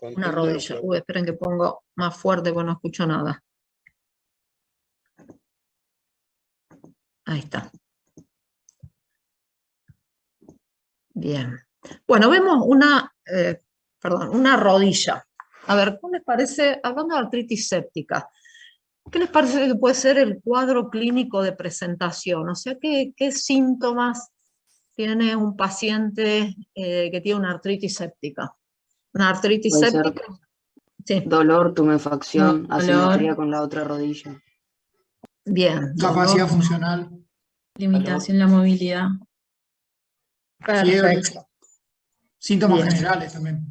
Una rodilla. Uy, esperen que pongo más fuerte porque no escucho nada. Ahí está. Bien. Bueno, vemos una rodilla. A ver, ¿cómo les parece, hablando de artritis séptica, qué les parece que puede ser el cuadro clínico de presentación? O sea, ¿qué síntomas tiene un paciente que tiene una artritis séptica? Una artritis Puede ser séptica. Sí. dolor, tumefacción, Dolor. asimetría con la otra rodilla. Bien. Capacidad Dolor. funcional. Limitación en la movilidad. Fiebre. Perfecto. Síntomas Bien. generales también.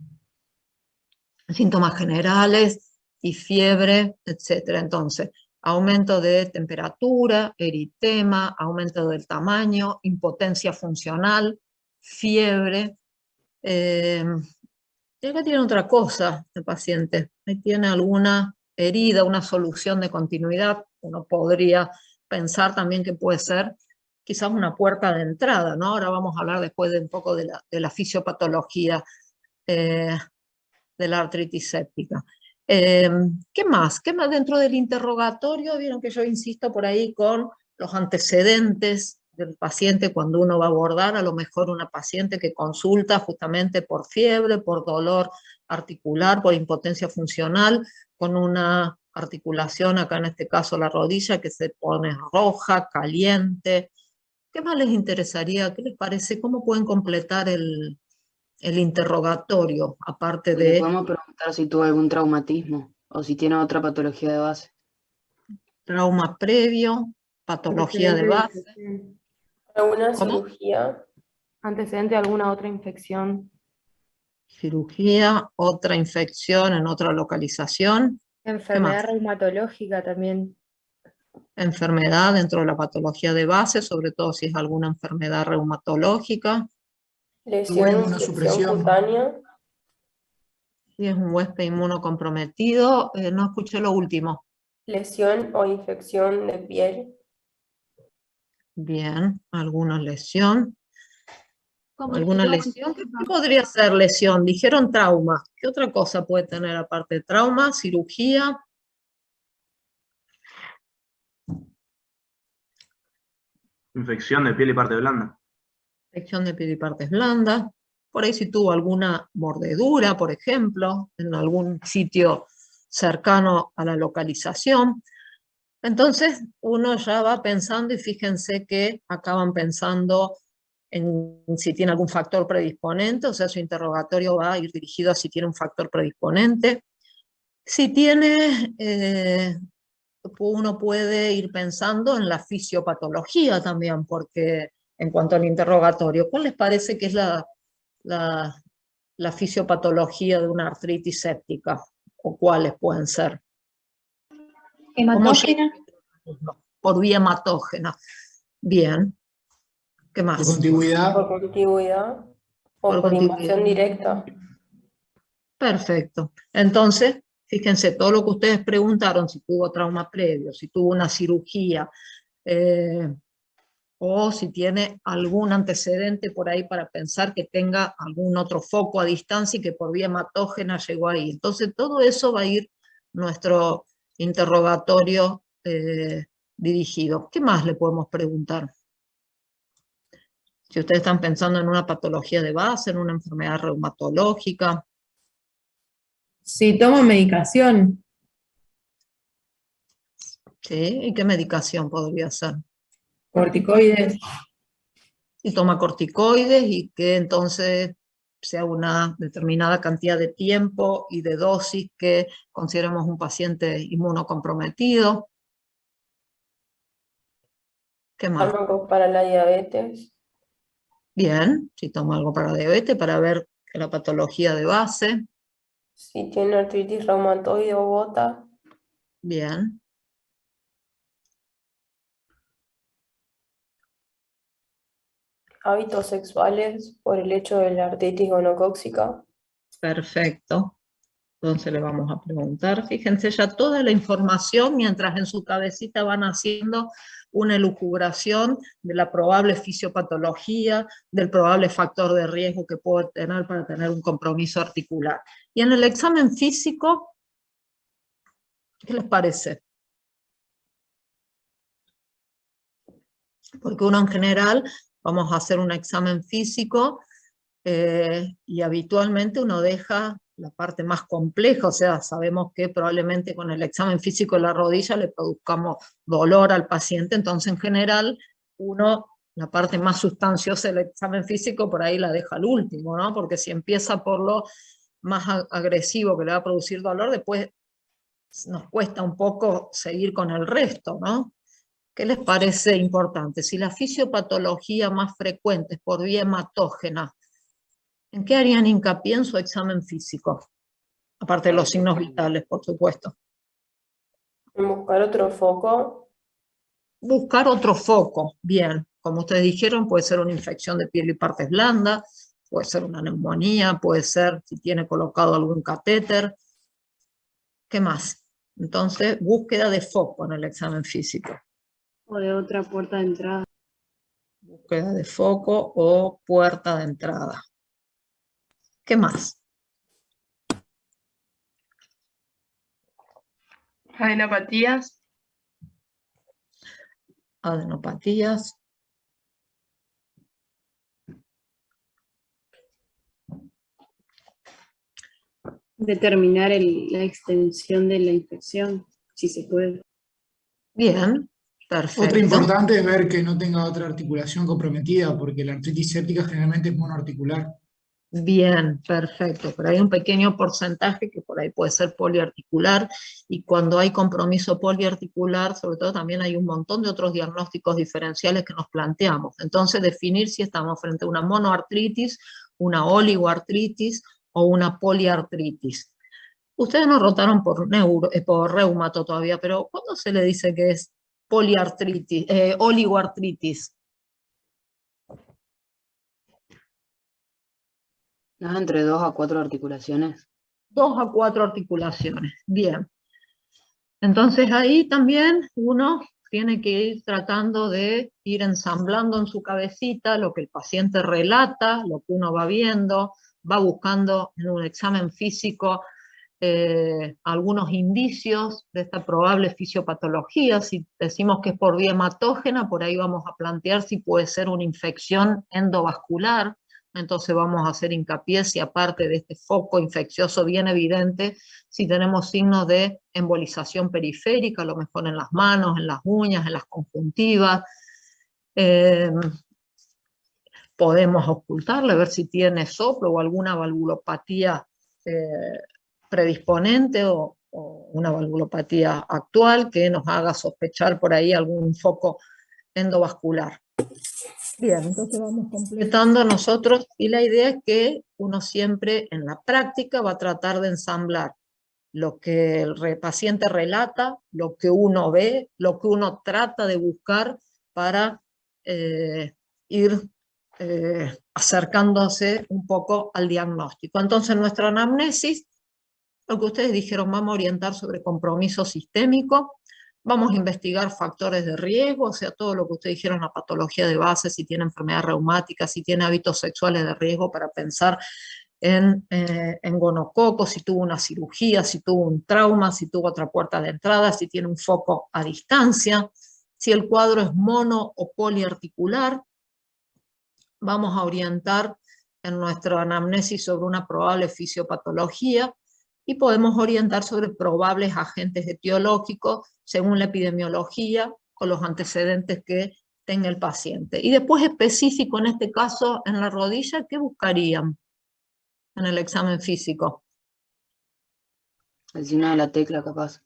Síntomas generales y fiebre, etcétera. Entonces, aumento de temperatura, eritema, aumento del tamaño, impotencia funcional, fiebre. Y acá tiene otra cosa el paciente. Ahí tiene alguna herida, una solución de continuidad. Uno podría pensar también que puede ser quizás una puerta de entrada, ¿no? Ahora vamos a hablar después de un poco de la fisiopatología de la artritis séptica. ¿Qué más? ¿Qué más dentro del interrogatorio? Vieron que yo insisto por ahí con los antecedentes del paciente cuando uno va a abordar a lo mejor una paciente que consulta justamente por fiebre, por dolor articular, por impotencia funcional, con una articulación, acá en este caso la rodilla, que se pone roja, caliente. ¿Qué más les interesaría? ¿Qué les parece? ¿Cómo pueden completar el interrogatorio, aparte Le de podemos preguntar si tuvo algún traumatismo o si tiene otra patología de base. trauma previo, patología de base? ¿Alguna ¿Cómo? cirugía? ¿Antecedente de alguna otra infección? Cirugía, otra infección en otra localización. ¿Qué más? Enfermedad reumatológica también. Enfermedad dentro de la patología de base, sobre todo si es alguna enfermedad reumatológica. ¿Lesión o infección cutánea? Si es un huésped inmunocomprometido, no escuché lo último. ¿Lesión o infección de piel? Bien, alguna lesión. ¿Cómo ¿Alguna tiró? lesión? ¿Qué podría ser lesión? Dijeron trauma. ¿Qué otra cosa puede tener aparte de trauma? Cirugía. Infección de piel y parte blanda. Infección de piel y partes blandas. Por ahí si tuvo alguna mordedura, por ejemplo, en algún sitio cercano a la localización. Entonces uno ya va pensando y fíjense que acaban pensando en si tiene algún factor predisponente, o sea, su interrogatorio va a ir dirigido a si tiene un factor predisponente. Si tiene, uno puede ir pensando en la fisiopatología también, porque en cuanto al interrogatorio, ¿cuál les parece que es la fisiopatología de una artritis séptica? ¿O cuáles pueden ser? Hematógena. Por vía hematógena. Bien. ¿Qué más? Por contigüidad. ¿Por contigüidad? ¿O por invasión directa? Perfecto. Entonces, fíjense, todo lo que ustedes preguntaron, si tuvo trauma previo, si tuvo una cirugía, o si tiene algún antecedente por ahí para pensar que tenga algún otro foco a distancia y que por vía hematógena llegó ahí. Entonces, todo eso va a ir nuestro interrogatorio dirigido. ¿Qué más le podemos preguntar? Si ustedes están pensando en una patología de base, en una enfermedad reumatológica. Si toma medicación. ¿Sí? ¿Y qué medicación podría ser? Corticoides. Si toma corticoides y que entonces sea una determinada cantidad de tiempo y de dosis que consideremos un paciente inmunocomprometido. ¿Qué más? ¿Fármacos para la diabetes? Bien, si toma algo para diabetes, para ver la patología de base. Si tiene artritis reumatoide o gota. Bien. Hábitos sexuales por el hecho de la artritis gonocócica. Perfecto. Entonces le vamos a preguntar, fíjense ya toda la información mientras en su cabecita van haciendo una elucubración de la probable fisiopatología, del probable factor de riesgo que puede tener para tener un compromiso articular. Y en el examen físico, ¿qué les parece? Porque uno en general, vamos a hacer un examen físico y habitualmente uno deja la parte más compleja, o sea, sabemos que probablemente con el examen físico de la rodilla le produzcamos dolor al paciente, entonces en general uno, la parte más sustanciosa del examen físico por ahí la deja al último, ¿no? Porque si empieza por lo más agresivo que le va a producir dolor, después nos cuesta un poco seguir con el resto, ¿no? ¿Qué les parece importante? Si la fisiopatología más frecuente es por vía hematógena, ¿en qué harían hincapié en su examen físico? Aparte de los signos vitales, por supuesto. Buscar otro foco. Buscar otro foco, bien. Como ustedes dijeron, puede ser una infección de piel y partes blandas, puede ser una neumonía, puede ser si tiene colocado algún catéter. ¿Qué más? Entonces, búsqueda de foco en el examen físico. O de otra puerta de entrada. Búsqueda de foco o puerta de entrada. ¿Qué más? Adenopatías. Adenopatías. Determinar la extensión de la infección, si se puede. Bien, perfecto. Otra importante es ver que no tenga otra articulación comprometida, porque la artritis séptica generalmente es monoarticular. Bien, perfecto. Pero hay un pequeño porcentaje que por ahí puede ser poliarticular, y cuando hay compromiso poliarticular, sobre todo también hay un montón de otros diagnósticos diferenciales que nos planteamos. Entonces, definir si estamos frente a una monoartritis, una oligoartritis o una poliartritis. Ustedes nos rotaron por reumato todavía, pero ¿cuándo se le dice que es poliartritis, oligoartritis? ¿No es entre 2 a 4 articulaciones? 2 a 4 articulaciones, bien. Entonces ahí también uno tiene que ir tratando de ir ensamblando en su cabecita lo que el paciente relata, lo que uno va viendo, va buscando en un examen físico algunos indicios de esta probable fisiopatología. Si decimos que es por vía hematógena, por ahí vamos a plantear si puede ser una infección endovascular. Entonces vamos a hacer hincapié si aparte de este foco infeccioso bien evidente, si tenemos signos de embolización periférica, a lo mejor en las manos, en las uñas, en las conjuntivas. Podemos ocultarle, ver si tiene soplo o alguna valvulopatía predisponente o una valvulopatía actual que nos haga sospechar por ahí algún foco endovascular. Bien, entonces vamos completando nosotros, y la idea es que uno siempre en la práctica va a tratar de ensamblar lo que el paciente relata, lo que uno ve, lo que uno trata de buscar para ir acercándose un poco al diagnóstico. Entonces nuestra anamnesis, lo que ustedes dijeron, vamos a orientar sobre compromiso sistémico, vamos a investigar factores de riesgo, o sea, todo lo que ustedes dijeron, la patología de base, si tiene enfermedad reumática, si tiene hábitos sexuales de riesgo, para pensar en gonococo, si tuvo una cirugía, si tuvo un trauma, si tuvo otra puerta de entrada, si tiene un foco a distancia, si el cuadro es mono o poliarticular. Vamos a orientar en nuestra anamnesis sobre una probable fisiopatología, y podemos orientar sobre probables agentes etiológicos según la epidemiología o los antecedentes que tenga el paciente. Y después específico, en este caso en la rodilla, ¿qué buscarían en el examen físico? El signo de la tecla, capaz.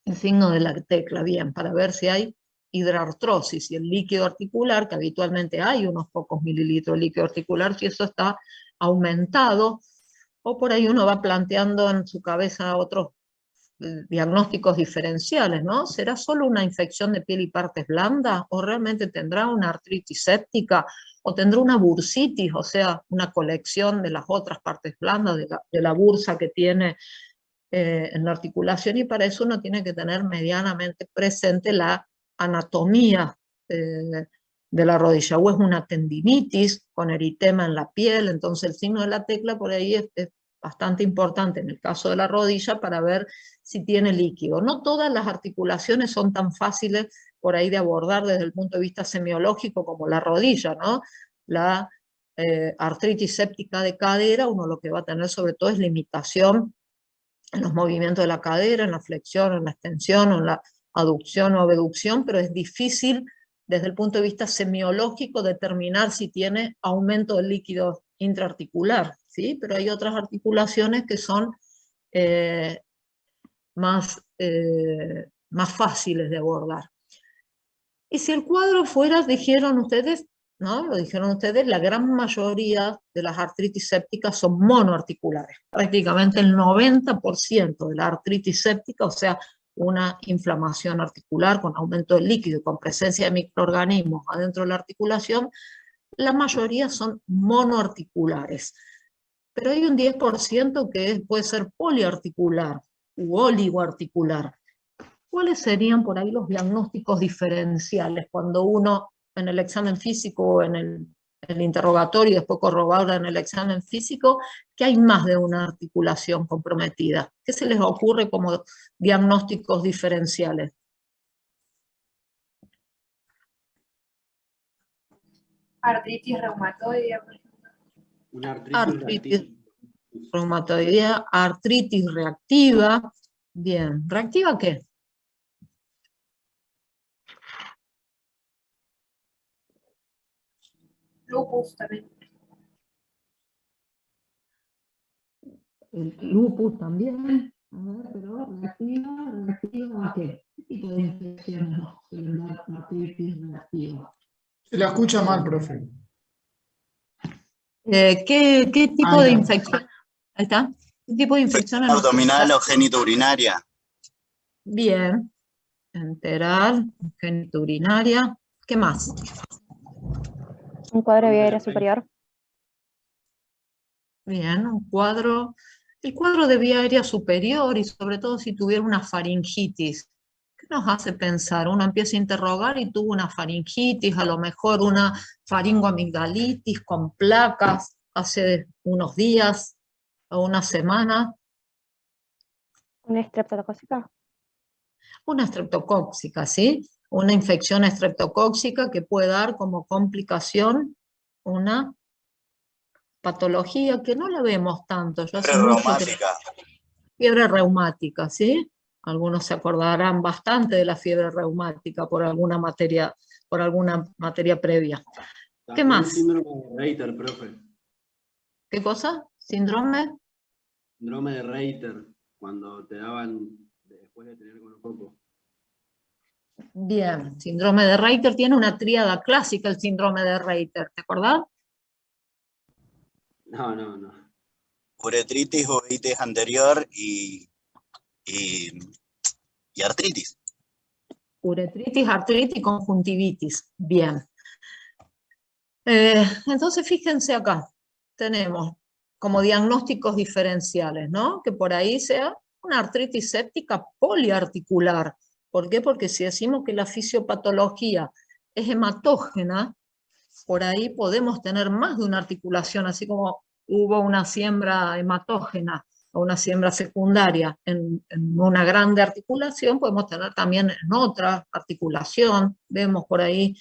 El signo de la tecla, bien, para ver si hay hidrartrosis y el líquido articular, que habitualmente hay unos pocos mililitros de líquido articular, si eso está aumentado, o por ahí uno va planteando en su cabeza otros diagnósticos diferenciales, ¿no? ¿Será solo una infección de piel y partes blandas? ¿O realmente tendrá una artritis séptica? ¿O tendrá una bursitis? O sea, una colección de las otras partes blandas, de la bursa que tiene en la articulación, y para eso uno tiene que tener medianamente presente la anatomía de la rodilla. O es una tendinitis con eritema en la piel, entonces el signo de la tecla por ahí es bastante importante en el caso de la rodilla para ver si tiene líquido. No todas las articulaciones son tan fáciles por ahí de abordar desde el punto de vista semiológico como la rodilla, ¿no? La artritis séptica de cadera, uno lo que va a tener sobre todo es limitación en los movimientos de la cadera, en la flexión, en la extensión, o en la aducción o abducción, pero es difícil desde el punto de vista semiológico determinar si tiene aumento del líquido intraarticular, ¿sí? Pero hay otras articulaciones que son más fáciles de abordar. Y si el cuadro fuera, dijeron ustedes, ¿no? Lo dijeron ustedes, la gran mayoría de las artritis sépticas son monoarticulares. Prácticamente el 90% de la artritis séptica, o sea, una inflamación articular con aumento del líquido y con presencia de microorganismos adentro de la articulación, la mayoría son monoarticulares. Pero hay un 10% que puede ser poliarticular u oligoarticular. ¿Cuáles serían por ahí los diagnósticos diferenciales cuando uno en el examen físico o en el interrogatorio y después corrobora en el examen físico que hay más de una articulación comprometida? ¿Qué se les ocurre como diagnósticos diferenciales? Artritis reumatoide, por ejemplo. Una artritis reumatoidea, artritis reactiva. Bien, ¿reactiva qué? Lupus también. El lupus también. A ver, pero reactiva ¿a qué? ¿Qué tipo de infecciones suelen dar artritis reactiva? Se la escucha mal, profe. ¿Qué tipo de infección? Ahí está. ¿Qué tipo de infección? ¿Abdominal o genitourinaria? Bien. Enteral, genitourinaria. ¿Qué más? Un cuadro de vía aérea superior. Bien, un cuadro. El cuadro de vía aérea superior, y sobre todo si tuviera una faringitis. ¿Qué nos hace pensar? Uno empieza a interrogar y tuvo una faringitis, a lo mejor una faringoamigdalitis con placas hace unos días o una semana. Una estreptocócica. Una estreptocócica, ¿sí? Una infección estreptocócica que puede dar como complicación una patología que no la vemos tanto. Fiebre reumática, ¿sí? Algunos se acordarán bastante de la fiebre reumática por alguna materia previa. ¿Qué más? Síndrome de Reiter, profe. ¿Qué cosa? ¿Síndrome? Síndrome de Reiter, cuando te daban después de tener gonococo. Bien, síndrome de Reiter tiene una tríada clásica, el síndrome de Reiter, ¿te acordás? No. Uretritis, uveitis anterior y artritis. Uretritis, artritis y conjuntivitis. Bien. Entonces fíjense acá, tenemos como diagnósticos diferenciales, ¿no? Que por ahí sea una artritis séptica poliarticular. ¿Por qué? Porque si decimos que la fisiopatología es hematógena, por ahí podemos tener más de una articulación, así como hubo una siembra hematógena o una siembra secundaria en una grande articulación, podemos tener también en otra articulación. Vemos por ahí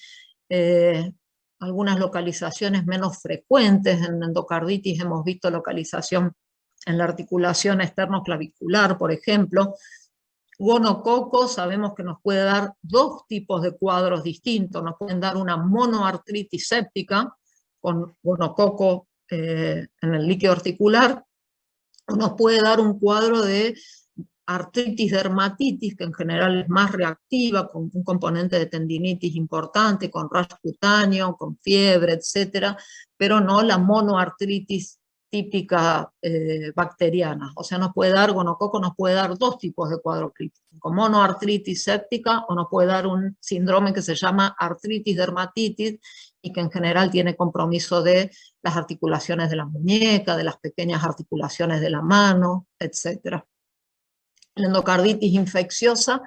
algunas localizaciones menos frecuentes. En endocarditis hemos visto localización en la articulación externo-clavicular, por ejemplo. Gonococo sabemos que nos puede dar dos tipos de cuadros distintos. Nos pueden dar una monoartritis séptica con gonococo en el líquido articular, o nos puede dar un cuadro de artritis dermatitis, que en general es más reactiva, con un componente de tendinitis importante, con rash cutáneo, con fiebre, etc., pero no la monoartritis típica bacteriana. O sea, nos puede dar, gonococo nos puede dar dos tipos de cuadro clínico, monoartritis séptica, o nos puede dar un síndrome que se llama artritis dermatitis, y que en general tiene compromiso de las articulaciones de la muñeca, de las pequeñas articulaciones de la mano, etc. La endocarditis infecciosa,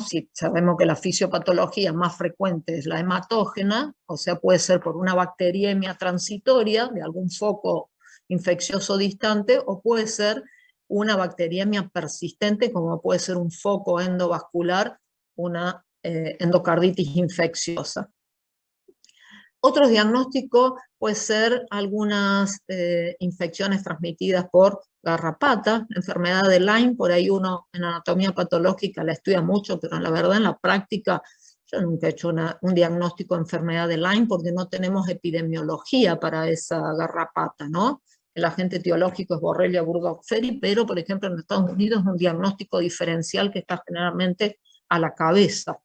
si sabemos que la fisiopatología más frecuente es la hematógena, o sea, puede ser por una bacteriemia transitoria de algún foco infeccioso distante, o puede ser una bacteriemia persistente, como puede ser un foco endovascular, una endocarditis infecciosa. Otro diagnóstico puede ser algunas infecciones transmitidas por garrapata, enfermedad de Lyme. Por ahí uno en anatomía patológica la estudia mucho, pero la verdad en la práctica yo nunca he hecho un diagnóstico de enfermedad de Lyme porque no tenemos epidemiología para esa garrapata, ¿no? El agente etiológico es Borrelia burgdorferi, pero por ejemplo en Estados Unidos es un diagnóstico diferencial que está generalmente a la cabeza.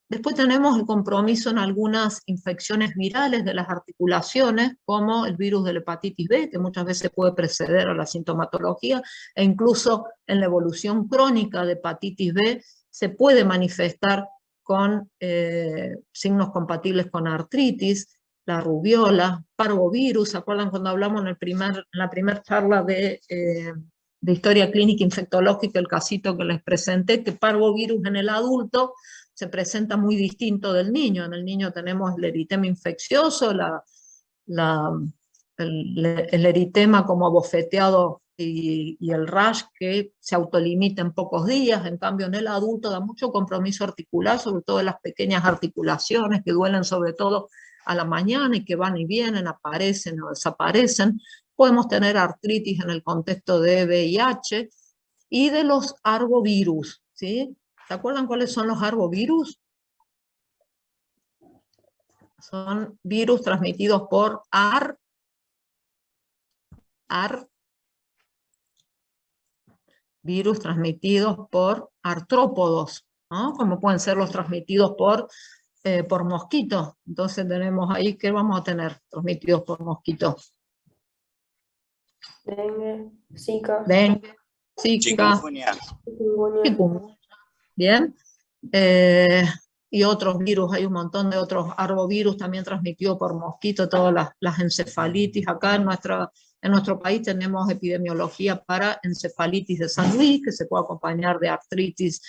Después tenemos el compromiso en algunas infecciones virales de las articulaciones, como el virus de la hepatitis B, que muchas veces puede preceder a la sintomatología, e incluso en la evolución crónica de hepatitis B se puede manifestar con signos compatibles con artritis, la rubiola, parvovirus. ¿Se acuerdan cuando hablamos en la primera charla de historia clínica infectológica, el casito que les presenté, que parvovirus en el adulto se presenta muy distinto del niño? En el niño tenemos el eritema infeccioso, el eritema como abofeteado y el rash que se autolimita en pocos días. En cambio en el adulto da mucho compromiso articular, sobre todo en las pequeñas articulaciones que duelen sobre todo a la mañana y que van y vienen, aparecen o desaparecen. Podemos tener artritis en el contexto de VIH y de los arbovirus, ¿sí? ¿Se acuerdan cuáles son los arbovirus? Son virus transmitidos por virus transmitidos por artrópodos, ¿no? Como pueden ser los transmitidos por mosquitos. Entonces tenemos ahí, ¿qué vamos a tener transmitidos por mosquitos? Dengue, Zika, Dengue, Zika, Chikungunya. chikungunya. Bien. Y otros virus, hay un montón de otros arbovirus también transmitidos por mosquitos, todas las encefalitis. Acá en nuestro país tenemos epidemiología para encefalitis de San Luis, que se puede acompañar de artritis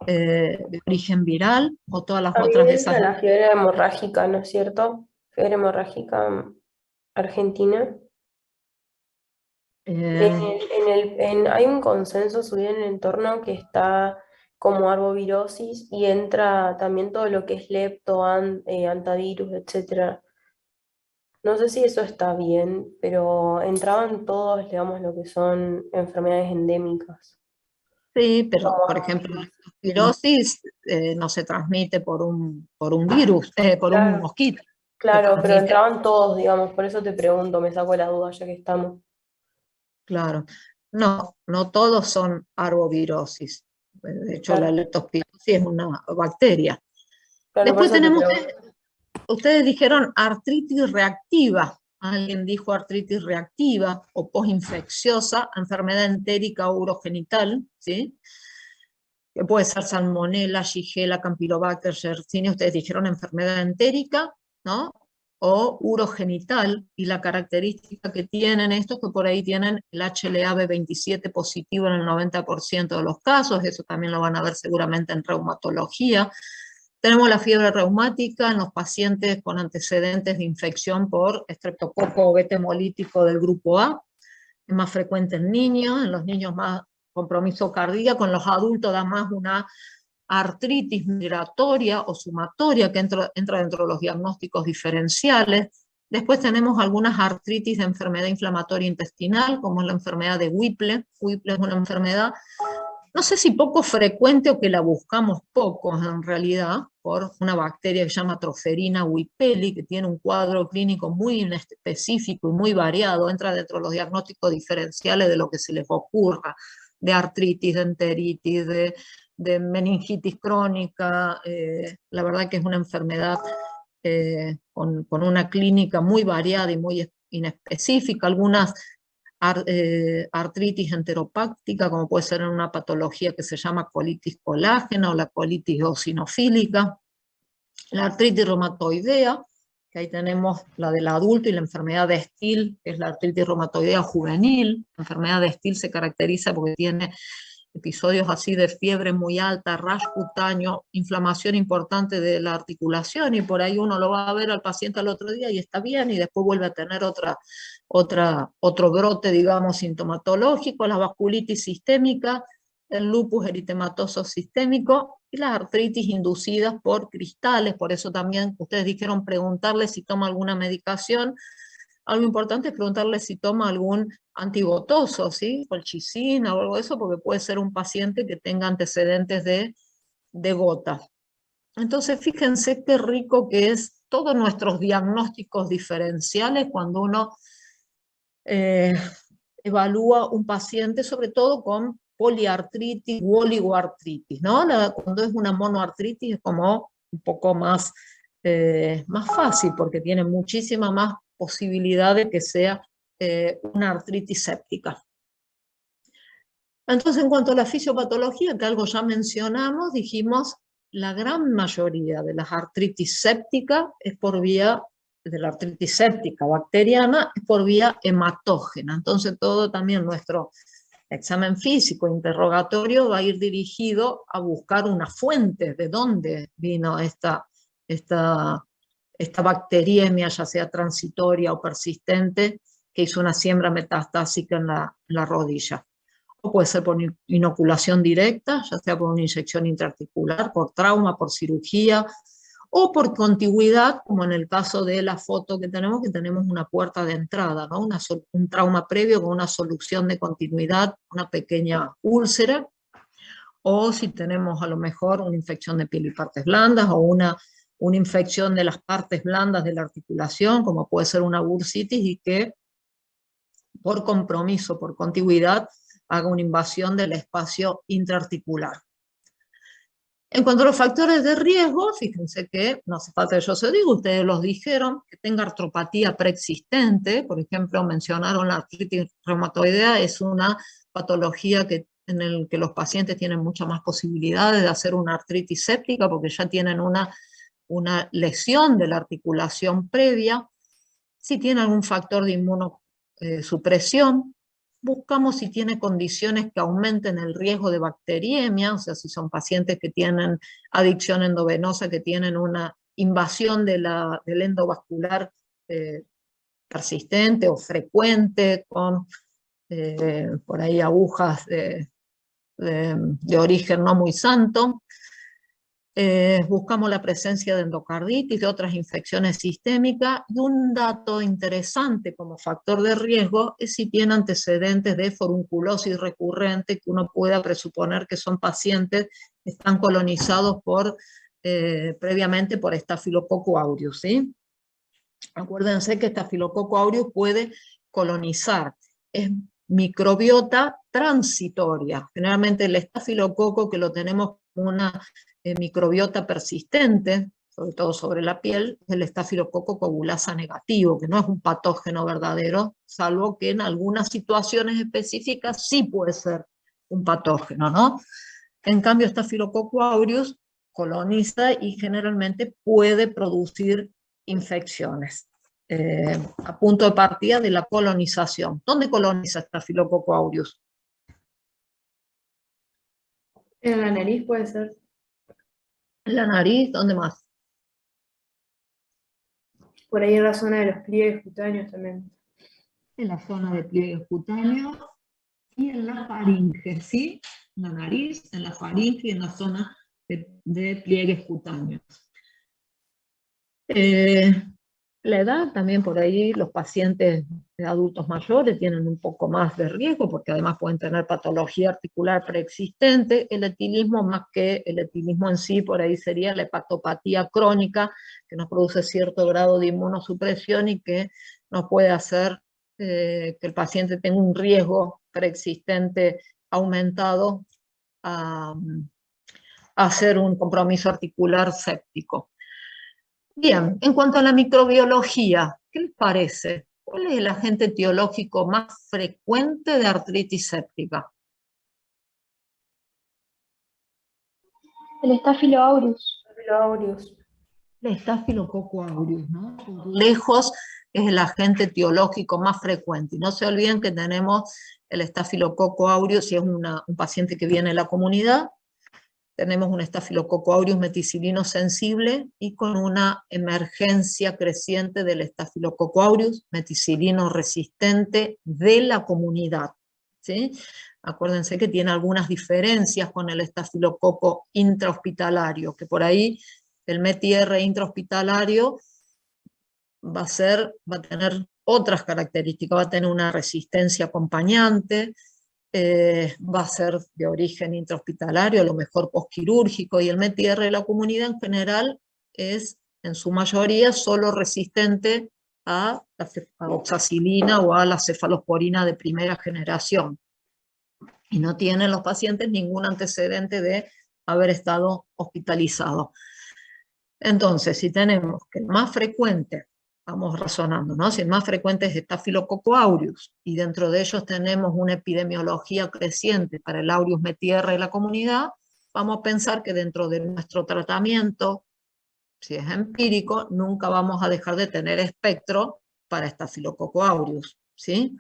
de origen viral, o todas las otras de esas. La fiebre hemorrágica, ¿no es cierto? Fiebre hemorrágica argentina. Hay un consenso subido en el entorno que está como arbovirosis y entra también todo lo que es lepto, antivirus, etc. No sé si eso está bien, pero entraban todos, digamos, lo que son enfermedades endémicas. Sí, pero por ejemplo, la leptospirosis no se transmite por un virus, por Claro. un mosquito. Claro, Se pero transmite- entraban todos, digamos, por eso te pregunto, me saco la duda ya que estamos. Claro. No todos son arbovirosis. De hecho, Claro. la leptospirosis es una bacteria. Claro, por Después eso te tenemos, pregunto. ustedes dijeron artritis reactiva. Alguien dijo artritis reactiva o postinfecciosa, enfermedad entérica o urogenital, ¿sí? Que puede ser salmonella, shigella, campylobacter, yersinia. Ustedes dijeron enfermedad entérica, ¿no? O urogenital, y la característica que tienen estos que por ahí tienen el HLA-B27 positivo en el 90% de los casos. Eso también lo van a ver seguramente en reumatología. Tenemos la fiebre reumática en los pacientes con antecedentes de infección por estreptococo o beta hemolítico del grupo A. Es más frecuente en niños, en los niños más compromiso cardíaco, en los adultos da más una artritis migratoria o sumatoria que entra dentro de los diagnósticos diferenciales. Después tenemos algunas artritis de enfermedad inflamatoria intestinal, como es la enfermedad de Whipple. Whipple es una enfermedad, no sé si poco frecuente o que la buscamos poco en realidad, por una bacteria que se llama Troferina whippeli, que tiene un cuadro clínico muy específico y muy variado, entra dentro de los diagnósticos diferenciales de lo que se les ocurra, de artritis, de enteritis, de meningitis crónica. La verdad que es una enfermedad con una clínica muy variada y muy inespecífica, algunas artritis enteropáctica, como puede ser en una patología que se llama colitis colágena o la colitis eosinofílica, la artritis reumatoidea, que ahí tenemos la del adulto, y la enfermedad de Still, que es la artritis reumatoidea juvenil. La enfermedad de Still se caracteriza porque tiene episodios así de fiebre muy alta, rash cutáneo, inflamación importante de la articulación, y por ahí uno lo va a ver al paciente al otro día y está bien, y después vuelve a tener otro brote, digamos, sintomatológico, la vasculitis sistémica, el lupus eritematoso sistémico y las artritis inducidas por cristales. Por eso también ustedes dijeron preguntarle si toma alguna medicación. Algo importante es preguntarle si toma algún antigotoso, ¿sí? Colchicina o algo de eso, porque puede ser un paciente que tenga antecedentes de gota. Entonces, fíjense qué rico que es todos nuestros diagnósticos diferenciales cuando uno evalúa un paciente, sobre todo con poliartritis u oligoartritis, ¿no? Cuando es una monoartritis es como un poco más fácil, porque tiene muchísima más posibilidad de que sea una artritis séptica. Entonces, en cuanto a la fisiopatología, que algo ya mencionamos, dijimos, la gran mayoría de las artritis sépticas es por vía, de la artritis séptica bacteriana, es por vía hematógena. Entonces, todo también nuestro examen físico, interrogatorio, va a ir dirigido a buscar una fuente de dónde vino esta bacteriemia, ya sea transitoria o persistente, que hizo una siembra metastásica en la rodilla. O puede ser por inoculación directa, ya sea por una inyección intraarticular, por trauma, por cirugía, o por contigüidad, como en el caso de la foto que tenemos una puerta de entrada, ¿no? Un trauma previo con una solución de continuidad, una pequeña úlcera, o si tenemos a lo mejor una infección de piel y partes blandas, o una infección de las partes blandas de la articulación, como puede ser una bursitis, y que por compromiso, por contigüidad, haga una invasión del espacio intraarticular. En cuanto a los factores de riesgo, fíjense que no hace falta que yo se diga, ustedes los dijeron, que tenga artropatía preexistente, por ejemplo, mencionaron la artritis reumatoidea, es una patología en la que los pacientes tienen muchas más posibilidades de hacer una artritis séptica, porque ya tienen una lesión de la articulación previa. Si tiene algún factor de inmunosupresión, buscamos si tiene condiciones que aumenten el riesgo de bacteriemia, o sea, si son pacientes que tienen adicción endovenosa, que tienen una invasión del endovascular persistente o frecuente, con por ahí agujas de origen no muy santo. Buscamos la presencia de endocarditis, de otras infecciones sistémicas, y un dato interesante como factor de riesgo es si tiene antecedentes de forunculosis recurrente, que uno pueda presuponer que son pacientes que están colonizados previamente por Staphylococcus aureus, ¿sí? Acuérdense que Staphylococcus aureus puede colonizar, es microbiota transitoria. Generalmente el estafilococo, que lo tenemos como una microbiota persistente, sobre todo sobre la piel, es el estafilococo coagulasa negativo, que no es un patógeno verdadero, salvo que en algunas situaciones específicas sí puede ser un patógeno, ¿no? En cambio, Staphylococcus aureus coloniza y generalmente puede producir infecciones. A punto de partida de la colonización. ¿Dónde coloniza Staphylococcus aureus? En la nariz puede ser. En la nariz, ¿dónde más? Por ahí en la zona de los pliegues cutáneos también. En la zona de pliegues cutáneos y en la faringe, ¿sí? En la nariz, en la faringe y en la zona de pliegues cutáneos. La edad también, por ahí los pacientes de adultos mayores tienen un poco más de riesgo, porque además pueden tener patología articular preexistente. El etilismo, más que el etilismo en sí, por ahí sería la hepatopatía crónica, que nos produce cierto grado de inmunosupresión y que nos puede hacer que el paciente tenga un riesgo preexistente aumentado a hacer un compromiso articular séptico. Bien, en cuanto a la microbiología, ¿qué les parece? ¿Cuál es el agente etiológico más frecuente de artritis séptica? El Staphylo aureus. Staphylo aureus. El Staphylococcus aureus, ¿no? Por lejos es el agente etiológico más frecuente. Y no se olviden que tenemos el Staphylococcus aureus, si es un paciente que viene de la comunidad, tenemos un Staphylococcus aureus meticilino sensible y con una emergencia creciente del Staphylococcus aureus meticilino resistente de la comunidad, ¿sí? Acuérdense que tiene algunas diferencias con el estafilococo intrahospitalario, que por ahí el METIR intrahospitalario va a tener otras características, va a tener una resistencia acompañante, va a ser de origen intrahospitalario, a lo mejor postquirúrgico, y el METIR de la comunidad en general es, en su mayoría, solo resistente a la oxacilina o a la cefalosporina de primera generación. Y no tienen los pacientes ningún antecedente de haber estado hospitalizados. Entonces, si tenemos que el más frecuente, vamos razonando, ¿no? Si el más frecuente es Staphylococcus aureus, y dentro de ellos tenemos una epidemiología creciente para el aureus METIR de la comunidad, vamos a pensar que dentro de nuestro tratamiento, si es empírico, nunca vamos a dejar de tener espectro para Staphylococcus aureus, ¿sí?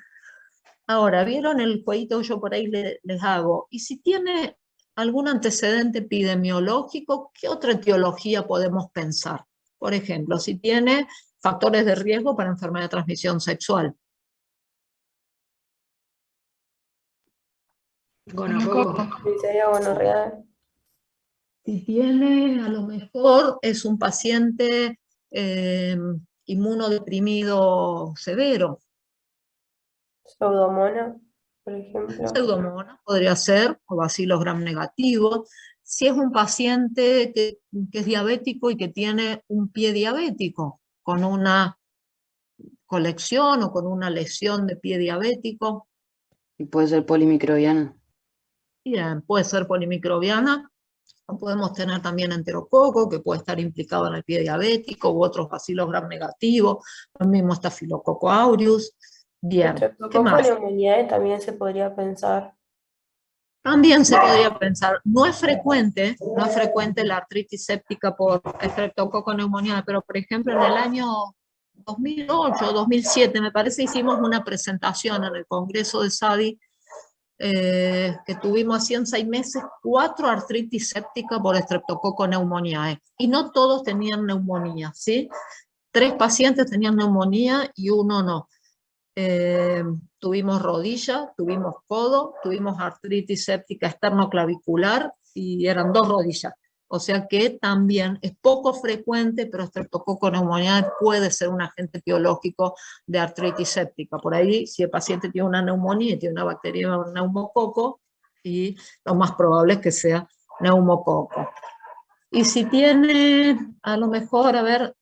Ahora, ¿vieron el jueguito que yo por ahí les hago? Y si tiene algún antecedente epidemiológico, ¿qué otra etiología podemos pensar? Por ejemplo, si tiene factores de riesgo para enfermedad de transmisión sexual. Gonococo. Sería gonorrea. Si tiene, a lo mejor es un paciente inmunodeprimido severo. Pseudomonas, por ejemplo. Pseudomonas podría ser, o bacilos gram negativos. Si es un paciente que es diabético y que tiene un pie diabético, con una colección o con una lesión de pie diabético. Y puede ser polimicrobiana. Bien, puede ser polimicrobiana, o podemos tener también enterococo, que puede estar implicado en el pie diabético, u otros bacilos gram negativos, el mismo Staphylococcus aureus. Bien, ¿qué más? Neumoniae también se podría pensar. También se podría pensar, no es frecuente la artritis séptica por Streptococcus pneumoniae, pero por ejemplo en el año 2008 o 2007, me parece, hicimos una presentación en el Congreso de SADI, que tuvimos así en 6 meses, 4 artritis séptica por Streptococcus pneumoniae, y no todos tenían neumonía, ¿sí? 3 pacientes tenían neumonía y 1 no. Tuvimos rodilla, tuvimos codo, tuvimos artritis séptica externoclavicular y eran 2 rodillas. O sea que también es poco frecuente, pero Streptococcus pneumoniae puede ser un agente etiológico de artritis séptica. Por ahí, si el paciente tiene una neumonía y tiene una bacteria neumococo, y lo más probable es que sea neumococo. Y si tiene, a lo mejor, a ver,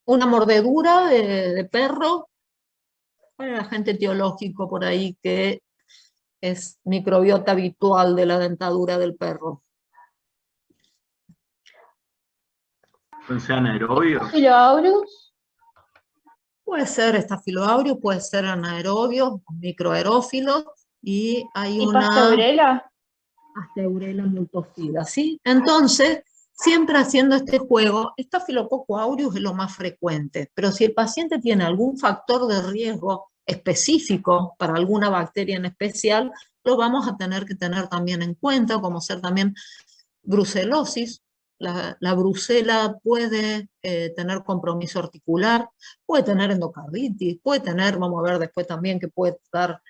una mordedura de perro, ¿cuál es el agente etiológico por ahí que es microbiota habitual de la dentadura del perro? ¿Pueden ser anaerobios? ¿Staphylo aureus? Puede ser Staphylo aureus, puede ser anaerobios, microaerófilos, y hay ¿Y una Pasteurella? Pasteurella multofida, ¿sí? Entonces, siempre haciendo este juego, Staphylococcus aureus es lo más frecuente, pero si el paciente tiene algún factor de riesgo específico para alguna bacteria en especial, lo vamos a tener que tener también en cuenta, como ser también brucelosis. La brucela puede tener compromiso articular, puede tener endocarditis, puede tener, vamos a ver después también que puede dar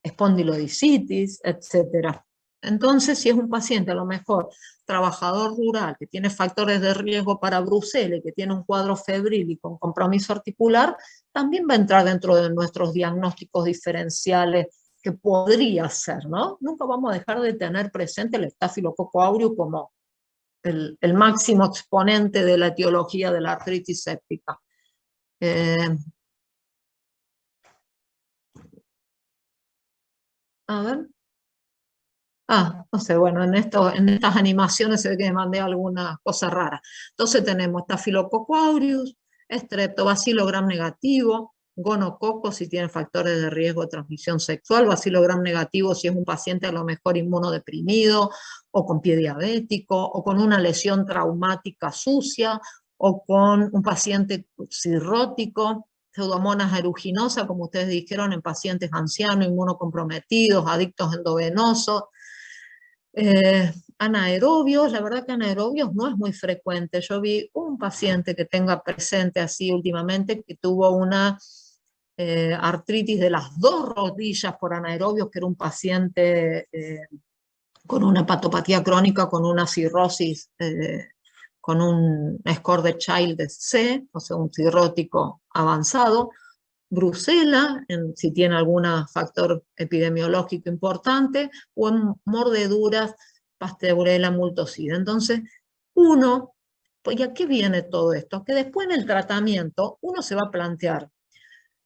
espondilodicitis, etc. Entonces, si es un paciente a lo mejor trabajador rural, que tiene factores de riesgo para brucela y que tiene un cuadro febril y con compromiso articular, también va a entrar dentro de nuestros diagnósticos diferenciales que podría ser, ¿no? Nunca vamos a dejar de tener presente el Staphylococcus aureus como el máximo exponente de la etiología de la artritis séptica. A ver. No sé, bueno, en estas animaciones se ve que me mandé algunas cosas raras. Entonces tenemos Staphylococcus aureus, Estreptobacilo gram negativo, gonococo si tiene factores de riesgo de transmisión sexual, bacilo gram negativo si es un paciente a lo mejor inmunodeprimido, o con pie diabético, o con una lesión traumática sucia, o con un paciente cirrótico, Pseudomonas aeruginosa, como ustedes dijeron, en pacientes ancianos, inmunocomprometidos, adictos endovenosos. Anaerobios, la verdad que anaerobios no es muy frecuente. Yo vi un paciente que tenga presente así últimamente, que tuvo una artritis de las dos rodillas por anaerobios, que era un paciente con una hepatopatía crónica, con una cirrosis, con un score de Child de C, o sea, un cirrótico avanzado. Brucela, si tiene algún factor epidemiológico importante, o en mordeduras, Pasteurella multocida. Entonces, uno, pues, ¿y a qué viene todo esto? Que después en el tratamiento uno se va a plantear,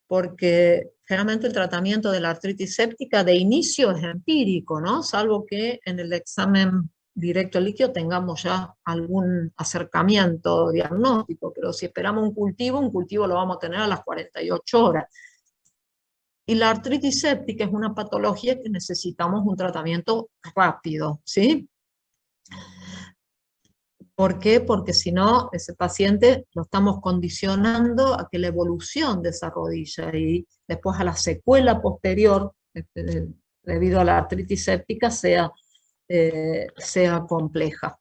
porque generalmente el tratamiento de la artritis séptica de inicio es empírico, ¿no? Salvo que en el examen directo al líquido tengamos ya algún acercamiento diagnóstico, pero si esperamos un cultivo lo vamos a tener a las 48 horas. Y la artritis séptica es una patología que necesitamos un tratamiento rápido, ¿sí? ¿Por qué? Porque si no, ese paciente lo estamos condicionando a que la evolución de esa rodilla y después a la secuela posterior, debido a la artritis séptica, sea compleja.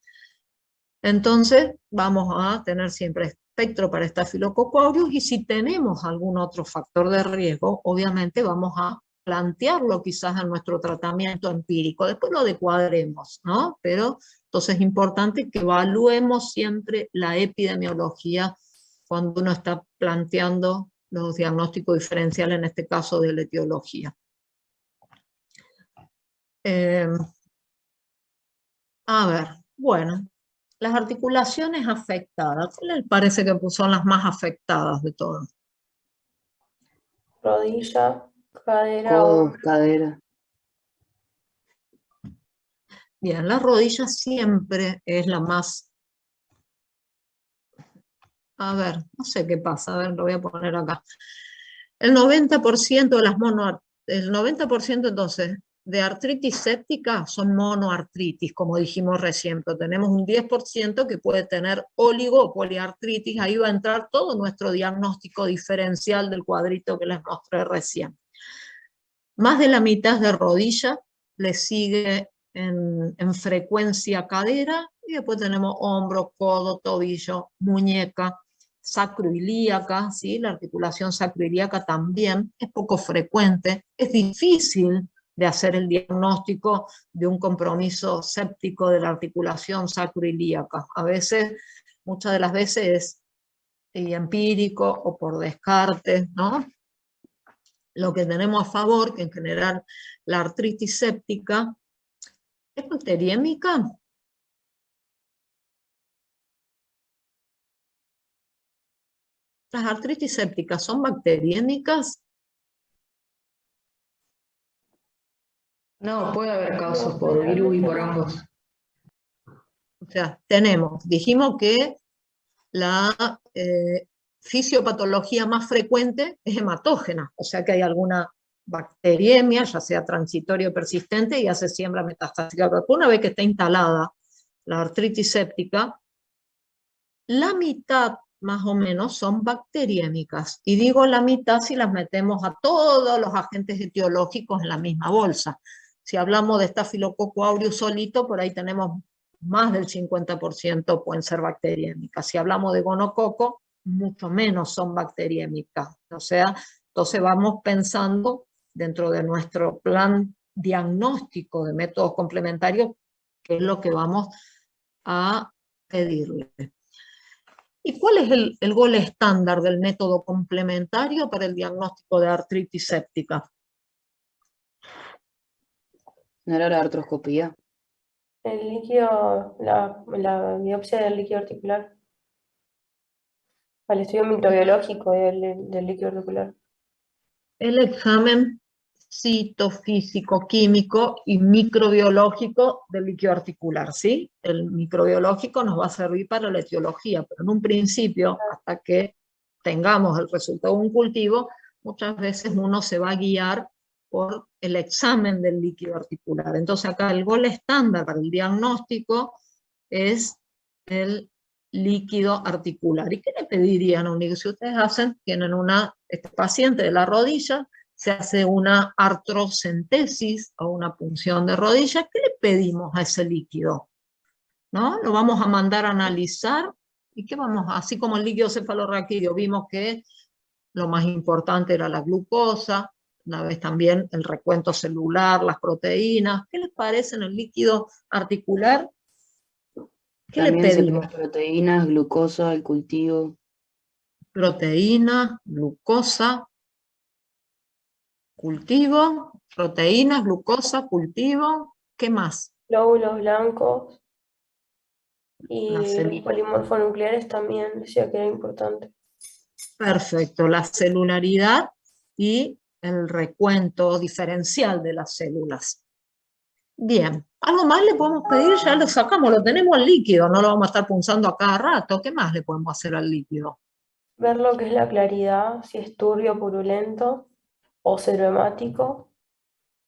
Entonces vamos a tener siempre espectro para Staphylococcus aureus, y si tenemos algún otro factor de riesgo, obviamente vamos a plantearlo quizás en nuestro tratamiento empírico, después lo adecuaremos, ¿no? Pero entonces es importante que evaluemos siempre la epidemiología cuando uno está planteando los diagnósticos diferenciales, en este caso de la etiología. A ver, bueno, las articulaciones afectadas, ¿cuál les parece que son las más afectadas de todas? Rodilla, cadera, Codo, hombro. cadera. Bien, la rodilla siempre es la más... A ver, no sé qué pasa, a ver, lo voy a poner acá. El 90% de las el 90% entonces de artritis séptica son monoartritis, como dijimos recién, pero tenemos un 10% que puede tener oligo o poliartritis. Ahí va a entrar todo nuestro diagnóstico diferencial del cuadrito que les mostré recién. Más de la mitad de rodilla, le sigue en frecuencia cadera, y después tenemos hombro, codo, tobillo, muñeca, sacroilíaca, ¿sí? La articulación sacroilíaca también es poco frecuente, es difícil de hacer el diagnóstico de un compromiso séptico de la articulación sacroilíaca. A veces, muchas de las veces es empírico o por descarte, ¿no? Lo que tenemos a favor, que en general la artritis séptica es bacteriémica. ¿Las artritis sépticas son bacteriémicas? No, puede haber casos por virus y por hongos. O sea, dijimos que la fisiopatología más frecuente es hematógena, o sea que hay alguna bacteriemia, ya sea transitoria o persistente, y hace siembra metastásica. Pero una vez que está instalada la artritis séptica, la mitad más o menos son bacteriémicas. Y digo la mitad si las metemos a todos los agentes etiológicos en la misma bolsa. Si hablamos de Staphylococcus aureus solito, por ahí tenemos más del 50% pueden ser bacteriémicas. Si hablamos de gonococo, mucho menos son bacteriémicas. O sea, entonces vamos pensando dentro de nuestro plan diagnóstico de métodos complementarios qué es lo que vamos a pedirle. ¿Y cuál es el gol estándar del método complementario para el diagnóstico de artritis séptica? ¿No era la artroscopía? El líquido, la biopsia del líquido articular. Al estudio microbiológico del líquido articular. El examen citofísico, químico y microbiológico del líquido articular, ¿sí? El microbiológico nos va a servir para la etiología, pero en un principio, hasta que tengamos el resultado de un cultivo, muchas veces uno se va a guiar por el examen del líquido articular. Entonces acá el gol estándar para el diagnóstico es el líquido articular. ¿Y qué le pedirían a un líquido? Si ustedes tienen este paciente de la rodilla, se hace una artrocentesis o una punción de rodilla, ¿qué le pedimos a ese líquido? ¿No? Lo vamos a mandar a analizar, y ¿qué vamos a? Así como el líquido cefalorraquídeo, vimos que lo más importante era la glucosa, una vez también el recuento celular, las proteínas. ¿Qué les parece en el líquido articular? ¿Qué le También se pedimos? piden proteínas, glucosa, el cultivo. Proteína, glucosa, cultivo, proteínas, glucosa, cultivo, ¿qué más? Glóbulos blancos y La los celularidad. polimorfonucleares también decía que era importante. Perfecto, la celularidad y el recuento diferencial de las células. Bien, ¿algo más le podemos pedir? Ya lo sacamos, lo tenemos al líquido, no lo vamos a estar punzando a cada rato. ¿Qué más le podemos hacer al líquido? Ver lo que es la claridad, si es turbio, purulento o cerohemático.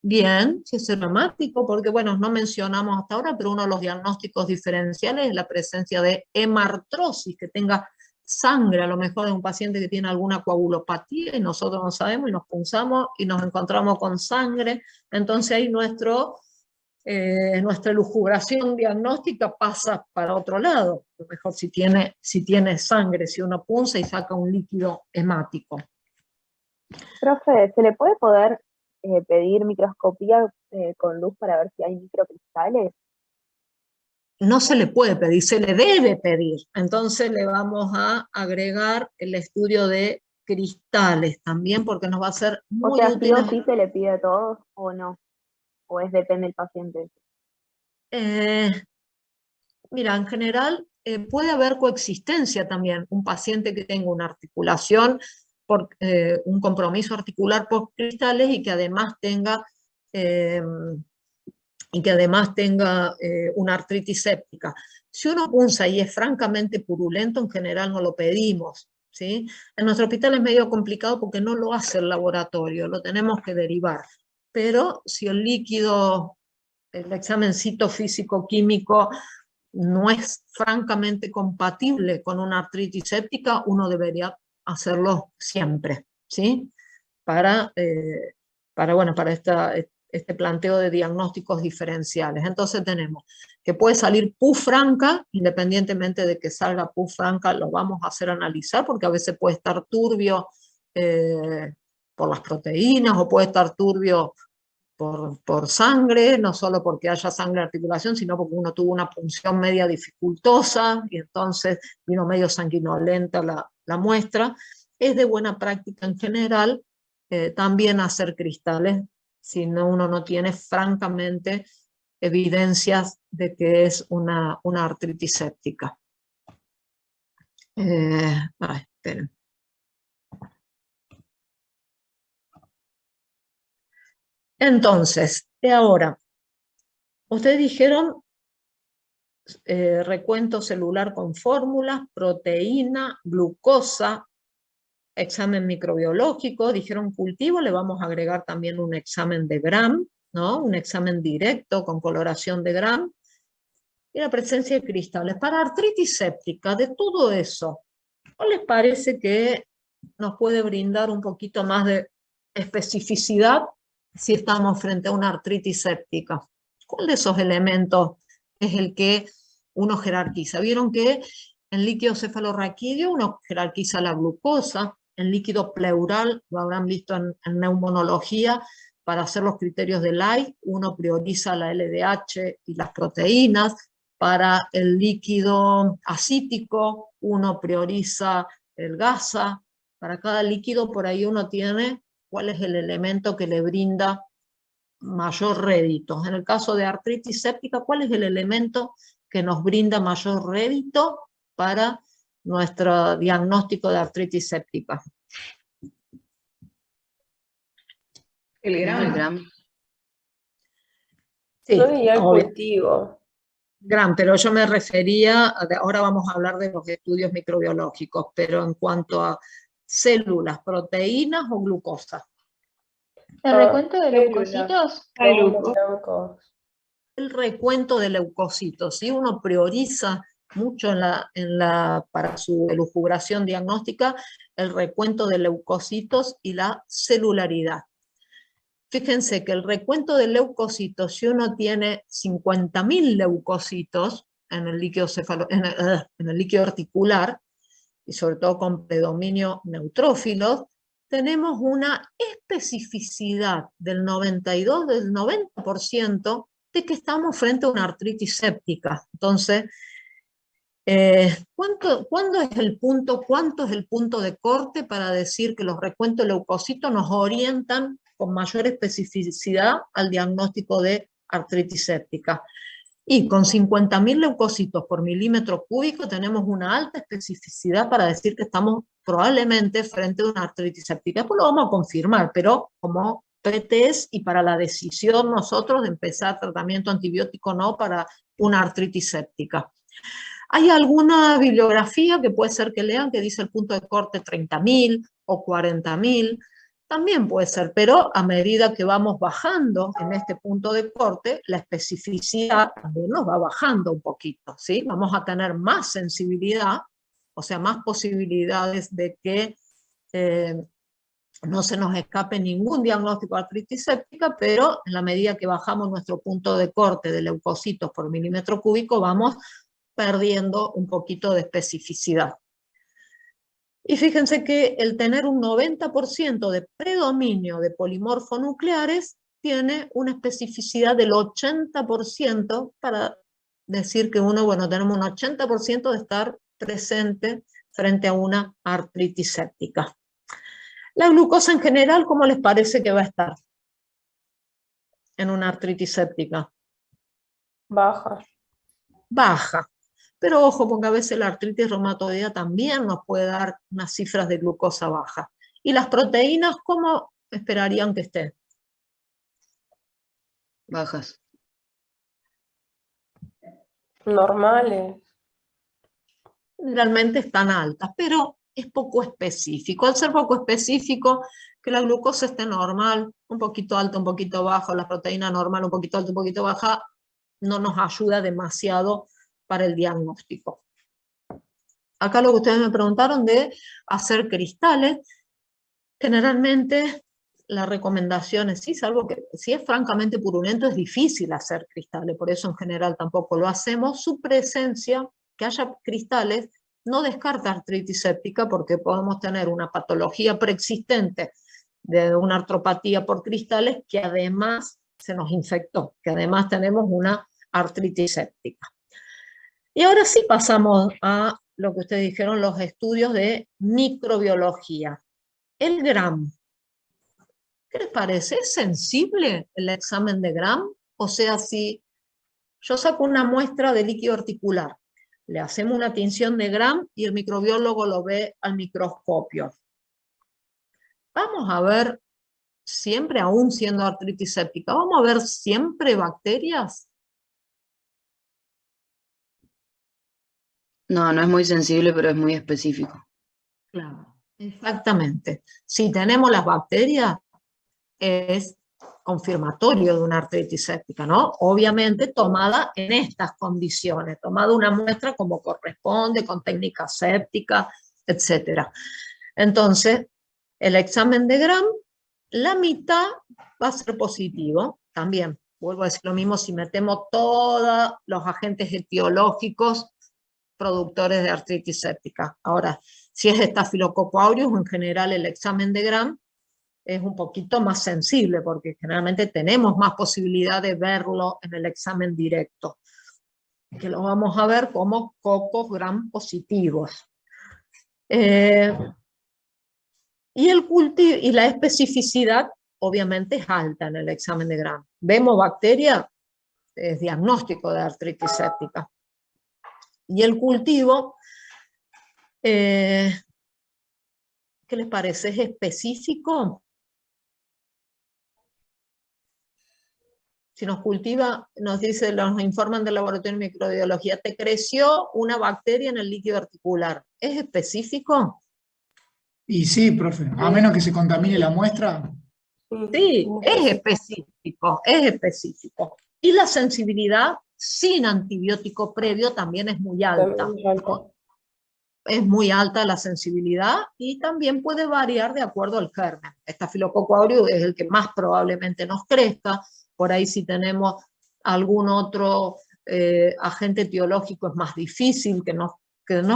Bien, si es hemático, porque bueno, no mencionamos hasta ahora, pero uno de los diagnósticos diferenciales es la presencia de hemartrosis, que tenga sangre, a lo mejor de un paciente que tiene alguna coagulopatía y nosotros no sabemos y nos punzamos y nos encontramos con sangre. Entonces ahí nuestra elucubración diagnóstica pasa para otro lado. A lo mejor si tiene sangre, si uno punza y saca un líquido hemático. Profe, ¿se le puede pedir microscopía con luz para ver si hay microcristales? No se le puede pedir, se le debe pedir. Entonces le vamos a agregar el estudio de cristales también, porque nos va a ser O muy sea, ¿sí útil. o sí se le pide a todos o no? ¿O depende del paciente? Mira, en general puede haber coexistencia también. Un paciente que tenga una articulación, un compromiso articular por cristales y que además tenga una artritis séptica. Si uno punza y es francamente purulento, en general no lo pedimos, ¿sí? En nuestro hospital es medio complicado porque no lo hace el laboratorio, lo tenemos que derivar. Pero si el líquido, el examen citofísico-químico no es francamente compatible con una artritis séptica, uno debería hacerlo siempre, ¿sí? Para este planteo de diagnósticos diferenciales. Entonces tenemos que puede salir pus franca, independientemente de que salga pus franca, lo vamos a hacer analizar, porque a veces puede estar turbio por las proteínas, o puede estar turbio por sangre, no solo porque haya sangre de articulación, sino porque uno tuvo una punción media dificultosa, y entonces vino medio sanguinolenta la muestra. Es de buena práctica en general también hacer cristales, si uno no tiene francamente evidencias de que es una artritis séptica. Esperen. Entonces, ahora, ustedes dijeron recuento celular con fórmulas, proteína, glucosa, examen microbiológico, dijeron cultivo, le vamos a agregar también un examen de Gram, ¿no? Un examen directo con coloración de Gram, y la presencia de cristales. Para artritis séptica, de todo eso, ¿no les parece que nos puede brindar un poquito más de especificidad si estamos frente a una artritis séptica? ¿Cuál de esos elementos es el que uno jerarquiza? Vieron que en líquido cefalorraquídeo uno jerarquiza la glucosa, en líquido pleural, lo habrán visto en neumonología, para hacer los criterios de Light, uno prioriza la LDH y las proteínas. Para el líquido acítico, uno prioriza el GASA. Para cada líquido, por ahí uno tiene cuál es el elemento que le brinda mayor rédito. En el caso de artritis séptica, ¿cuál es el elemento que nos brinda mayor rédito para nuestro diagnóstico de artritis séptica? El Gram. Sí, Yo diría el obvio. cultivo. Gram, pero yo me refería, ahora vamos a hablar de los estudios microbiológicos, pero en cuanto a células, proteínas o glucosa. ¿El recuento de células. leucocitos? Glóbulos blancos. El recuento de leucocitos, si uno prioriza mucho para su elucubración diagnóstica, el recuento de leucocitos y la celularidad. Fíjense que el recuento de leucocitos, si uno tiene 50.000 leucocitos en el líquido en el líquido articular, y sobre todo con predominio neutrófilos, tenemos una especificidad del 90% de que estamos frente a una artritis séptica. Entonces, ¿cuánto es el punto de corte para decir que los recuentos de leucocitos nos orientan con mayor especificidad al diagnóstico de artritis séptica? Y con 50.000 leucocitos por milímetro cúbico tenemos una alta especificidad para decir que estamos probablemente frente a una artritis séptica. Después lo vamos a confirmar, pero como pretest y para la decisión nosotros de empezar tratamiento antibiótico o no para una artritis séptica. Hay alguna bibliografía que puede ser que lean que dice el punto de corte 30.000 o 40.000, también puede ser, pero a medida que vamos bajando en este punto de corte, la especificidad también nos va bajando un poquito, ¿sí? Vamos a tener más sensibilidad, o sea, más posibilidades de que no se nos escape ningún diagnóstico de artritis séptica, pero en la medida que bajamos nuestro punto de corte de leucocitos por milímetro cúbico, vamos perdiendo un poquito de especificidad. Y fíjense que el tener un 90% de predominio de polimorfonucleares tiene una especificidad del 80% para decir que tenemos un 80% de estar presente frente a una artritis séptica. La glucosa en general, ¿cómo les parece que va a estar en una artritis séptica? Baja. Baja. Pero ojo, porque a veces la artritis reumatoidea también nos puede dar unas cifras de glucosa baja. ¿Y las proteínas cómo esperarían que estén? Bajas. Normales. Generalmente están altas, pero es poco específico. Al ser poco específico, que la glucosa esté normal, un poquito alta, un poquito baja, la proteína normal, un poquito alta, un poquito baja, no nos ayuda demasiado para el diagnóstico. Acá lo que ustedes me preguntaron de hacer cristales, generalmente la recomendación es, sí, salvo que si es francamente purulento es difícil hacer cristales, por eso en general tampoco lo hacemos. Su presencia, que haya cristales, no descarta artritis séptica porque podemos tener una patología preexistente de una artropatía por cristales que además se nos infectó, que además tenemos una artritis séptica. Y ahora sí pasamos a lo que ustedes dijeron, los estudios de microbiología. El Gram. ¿Qué les parece? ¿Es sensible el examen de Gram? O sea, si yo saco una muestra de líquido articular, le hacemos una tinción de Gram y el microbiólogo lo ve al microscopio. Vamos a ver, siempre aún siendo artritis séptica, vamos a ver siempre bacterias. No, no es muy sensible, pero es muy específico. Claro, exactamente. Si tenemos las bacterias, es confirmatorio de una artritis séptica, ¿no? Obviamente tomada en estas condiciones, tomada una muestra como corresponde, con técnica séptica, etc. Entonces, el examen de Gram, la mitad va a ser positivo, también, vuelvo a decir lo mismo, si metemos todos los agentes etiológicos productores de artritis séptica. Ahora, si es Staphylococcus aureus, en general el examen de Gram es un poquito más sensible, porque generalmente tenemos más posibilidad de verlo en el examen directo, que lo vamos a ver como cocos Gram positivos. Y la especificidad obviamente es alta en el examen de Gram. Vemos bacteria, es diagnóstico de artritis séptica. Y el cultivo, ¿qué les parece? ¿Es específico? Si nos cultiva, nos informan del laboratorio de microbiología, te creció una bacteria en el líquido articular. ¿Es específico? Y sí, profe, a menos que se contamine la muestra. Sí, es específico, es específico. Y la sensibilidad sin antibiótico previo también es muy alta. Es muy alta la sensibilidad y también puede variar de acuerdo al germen. Estafilococo aureus es el que más probablemente nos crezca. Por ahí si tenemos algún otro agente etiológico es más difícil que nos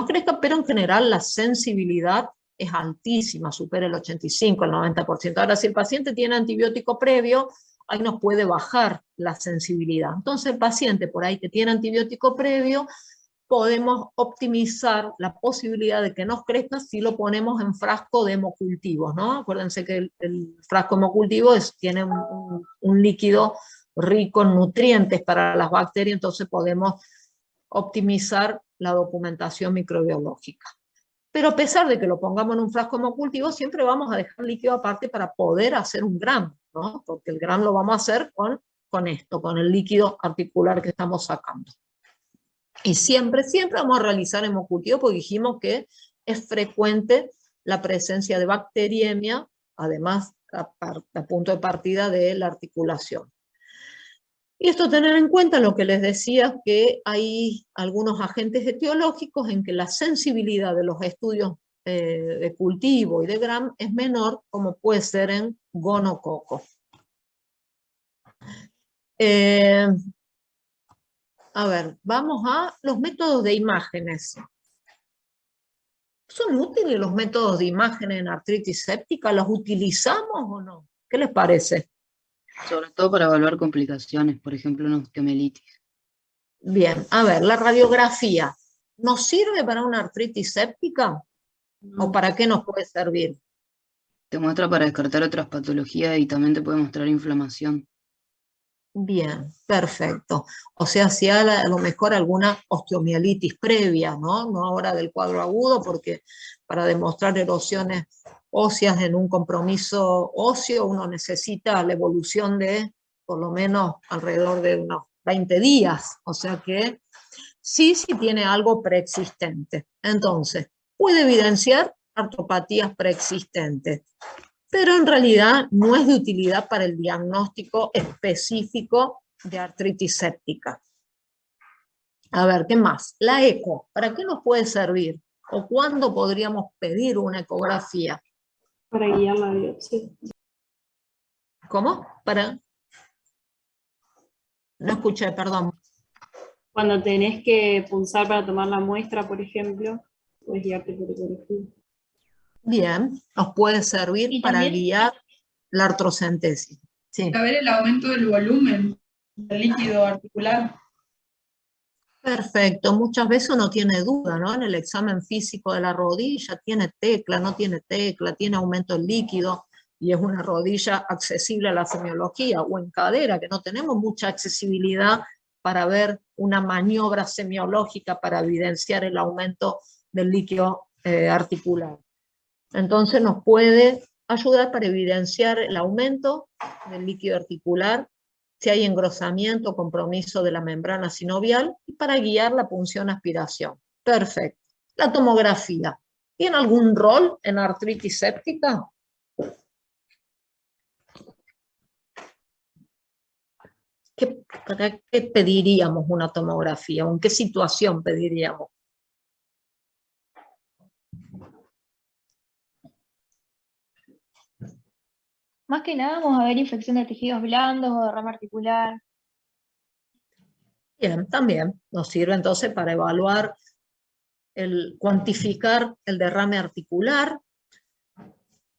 crezca, pero en general la sensibilidad es altísima, supera el 85, el 90%. Ahora, si el paciente tiene antibiótico previo, ahí nos puede bajar la sensibilidad. Entonces, el paciente por ahí que tiene antibiótico previo, podemos optimizar la posibilidad de que nos crezca si lo ponemos en frasco de hemocultivos, ¿no? Acuérdense que el frasco hemocultivo tiene un líquido rico en nutrientes para las bacterias, entonces podemos optimizar la documentación microbiológica. Pero a pesar de que lo pongamos en un frasco hemocultivo, siempre vamos a dejar líquido aparte para poder hacer un gram, ¿no? Porque el gram lo vamos a hacer con esto, con el líquido articular que estamos sacando. Y siempre vamos a realizar hemocultivo porque dijimos que es frecuente la presencia de bacteriemia, además a punto de partida de la articulación. Y esto tener en cuenta lo que les decía, que hay algunos agentes etiológicos en que la sensibilidad de los estudios de cultivo y de gram es menor, como puede ser en gonococo. A ver, vamos a los métodos de imágenes. ¿Son útiles los métodos de imágenes en artritis séptica? ¿Los utilizamos o no? ¿Qué les parece? Sobre todo para evaluar complicaciones, por ejemplo, una osteomielitis. Bien, a ver, la radiografía, ¿nos sirve para una artritis séptica? ¿O para qué nos puede servir? Te muestra para descartar otras patologías y también te puede mostrar inflamación. Bien, perfecto. O sea, si hay a lo mejor alguna osteomielitis previa, ¿no? No ahora del cuadro agudo, porque para demostrar erosiones óseas en un compromiso óseo uno necesita la evolución de por lo menos alrededor de unos 20 días. O sea que sí tiene algo preexistente. Entonces, puede evidenciar artropatías preexistentes, pero en realidad no es de utilidad para el diagnóstico específico de artritis séptica. A ver, ¿qué más? La eco, ¿para qué nos puede servir? ¿O cuándo podríamos pedir una ecografía? Para guiar la biopsia. ¿Cómo? No escuché, perdón. Cuando tenés que pulsar para tomar la muestra, por ejemplo, puedes guiarte por ecografía. Bien, nos puede servir para guiar la artrocentesis. Sí. A ver el aumento del volumen del líquido articular. Perfecto, muchas veces uno tiene duda, ¿no? En el examen físico de la rodilla, tiene tecla, no tiene tecla, tiene aumento del líquido, y es una rodilla accesible a la semiología, o en cadera, que no tenemos mucha accesibilidad para ver una maniobra semiológica para evidenciar el aumento del líquido articular. Entonces nos puede ayudar para evidenciar el aumento del líquido articular, si hay engrosamiento o compromiso de la membrana sinovial, y para guiar la punción-aspiración. Perfecto. La tomografía, ¿tiene algún rol en artritis séptica? ¿Para qué pediríamos una tomografía? ¿O en qué situación pediríamos? Más que nada vamos a ver infección de tejidos blandos o derrame articular. Bien, también nos sirve entonces para evaluar, cuantificar el derrame articular,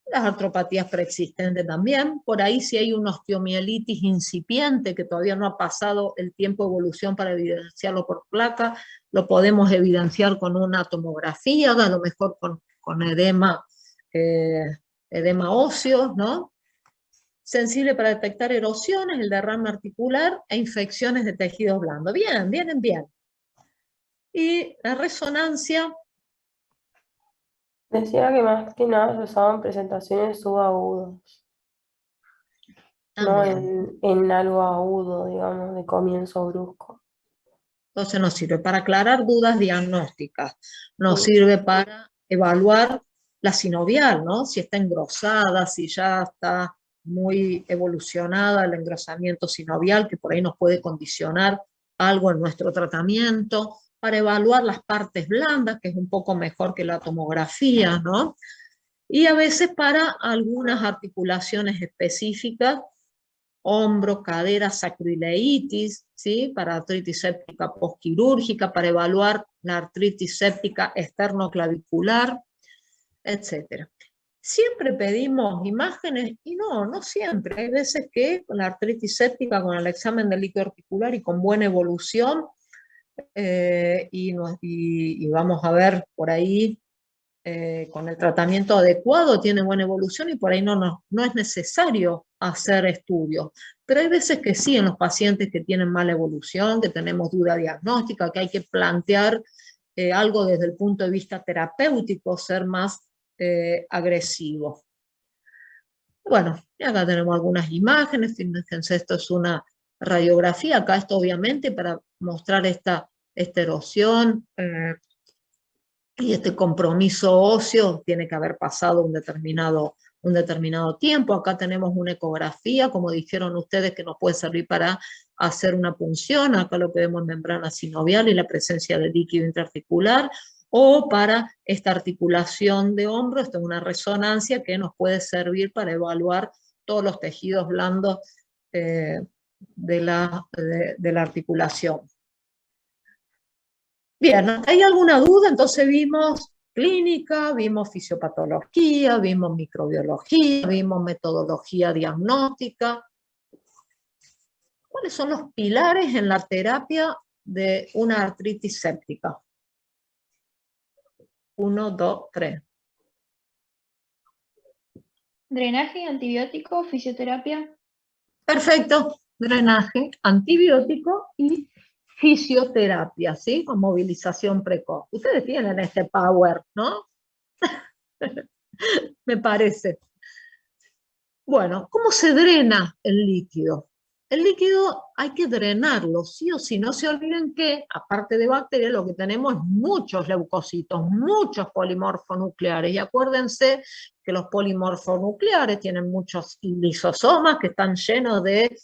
las artropatías preexistentes también. Por ahí si hay una osteomielitis incipiente que todavía no ha pasado el tiempo de evolución para evidenciarlo por placa, lo podemos evidenciar con una tomografía, a lo mejor con edema óseo, ¿no? Sensible para detectar erosiones, el derrame articular e infecciones de tejidos blandos. Bien, vienen bien. Y la resonancia. Decía que más que nada se usaban presentaciones subagudas, no en algo agudo, digamos, de comienzo brusco. Entonces nos sirve para aclarar dudas diagnósticas, nos sirve para evaluar la sinovial, ¿no? Si está engrosada, si ya está muy evolucionada el engrosamiento sinovial, que por ahí nos puede condicionar algo en nuestro tratamiento, para evaluar las partes blandas, que es un poco mejor que la tomografía, ¿no? Y a veces para algunas articulaciones específicas, hombro, cadera, sacroileitis, ¿sí? Para artritis séptica postquirúrgica, para evaluar la artritis séptica esternoclavicular, etc. Siempre pedimos imágenes, y no siempre. Hay veces que con la artritis séptica, con el examen del líquido articular y con buena evolución, y vamos a ver por ahí, con el tratamiento adecuado tiene buena evolución y por ahí no es necesario hacer estudios. Pero hay veces que sí, en los pacientes que tienen mala evolución, que tenemos duda diagnóstica, que hay que plantear algo desde el punto de vista terapéutico, ser más agresivo. Bueno, y acá tenemos algunas imágenes, fíjense, esto es una radiografía, acá esto obviamente para mostrar esta erosión, y este compromiso óseo tiene que haber pasado un determinado tiempo. Acá tenemos una ecografía, como dijeron ustedes, que nos puede servir para hacer una punción. Acá lo que vemos es membrana sinovial y la presencia de líquido intraarticular, o para esta articulación de hombro, esta es una resonancia que nos puede servir para evaluar todos los tejidos blandos de la articulación. Bien, ¿hay alguna duda? Entonces vimos clínica, vimos fisiopatología, vimos microbiología, vimos metodología diagnóstica. ¿Cuáles son los pilares en la terapia de una artritis séptica? 1, 2, 3. Drenaje, antibiótico, fisioterapia. Perfecto, drenaje, antibiótico y fisioterapia, ¿sí? Con movilización precoz. Ustedes tienen este power, ¿no? Me parece. Bueno, ¿cómo se drena el líquido? El líquido hay que drenarlo, sí o sí. No se olviden que, aparte de bacterias, lo que tenemos es muchos leucocitos, muchos polimorfonucleares. Y acuérdense que los polimorfonucleares tienen muchos lisosomas que están llenos de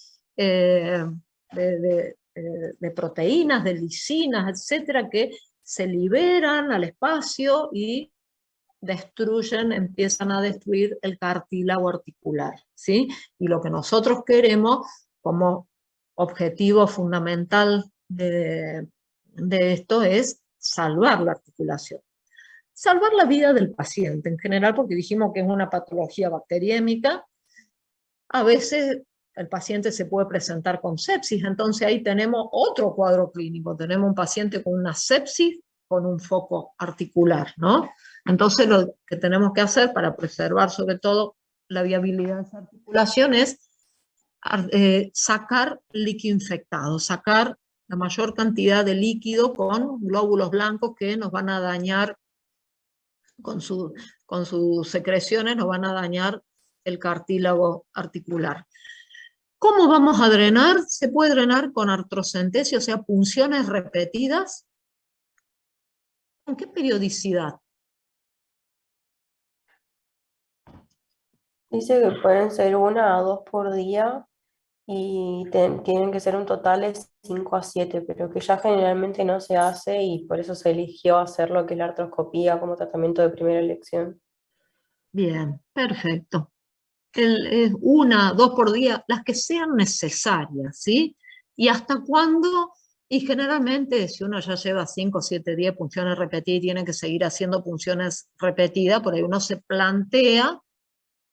proteínas, de lisinas, etcétera, que se liberan al espacio y destruyen, empiezan a destruir el cartílago articular, ¿sí? Y lo que nosotros queremos como objetivo fundamental de esto es salvar la articulación. Salvar la vida del paciente en general, porque dijimos que es una patología bacteriémica. A veces el paciente se puede presentar con sepsis, entonces ahí tenemos otro cuadro clínico, tenemos un paciente con una sepsis con un foco articular, ¿no? Entonces lo que tenemos que hacer para preservar sobre todo la viabilidad de esa articulación es sacar líquido infectado, sacar la mayor cantidad de líquido con glóbulos blancos que nos van a dañar, con sus secreciones nos van a dañar el cartílago articular. ¿Cómo vamos a drenar? Se puede drenar con artrocentesia, o sea, punciones repetidas. ¿Con qué periodicidad? Dice que pueden ser 1 a 2 por día y tienen que ser un total de 5 a 7, pero que ya generalmente no se hace y por eso se eligió hacer lo que es la artroscopía como tratamiento de primera elección. Bien, perfecto. 1, 2 por día, las que sean necesarias, ¿sí? ¿Y hasta cuándo? Y generalmente, si uno ya lleva 5, 7, 10 punciones repetidas y tiene que seguir haciendo punciones repetidas, por ahí uno se plantea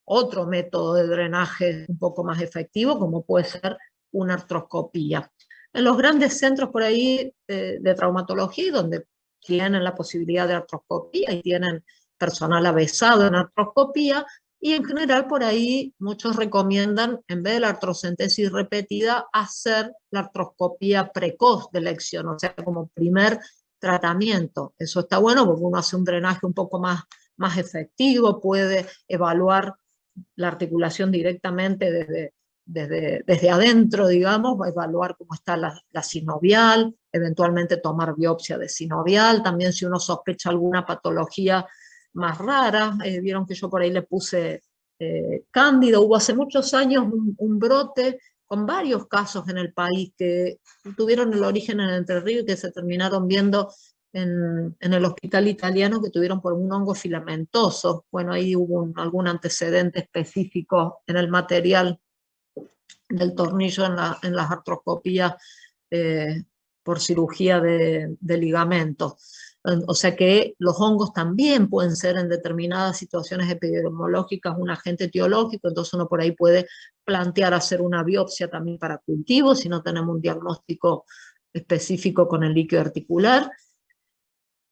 otro método de drenaje un poco más efectivo, como puede ser una artroscopía. En los grandes centros por ahí de traumatología, donde tienen la posibilidad de artroscopía y tienen personal avesado en artroscopía, y en general por ahí muchos recomiendan, en vez de la artrocentesis repetida, hacer la artroscopía precoz de elección, o sea, como primer tratamiento. Eso está bueno porque uno hace un drenaje un poco más efectivo, puede evaluar la articulación directamente desde adentro, digamos, va a evaluar cómo está la sinovial, eventualmente tomar biopsia de sinovial, también si uno sospecha alguna patología más raras. Vieron que yo por ahí le puse cándida. Hubo hace muchos años un brote con varios casos en el país que tuvieron el origen en Entre Ríos y que se terminaron viendo en el hospital italiano, que tuvieron por un hongo filamentoso. Bueno, ahí hubo algún antecedente específico en el material del tornillo en las artroscopías por cirugía de ligamentos. O sea que los hongos también pueden ser en determinadas situaciones epidemiológicas un agente etiológico, entonces uno por ahí puede plantear hacer una biopsia también para cultivo, si no tenemos un diagnóstico específico con el líquido articular.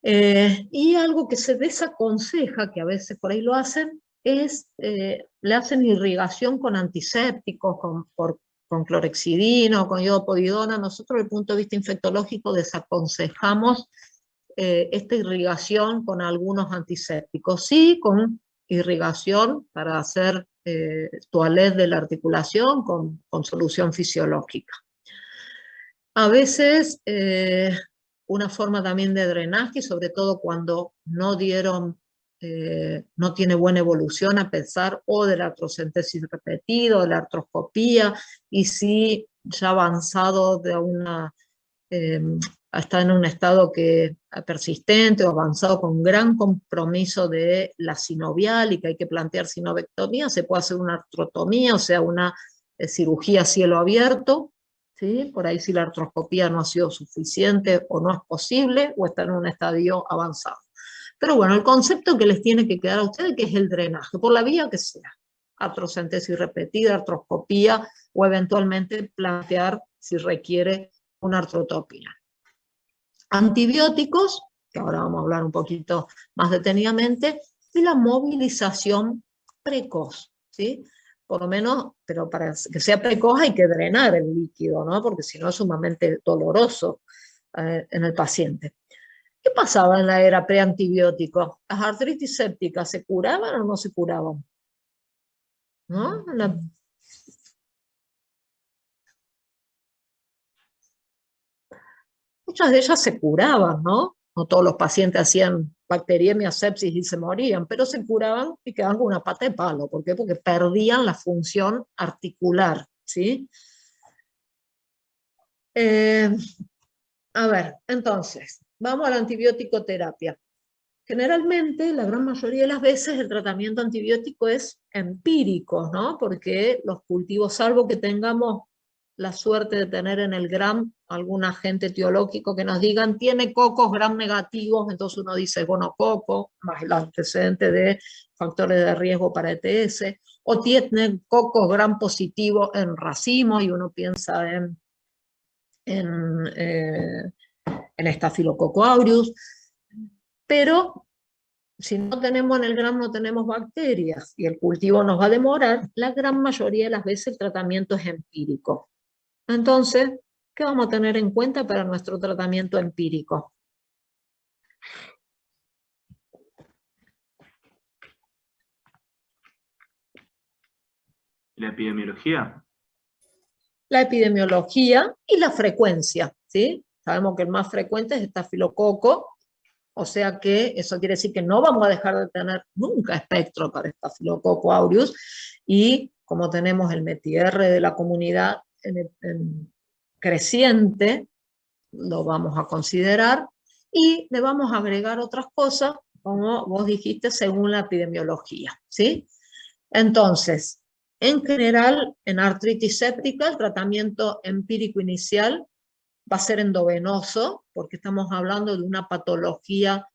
Y algo que se desaconseja, que a veces por ahí lo hacen, es, le hacen irrigación con antisépticos, con clorexidina o con iodopovidona. Nosotros desde el punto de vista infectológico desaconsejamos esta irrigación con algunos antisépticos, sí con irrigación para hacer toilette de la articulación con solución fisiológica. A veces una forma también de drenaje, sobre todo cuando no tiene buena evolución a pesar o de la artrocentesis repetida o de la artroscopía, y si ya avanzado de está en un estado persistente o avanzado con gran compromiso de la sinovial y que hay que plantear sinovectomía, se puede hacer una artrotomía, o sea, una cirugía a cielo abierto, ¿sí? Por ahí si la artroscopía no ha sido suficiente o no es posible, o está en un estadio avanzado. Pero bueno, el concepto que les tiene que quedar a ustedes, que es el drenaje, por la vía que sea, artrocentesis repetida, artroscopía, o eventualmente plantear si requiere una artrotopía. Antibióticos, que ahora vamos a hablar un poquito más detenidamente, y la movilización precoz, ¿sí? Por lo menos, pero para que sea precoz hay que drenar el líquido, ¿no? Porque si no es sumamente doloroso en el paciente. ¿Qué pasaba en la era preantibiótico? ¿Las artritis sépticas se curaban o no se curaban? ¿No? Muchas de ellas se curaban, ¿no? No todos los pacientes hacían bacteriemia, sepsis y se morían, pero se curaban y quedaban con una pata de palo. ¿Por qué? Porque perdían la función articular, ¿sí? A ver, entonces, vamos a la antibiótico-terapia. Generalmente, la gran mayoría de las veces, el tratamiento antibiótico es empírico, ¿no? Porque los cultivos, salvo que tengamos la suerte de tener en el GRAM algún agente etiológico que nos digan tiene cocos GRAM negativos, entonces uno dice gonococo, más el antecedente de factores de riesgo para ETS, o tiene cocos GRAM positivos en racimo, y uno piensa en Staphylococcus aureus, pero si no tenemos en el GRAM, no tenemos bacterias, y el cultivo nos va a demorar, la gran mayoría de las veces el tratamiento es empírico. Entonces, ¿qué vamos a tener en cuenta para nuestro tratamiento empírico? ¿La epidemiología? La epidemiología y la frecuencia, ¿sí? Sabemos que el más frecuente es estafilococo, o sea que eso quiere decir que no vamos a dejar de tener nunca espectro para Staphylococcus aureus, y como tenemos el METIR de la comunidad en creciente, lo vamos a considerar, y le vamos a agregar otras cosas, como vos dijiste, según la epidemiología, ¿sí? Entonces, en general, en artritis séptica, el tratamiento empírico inicial va a ser endovenoso, porque estamos hablando de una patología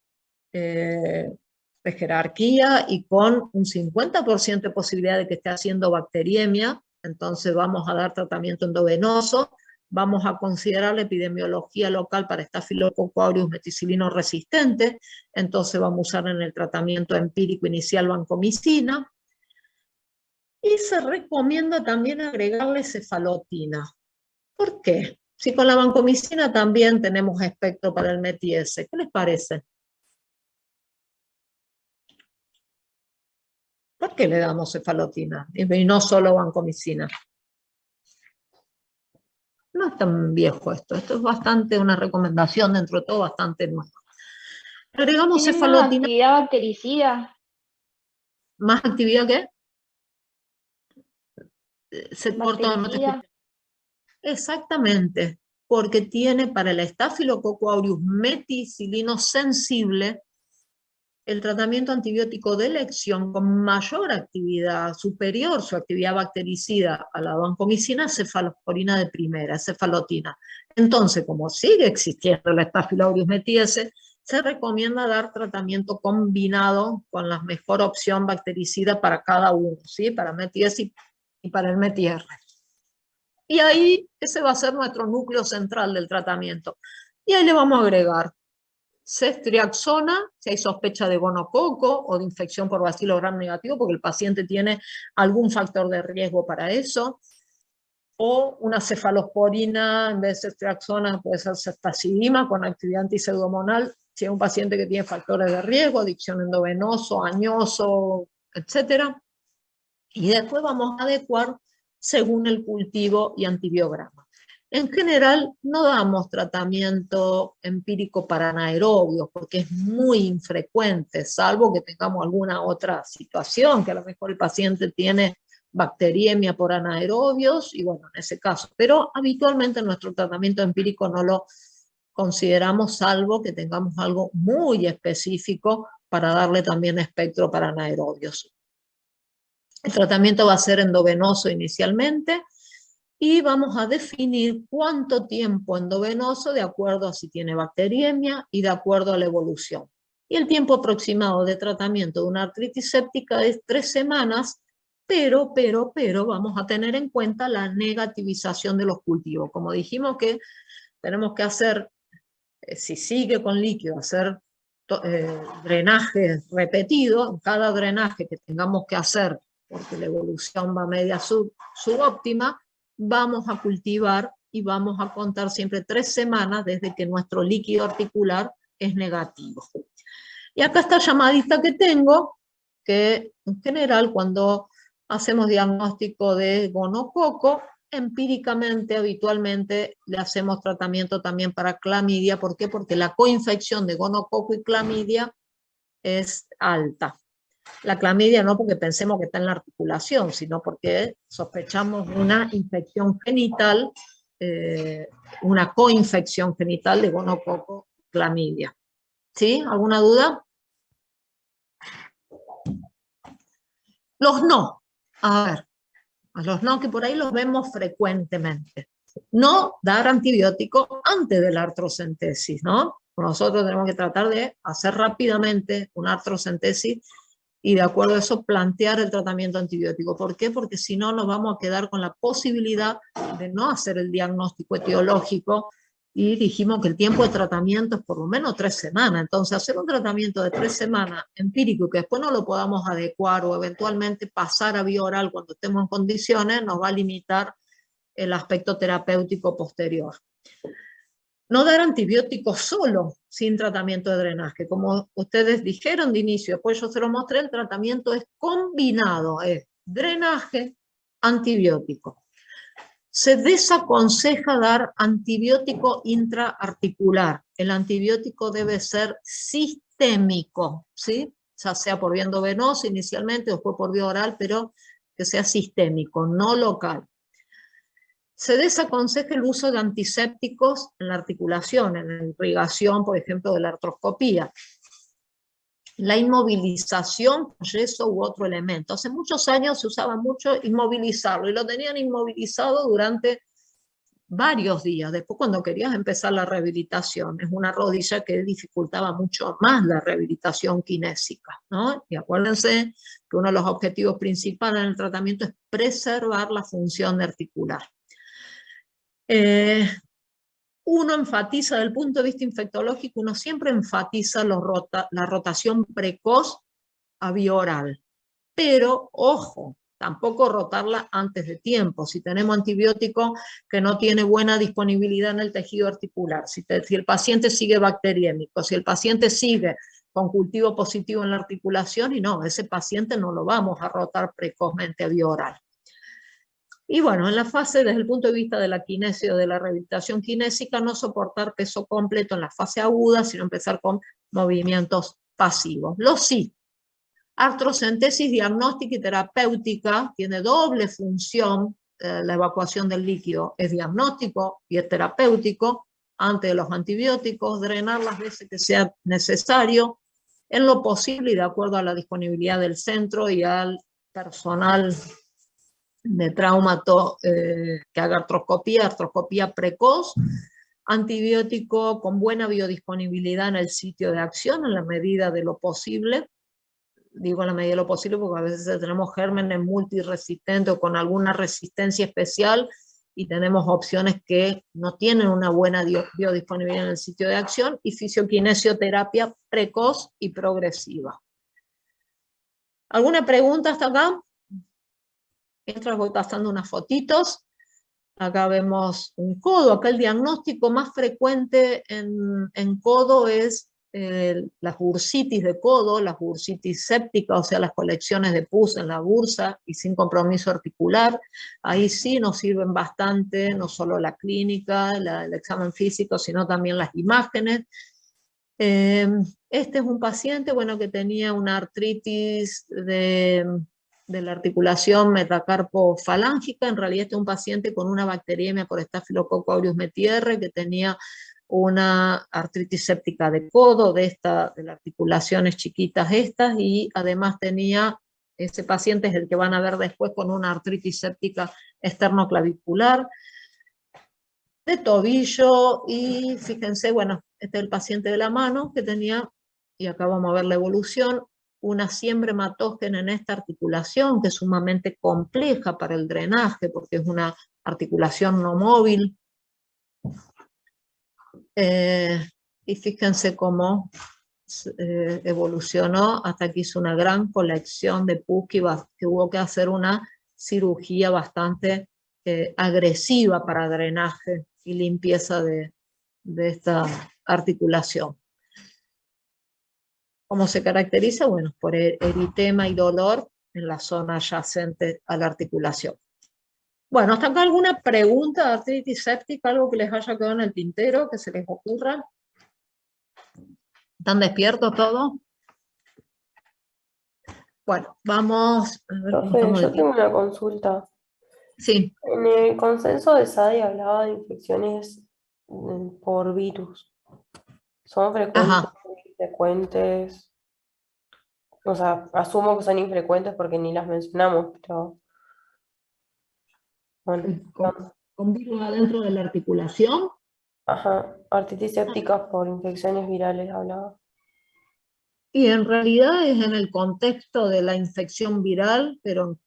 de jerarquía y con un 50% de posibilidad de que esté haciendo bacteriemia. Entonces vamos a dar tratamiento endovenoso, vamos a considerar la epidemiología local para Staphylococcus aureus meticilino resistente, entonces vamos a usar en el tratamiento empírico inicial vancomicina, y se recomienda también agregarle cefalotina. ¿Por qué? Si con la vancomicina también tenemos espectro para el METIS, ¿qué les parece? ¿Por qué le damos cefalotina y no solo vancomicina? No es tan viejo esto es bastante una recomendación dentro de todo bastante nueva. Agregamos ¿Tiene más cefalotina, actividad bactericida? más actividad que se cortó, no te ¿Bactericida? escuché. Exactamente, porque tiene para el Staphylococcus aureus meticilino sensible el tratamiento antibiótico de elección con mayor actividad, superior su actividad bactericida a la vancomicina, cefalosporina de primera, cefalotina. Entonces, como sigue existiendo la Staphylococcus aureus metiese, se recomienda dar tratamiento combinado con la mejor opción bactericida para cada uno, ¿sí? Para metiese y para el METIR. Y ahí ese va a ser nuestro núcleo central del tratamiento. Y ahí le vamos a agregar ceftriaxona, si hay sospecha de gonococo o de infección por bacilo gram negativo, porque el paciente tiene algún factor de riesgo para eso, o una cefalosporina, en vez de ceftriaxona puede ser ceftazidima con actividad antiseudomonal, si hay un paciente que tiene factores de riesgo, adicción endovenoso, añoso, etc. Y después vamos a adecuar según el cultivo y antibiograma. En general, no damos tratamiento empírico para anaerobios, porque es muy infrecuente, salvo que tengamos alguna otra situación, que a lo mejor el paciente tiene bacteriemia por anaerobios, y bueno, en ese caso. Pero habitualmente nuestro tratamiento empírico no lo consideramos, salvo que tengamos algo muy específico para darle también espectro para anaerobios. El tratamiento va a ser endovenoso inicialmente y vamos a definir cuánto tiempo endovenoso de acuerdo a si tiene bacteriemia y de acuerdo a la evolución. Y el tiempo aproximado de tratamiento de una artritis séptica es 3 semanas, pero vamos a tener en cuenta la negativización de los cultivos. Como dijimos que tenemos que hacer, si sigue con líquido, hacer drenaje repetido. En cada drenaje que tengamos que hacer, porque la evolución va media subóptima, vamos a cultivar y vamos a contar siempre 3 semanas desde que nuestro líquido articular es negativo. Y acá esta llamadita que tengo, que en general cuando hacemos diagnóstico de gonococo, empíricamente, habitualmente, le hacemos tratamiento también para clamidia. ¿Por qué? Porque la coinfección de gonococo y clamidia es alta. La clamidia no porque pensemos que está en la articulación, sino porque sospechamos una infección genital, una coinfección genital de gonococo clamidia. ¿Sí? ¿Alguna duda? Los no. A ver, a los no, que por ahí los vemos frecuentemente. No dar antibiótico antes de la artrocentesis, ¿no? Nosotros tenemos que tratar de hacer rápidamente una artrocentesis y de acuerdo a eso plantear el tratamiento antibiótico. ¿Por qué? Porque si no nos vamos a quedar con la posibilidad de no hacer el diagnóstico etiológico, y dijimos que el tiempo de tratamiento es por lo menos 3 semanas. Entonces hacer un tratamiento de 3 semanas empírico que después no lo podamos adecuar o eventualmente pasar a vía oral cuando estemos en condiciones, nos va a limitar el aspecto terapéutico posterior. No dar antibióticos solo, sin tratamiento de drenaje. Como ustedes dijeron de inicio, después yo se lo mostré, el tratamiento es combinado, es drenaje, antibiótico. Se desaconseja dar antibiótico intraarticular. El antibiótico debe ser sistémico, ¿sí? Ya sea por vía endovenosa inicialmente, después por vía oral, pero que sea sistémico, no local. Se desaconseja el uso de antisépticos en la articulación, en la irrigación, por ejemplo, de la artroscopía. La inmovilización con yeso u otro elemento. Hace muchos años se usaba mucho inmovilizarlo, y lo tenían inmovilizado durante varios días. Después, cuando querías empezar la rehabilitación, es una rodilla que dificultaba mucho más la rehabilitación kinésica, ¿no? Y acuérdense que uno de los objetivos principales en el tratamiento es preservar la función articular. Uno enfatiza, desde el punto de vista infectológico, uno siempre enfatiza la rotación precoz a vía oral. Pero, ojo, tampoco rotarla antes de tiempo. Si tenemos antibiótico que no tiene buena disponibilidad en el tejido articular, si el paciente sigue bacteriémico, si el paciente sigue con cultivo positivo en la articulación, y no, ese paciente no lo vamos a rotar precozmente a vía oral. Y bueno, en la fase, desde el punto de vista de la kinesio, de la rehabilitación kinésica, no soportar peso completo en la fase aguda, sino empezar con movimientos pasivos. Los sí. Artrocentesis diagnóstica y terapéutica tiene doble función. La evacuación del líquido es diagnóstico y es terapéutico ante los antibióticos, drenar las veces que sea necesario, en lo posible y de acuerdo a la disponibilidad del centro y al personal de trauma que haga artroscopía precoz, antibiótico con buena biodisponibilidad en el sitio de acción en la medida de lo posible. Digo en la medida de lo posible porque a veces tenemos gérmenes multiresistentes o con alguna resistencia especial y tenemos opciones que no tienen una buena biodisponibilidad en el sitio de acción, y fisioquinesioterapia precoz y progresiva. ¿Alguna pregunta hasta acá? Mientras voy pasando unas fotitos. Acá vemos un codo. Acá el diagnóstico más frecuente en codo es las bursitis de codo, las bursitis séptica, o sea, las colecciones de pus en la bursa y sin compromiso articular. Ahí sí nos sirven bastante, no solo la clínica, el examen físico, sino también las imágenes. Este es un paciente, bueno, que tenía una artritis de la articulación metacarpofalángica. En realidad este es un paciente con una bacteriemia por Staphylococcus aureus metiere, que tenía una artritis séptica de codo, de las articulaciones chiquitas estas, y además tenía, ese paciente es el que van a ver después con una artritis séptica esternoclavicular, de tobillo, y fíjense, bueno, este es el paciente de la mano que tenía, y acá vamos a ver la evolución, una siembra hematógena en esta articulación, que es sumamente compleja para el drenaje, porque es una articulación no móvil. Y fíjense cómo evolucionó hasta que hizo una gran colección de pus que hubo que hacer una cirugía bastante agresiva para drenaje y limpieza de esta articulación. ¿Cómo se caracteriza? Bueno, por eritema y dolor en la zona adyacente a la articulación. Bueno, ¿hasta acá alguna pregunta de artritis séptica? ¿Algo que les haya quedado en el tintero, que se les ocurra? ¿Están despiertos todos? Bueno, vamos a ver cómo Profe, estamos de yo tengo tiempo. una consulta. Sí. En el consenso de SADI hablaba de infecciones por virus. ¿Son frecuentes? Infrecuentes? O sea, asumo que son infrecuentes porque ni las mencionamos, pero bueno. ¿Con virus adentro de la articulación? Ajá, artritis séptica por infecciones virales hablaba. Y en realidad es en el contexto de la infección viral, pero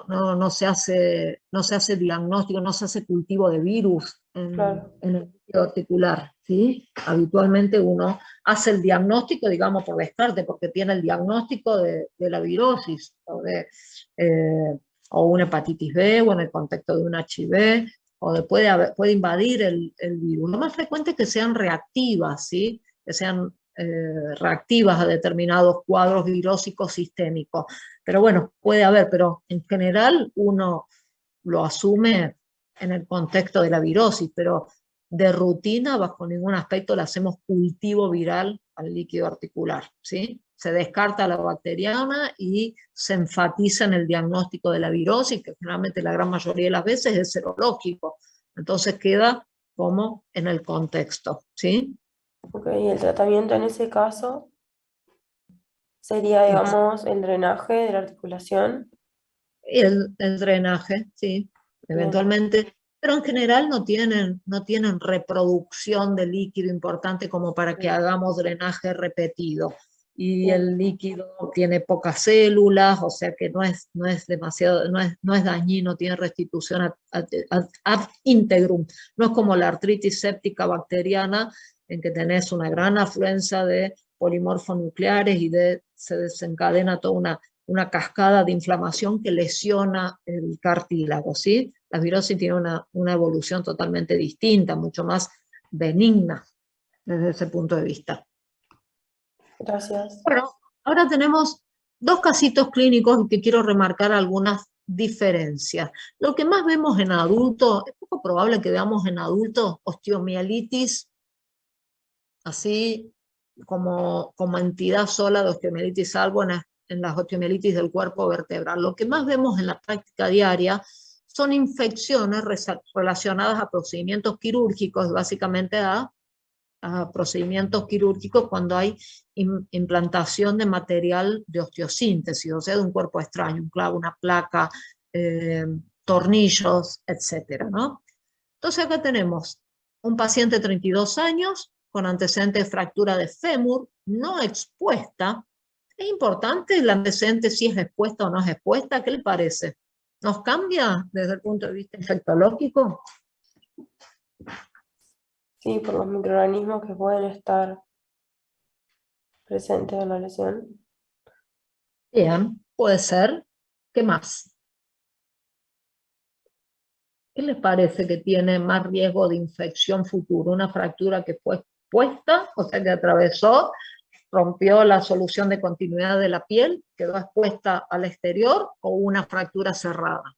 no se hace diagnóstico, no se hace cultivo de virus en el líquido articular, ¿sí? Habitualmente uno hace el diagnóstico, digamos, por descarte, porque tiene el diagnóstico de la virosis, o una hepatitis B, o en el contexto de un HIV, o puede invadir el virus. Lo más frecuente es que sean reactivas, ¿sí? Que sean reactivas a determinados cuadros virósicos sistémicos. Pero bueno, puede haber, pero en general uno lo asume en el contexto de la virosis, pero de rutina, bajo ningún aspecto, le hacemos cultivo viral al líquido articular, ¿sí? Se descarta la bacteriana y se enfatiza en el diagnóstico de la virosis, que generalmente la gran mayoría de las veces es serológico. Entonces queda como en el contexto, ¿sí? Ok, y el tratamiento en ese caso sería, digamos, el drenaje de la articulación. El drenaje, sí, eventualmente, pero en general no tienen reproducción de líquido importante como para que hagamos drenaje repetido. Y el líquido tiene pocas células, o sea que no es demasiado, no es dañino, tiene restitución ad integrum. No es como la artritis séptica bacteriana, en que tenés una gran afluencia de polimorfonucleares y se desencadena toda una cascada de inflamación que lesiona el cartílago, ¿sí? La virosis tiene una evolución totalmente distinta, mucho más benigna desde ese punto de vista. Gracias. Bueno, ahora tenemos dos casitos clínicos que quiero remarcar algunas diferencias. Lo que más vemos en adultos, es poco probable que veamos en adultos osteomielitis, así como entidad sola de osteomielitis, salvo en las osteomielitis del cuerpo vertebral. Lo que más vemos en la práctica diaria son infecciones relacionadas a procedimientos quirúrgicos, básicamente a procedimientos quirúrgicos cuando hay implantación de material de osteosíntesis, o sea, de un cuerpo extraño, un clavo, una placa, tornillos, etcétera, ¿no? Entonces acá tenemos un paciente de 32 años con antecedente de fractura de fémur, no expuesta. ¿Es importante el antecedente si es expuesta o no es expuesta? ¿Qué le parece? ¿Nos cambia desde el punto de vista infectológico? Sí, por los microorganismos que pueden estar presentes en la lesión. Bien, puede ser. ¿Qué más? ¿Qué les parece que tiene más riesgo de infección futura? ¿Una fractura que fue expuesta, o sea que atravesó, rompió la solución de continuidad de la piel, quedó expuesta al exterior, o una fractura cerrada?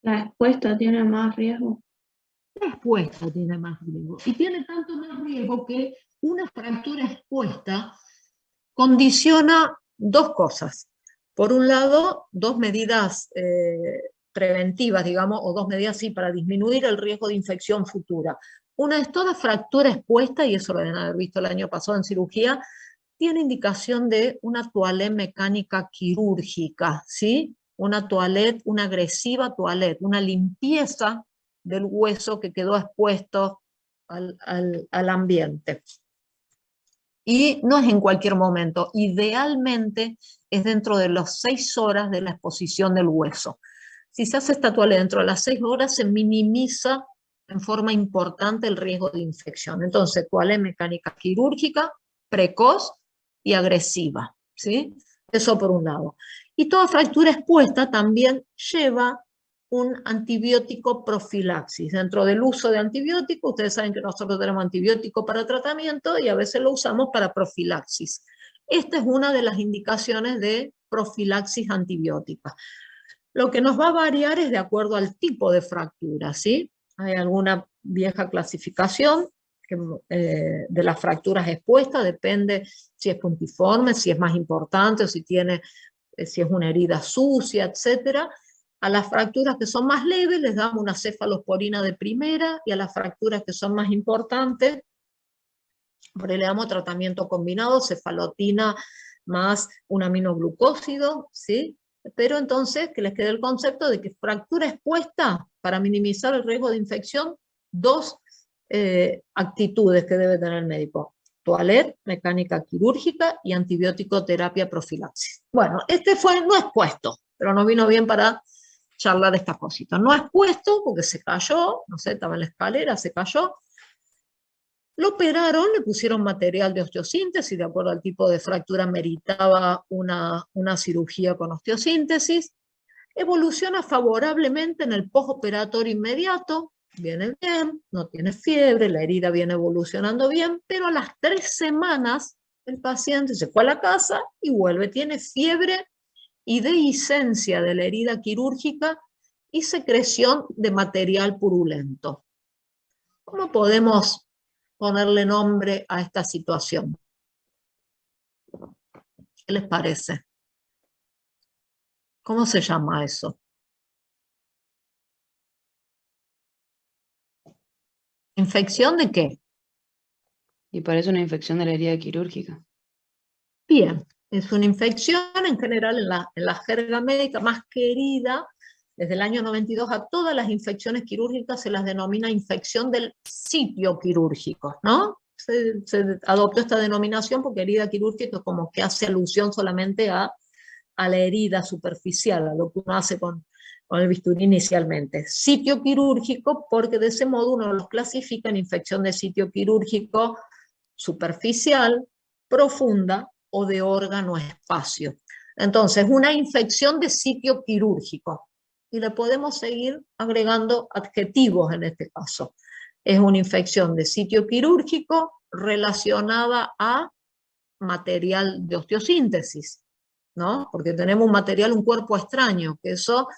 La expuesta tiene más riesgo. La expuesta tiene más riesgo. Y tiene tanto más riesgo que una fractura expuesta condiciona dos cosas. Por un lado, dos medidas preventivas, digamos, o dos medidas sí, para disminuir el riesgo de infección futura. Una es toda fractura expuesta, y eso lo deben haber visto el año pasado en cirugía, tiene indicación de una toalette mecánica quirúrgica, ¿sí? Una toalette, una agresiva toalette, una limpieza del hueso que quedó expuesto al ambiente. Y no es en cualquier momento, idealmente es dentro de las 6 horas de la exposición del hueso. Si se hace esta toalette dentro de las 6 horas, se minimiza en forma importante el riesgo de infección. Entonces, toalette mecánica quirúrgica, precoz y agresiva, ¿sí? Eso por un lado. Y toda fractura expuesta también lleva un antibiótico profilaxis. Dentro del uso de antibióticos, ustedes saben que nosotros tenemos antibiótico para tratamiento y a veces lo usamos para profilaxis. Esta es una de las indicaciones de profilaxis antibiótica. Lo que nos va a variar es de acuerdo al tipo de fractura, ¿sí? Hay alguna vieja clasificación de las fracturas expuestas, depende si es puntiforme, si es más importante, o si es una herida sucia, etcétera. A las fracturas que son más leves les damos una cefalosporina de primera, y a las fracturas que son más importantes, por ahí le damos tratamiento combinado, cefalotina más un aminoglucósido, ¿sí? Pero entonces que les quede el concepto de que fractura expuesta, para minimizar el riesgo de infección, dos actitudes que debe tener el médico: toalette, mecánica quirúrgica, y antibiótico terapia profilaxis. Bueno, no expuesto, pero nos vino bien para charlar de estas cositas. No expuesto porque se cayó, no sé, estaba en la escalera, se cayó. Lo operaron, le pusieron material de osteosíntesis, de acuerdo al tipo de fractura meritaba una cirugía con osteosíntesis. Evoluciona favorablemente en el postoperatorio inmediato, viene bien, no tiene fiebre, la herida viene evolucionando bien, pero a las 3 semanas el paciente se fue a la casa y vuelve, tiene fiebre y dehiscencia de la herida quirúrgica y secreción de material purulento. ¿Cómo podemos ponerle nombre a esta situación? ¿Qué les parece? ¿Cómo se llama eso? ¿Infección de qué? Y parece una infección de la herida quirúrgica. Bien, es una infección en general en la jerga médica más querida. Desde el año 92 a todas las infecciones quirúrgicas se las denomina infección del sitio quirúrgico, ¿no? Se adoptó esta denominación porque herida quirúrgica es como que hace alusión solamente a la herida superficial, a lo que uno hace con el bisturí inicialmente. Sitio quirúrgico porque de ese modo uno los clasifica en infección de sitio quirúrgico superficial, profunda o de órgano espacio. Entonces, una infección de sitio quirúrgico. Y le podemos seguir agregando adjetivos en este caso. Es una infección de sitio quirúrgico relacionada a material de osteosíntesis. ¿no? Porque tenemos un material, un cuerpo extraño, que eso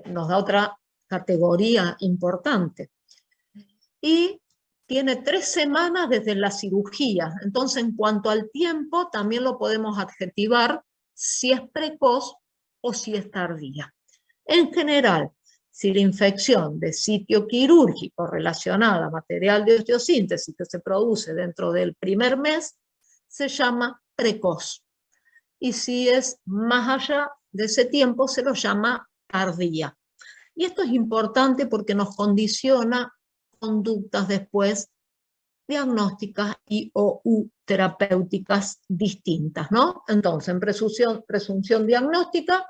nos da otra categoría importante. Y tiene 3 semanas desde la cirugía. Entonces, en cuanto al tiempo, también lo podemos adjetivar si es precoz o si es tardía. En general, si la infección de sitio quirúrgico relacionada a material de osteosíntesis que se produce dentro del primer mes, se llama precoz. Y si es más allá de ese tiempo, se lo llama tardía. Y esto es importante porque nos condiciona conductas después diagnósticas y o terapéuticas distintas, ¿no? Entonces, en presunción diagnóstica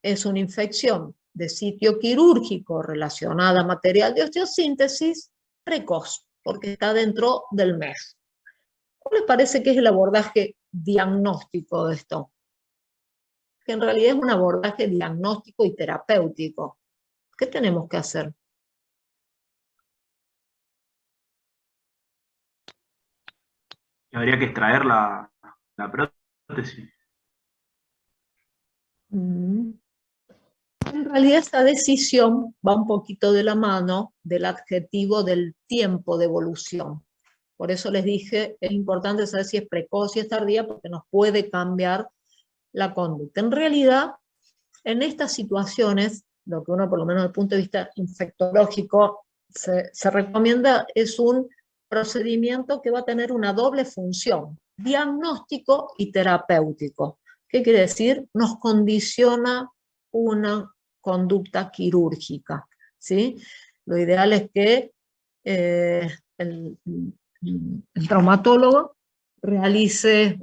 es una infección de sitio quirúrgico relacionada a material de osteosíntesis precoz, porque está dentro del mes. ¿Cómo les parece que es el abordaje diagnóstico de esto? Que en realidad es un abordaje diagnóstico y terapéutico. ¿Qué tenemos que hacer? Habría que extraer la prótesis. En realidad esa decisión va un poquito de la mano del adjetivo del tiempo de evolución. Por eso les dije, es importante saber si es precoz, si es tardía, porque nos puede cambiar la conducta. En realidad, en estas situaciones, lo que uno, por lo menos desde el punto de vista infectológico, se recomienda es un procedimiento que va a tener una doble función, diagnóstico y terapéutico. ¿Qué quiere decir? Nos condiciona una conducta quirúrgica, ¿sí? Lo ideal es que el traumatólogo realice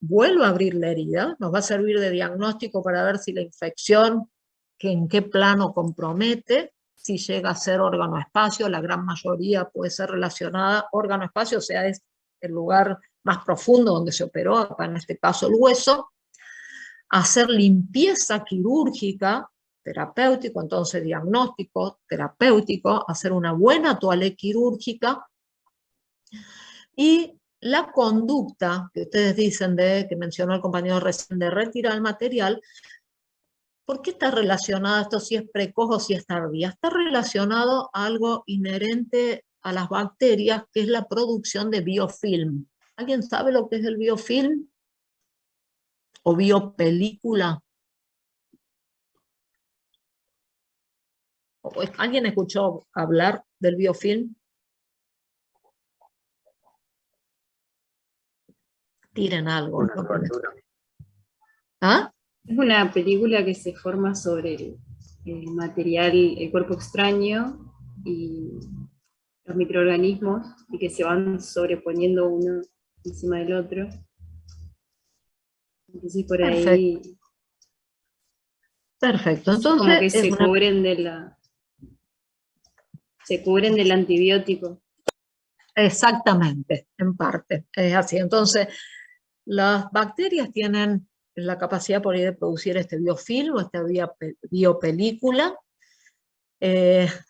vuelva a abrir la herida, nos va a servir de diagnóstico para ver si la infección, que en qué plano compromete, si llega a ser órgano-espacio, la gran mayoría puede ser relacionada órgano-espacio, o sea, es el lugar más profundo donde se operó, acá en este caso el hueso, hacer limpieza quirúrgica, terapéutico, entonces diagnóstico, terapéutico, hacer una buena toalé quirúrgica, y la conducta que ustedes dicen, que mencionó el compañero recién, de retirar el material, ¿por qué está relacionado esto si es precoz o si es tardía? Está relacionado a algo inherente a las bacterias, que es la producción de biofilm. ¿Alguien sabe lo que es el biofilm? ¿O biopelícula? ¿Alguien escuchó hablar del biofilm? Tiren algo. Una ¿no? cobertura. ¿Ah? Es una película que se forma sobre el material, el cuerpo extraño y los microorganismos, y que se van sobreponiendo uno encima del otro. Entonces por ahí... Perfecto. Entonces, como que Entonces, se cubren del antibiótico. exactamente, en parte. Es así. Entonces, las bacterias tienen la capacidad por ahí de producir este biofilm o esta biopelícula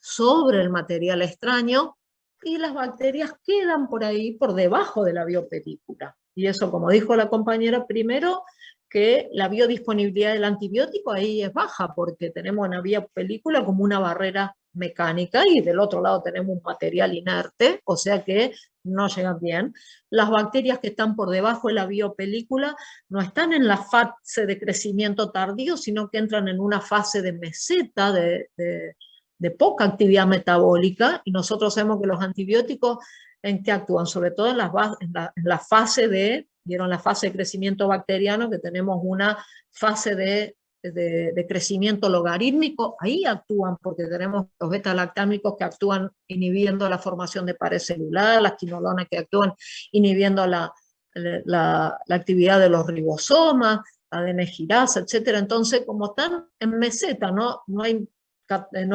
sobre el material extraño, y las bacterias quedan por ahí por debajo de la biopelícula. Y eso, como dijo la compañera, primero que la biodisponibilidad del antibiótico ahí es baja, porque tenemos una biopelícula como una barrera mecánica y del otro lado tenemos un material inerte, o sea que no llegan bien. Las bacterias que están por debajo de la biopelícula no están en la fase de crecimiento tardío, sino que entran en una fase de meseta, de poca actividad metabólica, y nosotros sabemos que los antibióticos, ¿en qué actúan? Sobre todo en la fase de, ¿vieron la fase de crecimiento bacteriano? Que tenemos una fase de crecimiento logarítmico, ahí actúan, porque tenemos los beta-lactámicos que actúan inhibiendo la formación de pared celular, las quinolonas que actúan inhibiendo la actividad de los ribosomas, ADN girasa, etc. Entonces, como están en meseta, no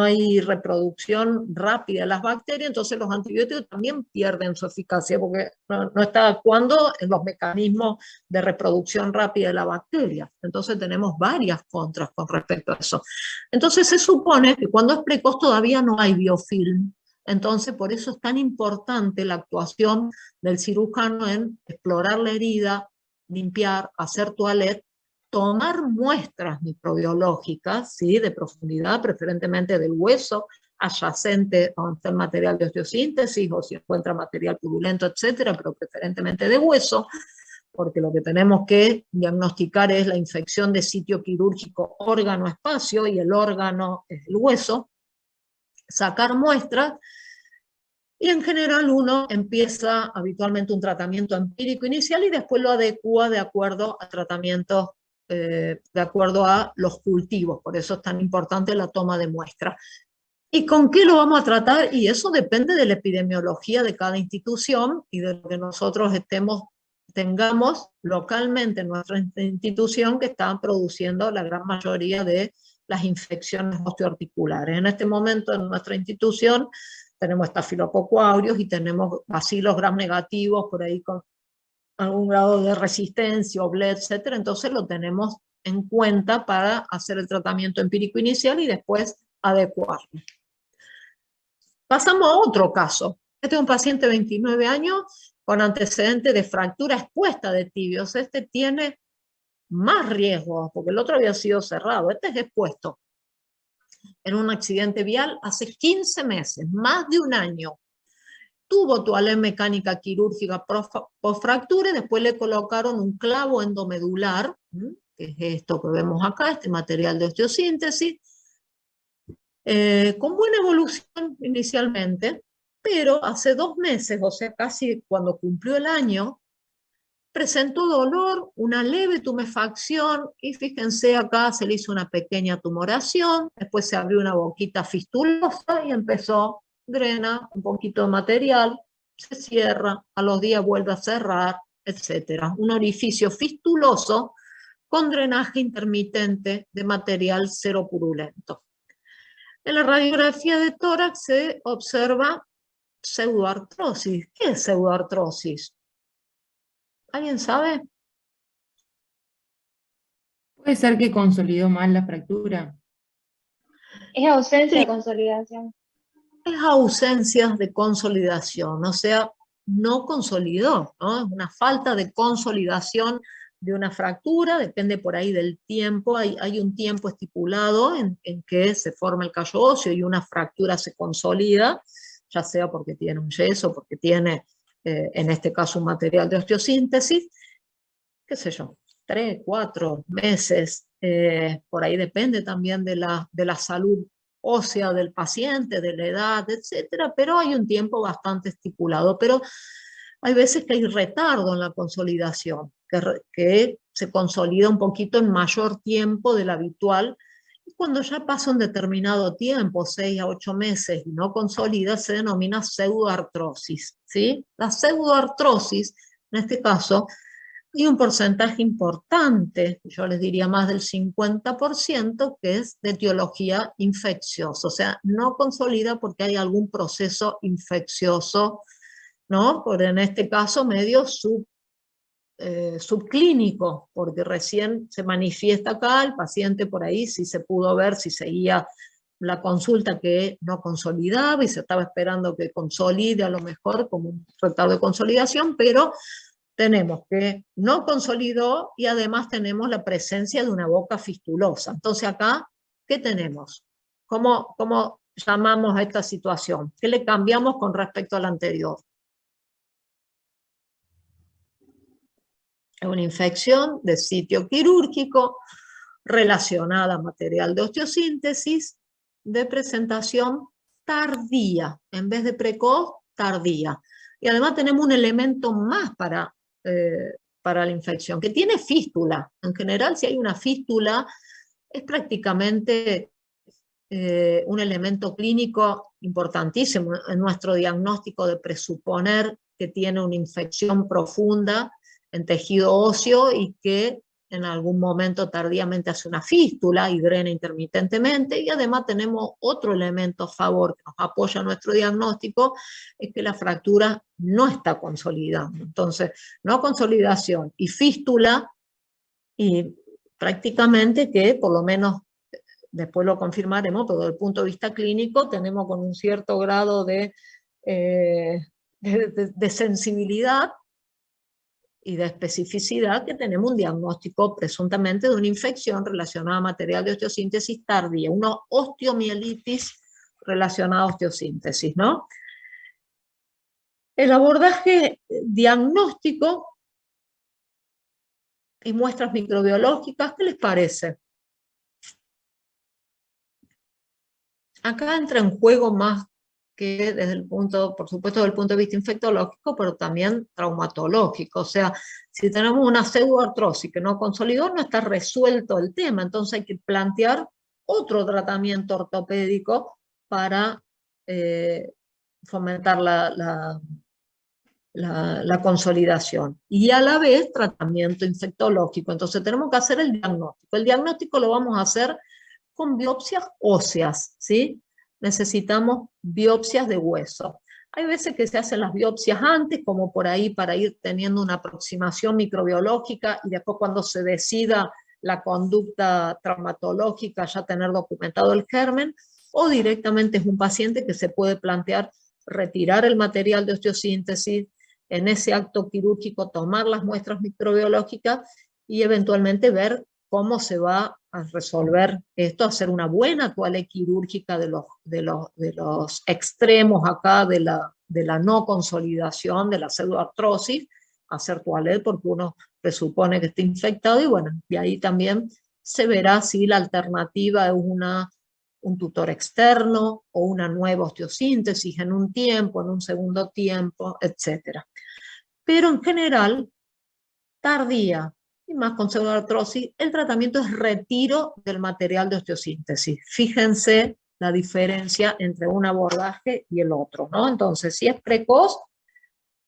hay reproducción rápida de las bacterias, entonces los antibióticos también pierden su eficacia porque no está actuando en los mecanismos de reproducción rápida de la bacteria. Entonces tenemos varias contras con respecto a eso. Entonces se supone que cuando es precoz todavía no hay biofilm. Entonces por eso es tan importante la actuación del cirujano en explorar la herida, limpiar, hacer toilette, tomar muestras microbiológicas, ¿sí? De profundidad, preferentemente del hueso adyacente donde está el material de osteosíntesis, o si encuentra material purulento, etcétera, pero preferentemente de hueso, porque lo que tenemos que diagnosticar es la infección de sitio quirúrgico órgano-espacio, y el órgano es el hueso. Sacar muestras, y en general uno empieza habitualmente un tratamiento empírico inicial y después lo adecua de acuerdo a tratamientos, de acuerdo a los cultivos. Por eso es tan importante la toma de muestras. ¿Y con qué lo vamos a tratar? Y eso depende de la epidemiología de cada institución y de lo que nosotros tengamos localmente en nuestra institución, que está produciendo la gran mayoría de las infecciones osteoarticulares. En este momento en nuestra institución tenemos Staphylococcus aureus y tenemos bacilos gram negativos por ahí con algún grado de resistencia, OBLE, etc. Entonces lo tenemos en cuenta para hacer el tratamiento empírico inicial y después adecuarlo. Pasamos a otro caso. Este es un paciente de 29 años con antecedente de fractura expuesta de tibios. Este tiene más riesgo, porque el otro había sido cerrado. Este es expuesto en un accidente vial hace 15 meses, más de un año. Tuvo toalette mecánica quirúrgica post-fractura y después le colocaron un clavo endomedular, que es esto que vemos acá, este material de osteosíntesis, con buena evolución inicialmente, pero hace 2 meses, o sea, casi cuando cumplió el año, presentó dolor, una leve tumefacción, y fíjense acá se le hizo una pequeña tumoración, después se abrió una boquita fistulosa y empezó, drena un poquito de material, se cierra, a los días vuelve a cerrar, etc. Un orificio fistuloso con drenaje intermitente de material cero purulento. En la radiografía de tórax se observa pseudoartrosis. ¿Qué es pseudoartrosis? ¿Alguien sabe? ¿Puede ser que consolidó mal la fractura? Es ausencia Sí. de consolidación. Es ausencia de consolidación, o sea, no consolidó, ¿no? Es una falta de consolidación de una fractura, depende por ahí del tiempo, hay un tiempo estipulado en que se forma el callo óseo y una fractura se consolida, ya sea porque tiene un yeso, porque tiene, en este caso, un material de osteosíntesis, qué sé yo, 3, 4 meses, por ahí depende también de la salud ósea del paciente, de la edad, etcétera, pero hay un tiempo bastante estipulado. Pero hay veces que hay retardo en la consolidación, que se consolida un poquito en mayor tiempo del habitual, y cuando ya pasa un determinado tiempo, 6 a 8 meses, y no consolida, se denomina pseudoartrosis, ¿sí? La pseudoartrosis, en este caso, hay un porcentaje importante, yo les diría más del 50%, que es de etiología infecciosa, o sea, no consolida porque hay algún proceso infeccioso, ¿no? Por en este caso medio subclínico, porque recién se manifiesta acá, el paciente por ahí sí se pudo ver si seguía la consulta que no consolidaba y se estaba esperando que consolide a lo mejor como un retardo de consolidación, pero tenemos que no consolidó y además tenemos la presencia de una boca fistulosa. Entonces acá, ¿qué tenemos? ¿Cómo llamamos a esta situación? ¿Qué le cambiamos con respecto a la anterior? Es una infección de sitio quirúrgico relacionada a material de osteosíntesis de presentación tardía, en vez de precoz, tardía. Y además tenemos un elemento más para la infección, que tiene fístula. En general, si hay una fístula, es prácticamente un elemento clínico importantísimo en nuestro diagnóstico de presuponer que tiene una infección profunda en tejido óseo y que en algún momento tardíamente hace una fístula y drena intermitentemente. Y además tenemos otro elemento a favor que nos apoya nuestro diagnóstico, es que la fractura no está consolidando. Entonces, no consolidación y fístula, y prácticamente que por lo menos, después lo confirmaremos, pero desde el punto de vista clínico tenemos con un cierto grado de sensibilidad y de especificidad que tenemos un diagnóstico presuntamente de una infección relacionada a material de osteosíntesis tardía, una osteomielitis relacionada a osteosíntesis, ¿no? El abordaje diagnóstico y muestras microbiológicas, ¿qué les parece? Acá entra en juego más que desde el punto, por supuesto, desde el punto de vista infectológico, pero también traumatológico. O sea, si tenemos una pseudoartrosis que no consolidó, no está resuelto el tema, entonces hay que plantear otro tratamiento ortopédico para fomentar la consolidación. Y a la vez tratamiento infectológico. Entonces tenemos que hacer el diagnóstico. El diagnóstico lo vamos a hacer con biopsias óseas, ¿sí? Necesitamos biopsias de hueso. Hay veces que se hacen las biopsias antes, como por ahí para ir teniendo una aproximación microbiológica y después cuando se decida la conducta traumatológica ya tener documentado el germen, o directamente es un paciente que se puede plantear retirar el material de osteosíntesis, en ese acto quirúrgico tomar las muestras microbiológicas y eventualmente ver cómo se va a resolver esto, hacer una buena toilette quirúrgica de los extremos acá de la no consolidación, de la pseudoartrosis, hacer toilette porque uno presupone que está infectado y bueno, y ahí también se verá si la alternativa es un tutor externo o una nueva osteosíntesis en un tiempo, en un segundo tiempo, etc. Pero en general, tardía y más con pseudoartrosis, el tratamiento es retiro del material de osteosíntesis. Fíjense la diferencia entre un abordaje y el otro, ¿no? Entonces, si es precoz,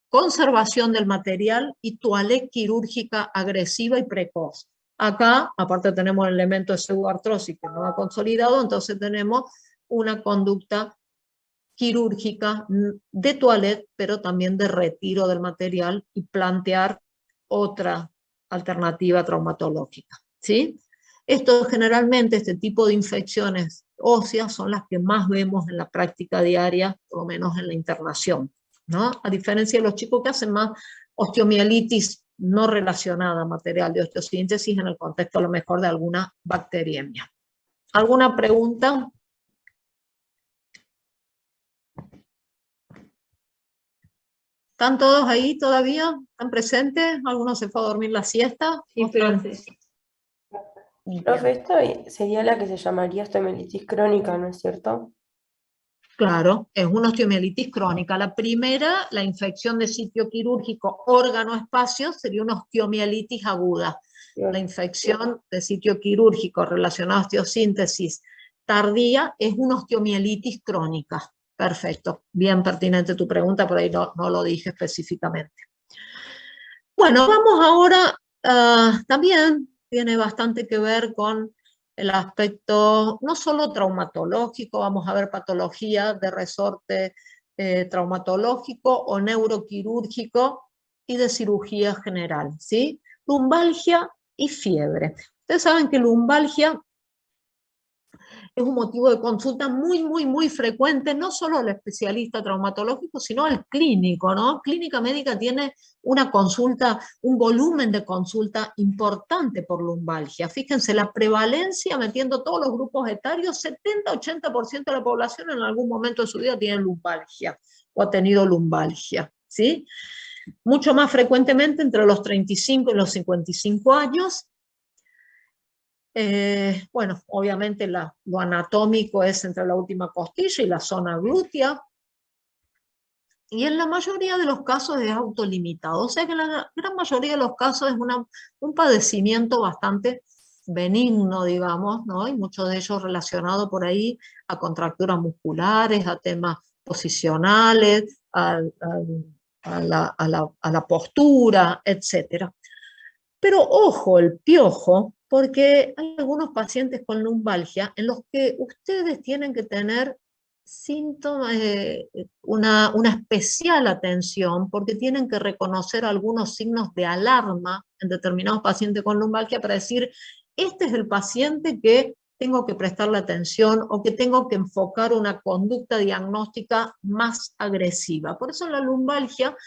conservación del material y toilette quirúrgica agresiva y precoz. Acá, aparte tenemos el elemento de pseudoartrosis que no ha consolidado, entonces tenemos una conducta quirúrgica de toilette, pero también de retiro del material y plantear otra alternativa traumatológica, ¿sí? Esto generalmente, este tipo de infecciones óseas son las que más vemos en la práctica diaria, por lo menos en la internación, ¿no? A diferencia de los chicos que hacen más osteomielitis no relacionada a material de osteosíntesis en el contexto a lo mejor de alguna bacteriemia. ¿Alguna pregunta? ¿Están todos ahí todavía? ¿Están presentes? ¿Alguno se fue a dormir la siesta? Sí, profe. Profe, esta sería la que se llamaría osteomielitis crónica, ¿no es cierto? Claro, es una osteomielitis crónica. La primera, la infección de sitio quirúrgico órgano-espacio, sería una osteomielitis aguda. La infección de sitio quirúrgico relacionada a osteosíntesis tardía es una osteomielitis crónica. Perfecto, bien pertinente tu pregunta, por ahí no lo dije específicamente. Bueno, vamos ahora, también tiene bastante que ver con el aspecto no solo traumatológico, vamos a ver patología de resorte traumatológico o neuroquirúrgico y de cirugía general, ¿sí? Lumbalgia y fiebre. Ustedes saben que lumbalgia es un motivo de consulta muy frecuente, no solo al especialista traumatológico, sino al clínico, ¿no? Clínica médica tiene una consulta, un volumen de consulta importante por lumbalgia. Fíjense, la prevalencia, metiendo todos los grupos etarios, 70-80% de la población en algún momento de su vida tiene lumbalgia o ha tenido lumbalgia, ¿sí? Mucho más frecuentemente entre los 35 y los 55 años. Bueno, obviamente lo anatómico es entre la última costilla y la zona glútea, y en la mayoría de los casos es autolimitado, o sea que en la gran mayoría de los casos es un padecimiento bastante benigno, digamos, ¿no? Y muchos de ellos relacionados por ahí a contracturas musculares, a temas posicionales, a la postura, etc. Pero ojo, el piojo, porque hay algunos pacientes con lumbalgia en los que ustedes tienen que tener síntomas, una especial atención, porque tienen que reconocer algunos signos de alarma en determinados pacientes con lumbalgia para decir, este es el paciente que tengo que prestarle atención o que tengo que enfocar una conducta diagnóstica más agresiva. Por eso en la lumbalgia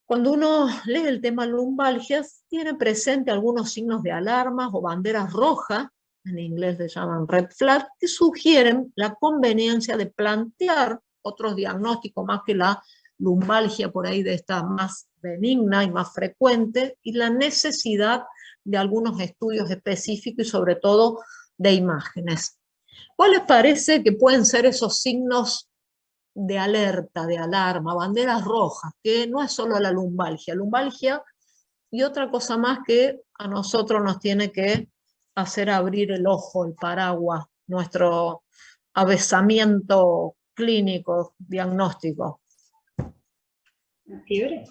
Cuando uno lee el tema lumbalgias, tiene presente algunos signos de alarma o banderas rojas, en inglés se llaman red flag, que sugieren la conveniencia de plantear otros diagnósticos más que la lumbalgia por ahí de esta más benigna y más frecuente, y la necesidad de algunos estudios específicos y sobre todo de imágenes. ¿Cuál les parece que pueden ser esos signos de alerta, de alarma, banderas rojas, que no es solo la lumbalgia y otra cosa más que a nosotros nos tiene que hacer abrir el ojo, el paraguas, nuestro avesamiento clínico, diagnóstico? ¿La fiebre?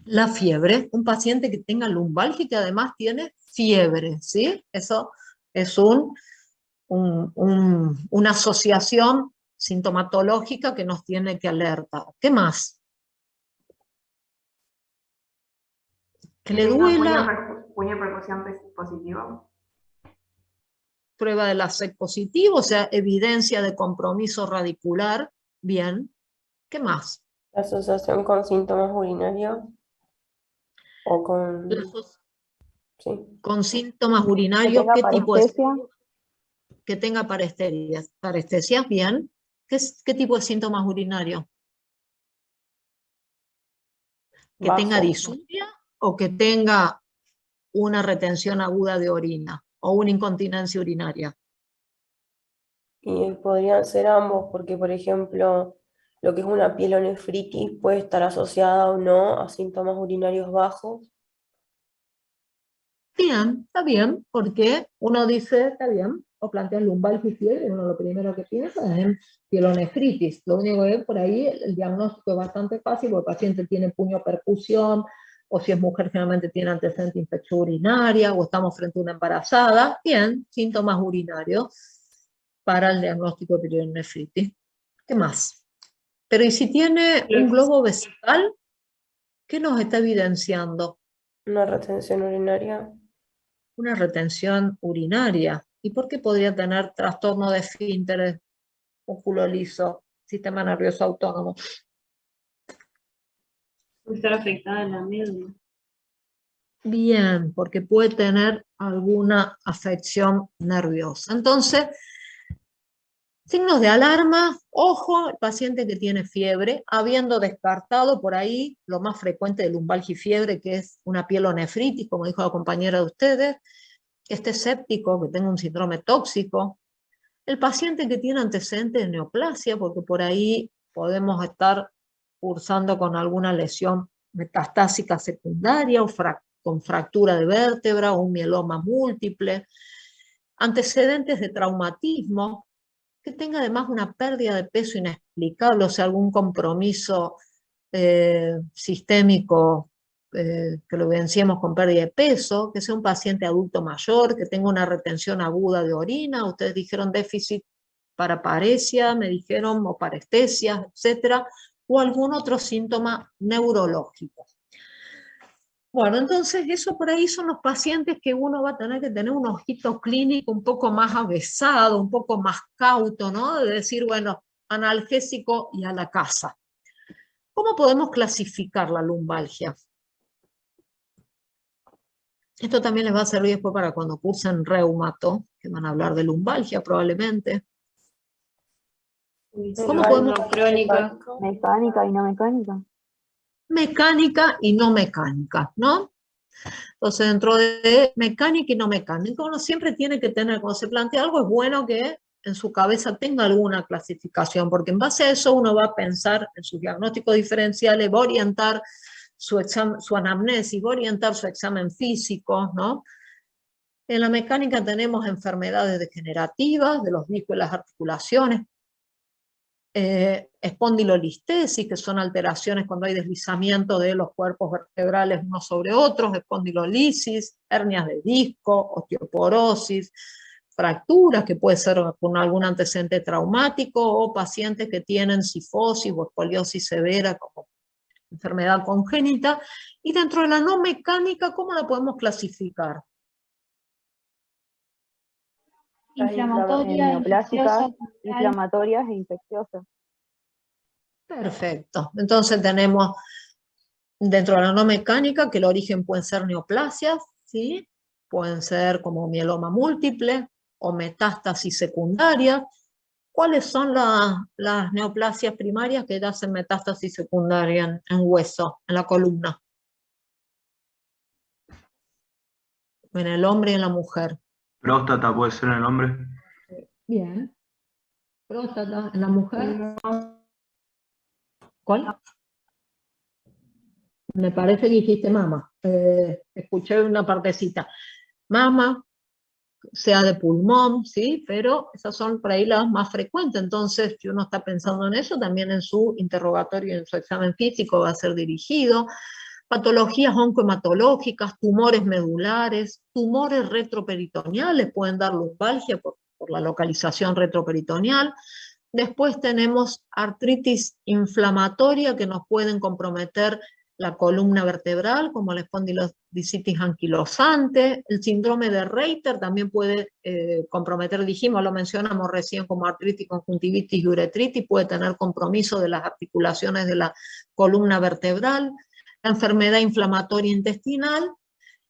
La fiebre, un paciente que tenga lumbalgia y que además tiene fiebre, ¿sí? Eso es una asociación sintomatológica que nos tiene que alertar. ¿Qué más? Que le duela. Puño percusión positivo. Prueba de la SEC positivo, o sea, evidencia de compromiso radicular. Bien. ¿Qué más? La asociación con síntomas urinarios o con... Sí. Con síntomas Que urinarios, tenga ¿qué tipo de...? parestesia. Que tenga parestesias. Parestesias, bien. ¿Qué tipo de síntomas urinarios? Que tenga Bajo. disuria o que tenga una retención aguda de orina o una incontinencia urinaria. Y podrían ser ambos, porque por ejemplo, lo que es una pielonefritis puede estar asociada o no a síntomas urinarios bajos. Bien, está bien, porque uno dice, está bien, o plantea lumbalgia y fiebre, uno lo primero que piensa es en pielonefritis. Lo único que es por ahí, el diagnóstico es bastante fácil, porque el paciente tiene puño percusión, o si es mujer generalmente tiene antecedente de infección urinaria, o estamos frente a una embarazada. Bien, síntomas urinarios para el diagnóstico de pielonefritis. ¿Qué más? Pero ¿y si tiene un globo vesical? ¿Qué nos está evidenciando? Una retención urinaria. Una retención urinaria. ¿Y por qué podría tener trastorno de esfínteres, músculo liso, sistema nervioso autónomo? Puede estar afectada en la médula. Bien, porque puede tener alguna afección nerviosa. Entonces, signos de alarma, ojo, el paciente que tiene fiebre, habiendo descartado por ahí lo más frecuente de lumbalgia y fiebre, que es una pielonefritis, como dijo la compañera de ustedes, que esté séptico, que tenga un síndrome tóxico, el paciente que tiene antecedentes de neoplasia, porque por ahí podemos estar cursando con alguna lesión metastásica secundaria o con fractura de vértebra o un mieloma múltiple, antecedentes de traumatismo, que tenga además una pérdida de peso inexplicable, o sea, algún compromiso sistémico que lo evidenciemos con pérdida de peso, que sea un paciente adulto mayor, que tenga una retención aguda de orina, ustedes dijeron déficit para paresia, me dijeron, o parestesia, etcétera, o algún otro síntoma neurológico. Bueno, entonces eso por ahí son los pacientes que uno va a tener que tener un ojito clínico un poco más avesado, un poco más cauto, ¿no? De decir, bueno, analgésico y a la casa. ¿Cómo podemos clasificar la lumbalgia? Esto también les va a servir después para cuando cursen reumato, que van a hablar de lumbalgia probablemente. ¿Cómo podemos? Crónica. Mecánica y no mecánica. Mecánica y no mecánica, ¿no? Entonces, dentro de mecánica y no mecánica, uno siempre tiene que tener, cuando se plantea algo, es bueno que en su cabeza tenga alguna clasificación, porque en base a eso uno va a pensar en sus diagnósticos diferenciales, va a orientar su anamnesis, va a orientar su examen físico, ¿no? En la mecánica tenemos enfermedades degenerativas de los discos y las articulaciones, espondilolistesis, que son alteraciones cuando hay deslizamiento de los cuerpos vertebrales unos sobre otros, espondilolisis, hernias de disco, osteoporosis, fracturas, que puede ser con algún antecedente traumático, o pacientes que tienen cifosis o escoliosis severa como enfermedad congénita. Y dentro de la no mecánica, ¿cómo la podemos clasificar? Inflamatoria, Neoplásicas, infecciosa, inflamatorias e infecciosas. Perfecto. Entonces tenemos dentro de la no mecánica que el origen pueden ser neoplasias, ¿sí? Pueden ser como mieloma múltiple o metástasis secundaria. ¿Cuáles son las neoplasias primarias que hacen metástasis secundaria en hueso, en la columna? En el hombre y en la mujer. Próstata puede ser en el hombre. Bien. Próstata en la mujer. ¿Cuál? Me parece que dijiste mama. Escuché una partecita. Mama, sea de pulmón, ¿sí? Pero esas son por ahí las más frecuentes. Entonces, si uno está pensando en eso, también en su interrogatorio, en su examen físico va a ser dirigido. Patologías oncohematológicas, tumores medulares, tumores retroperitoneales, pueden dar lumbalgia por la localización retroperitoneal. Después tenemos artritis inflamatoria que nos pueden comprometer la columna vertebral, como la espondilodicitis anquilosante. El síndrome de Reiter también puede comprometer, dijimos, lo mencionamos recién como artritis, conjuntivitis y uretritis, puede tener compromiso de las articulaciones de la columna vertebral. La enfermedad inflamatoria intestinal,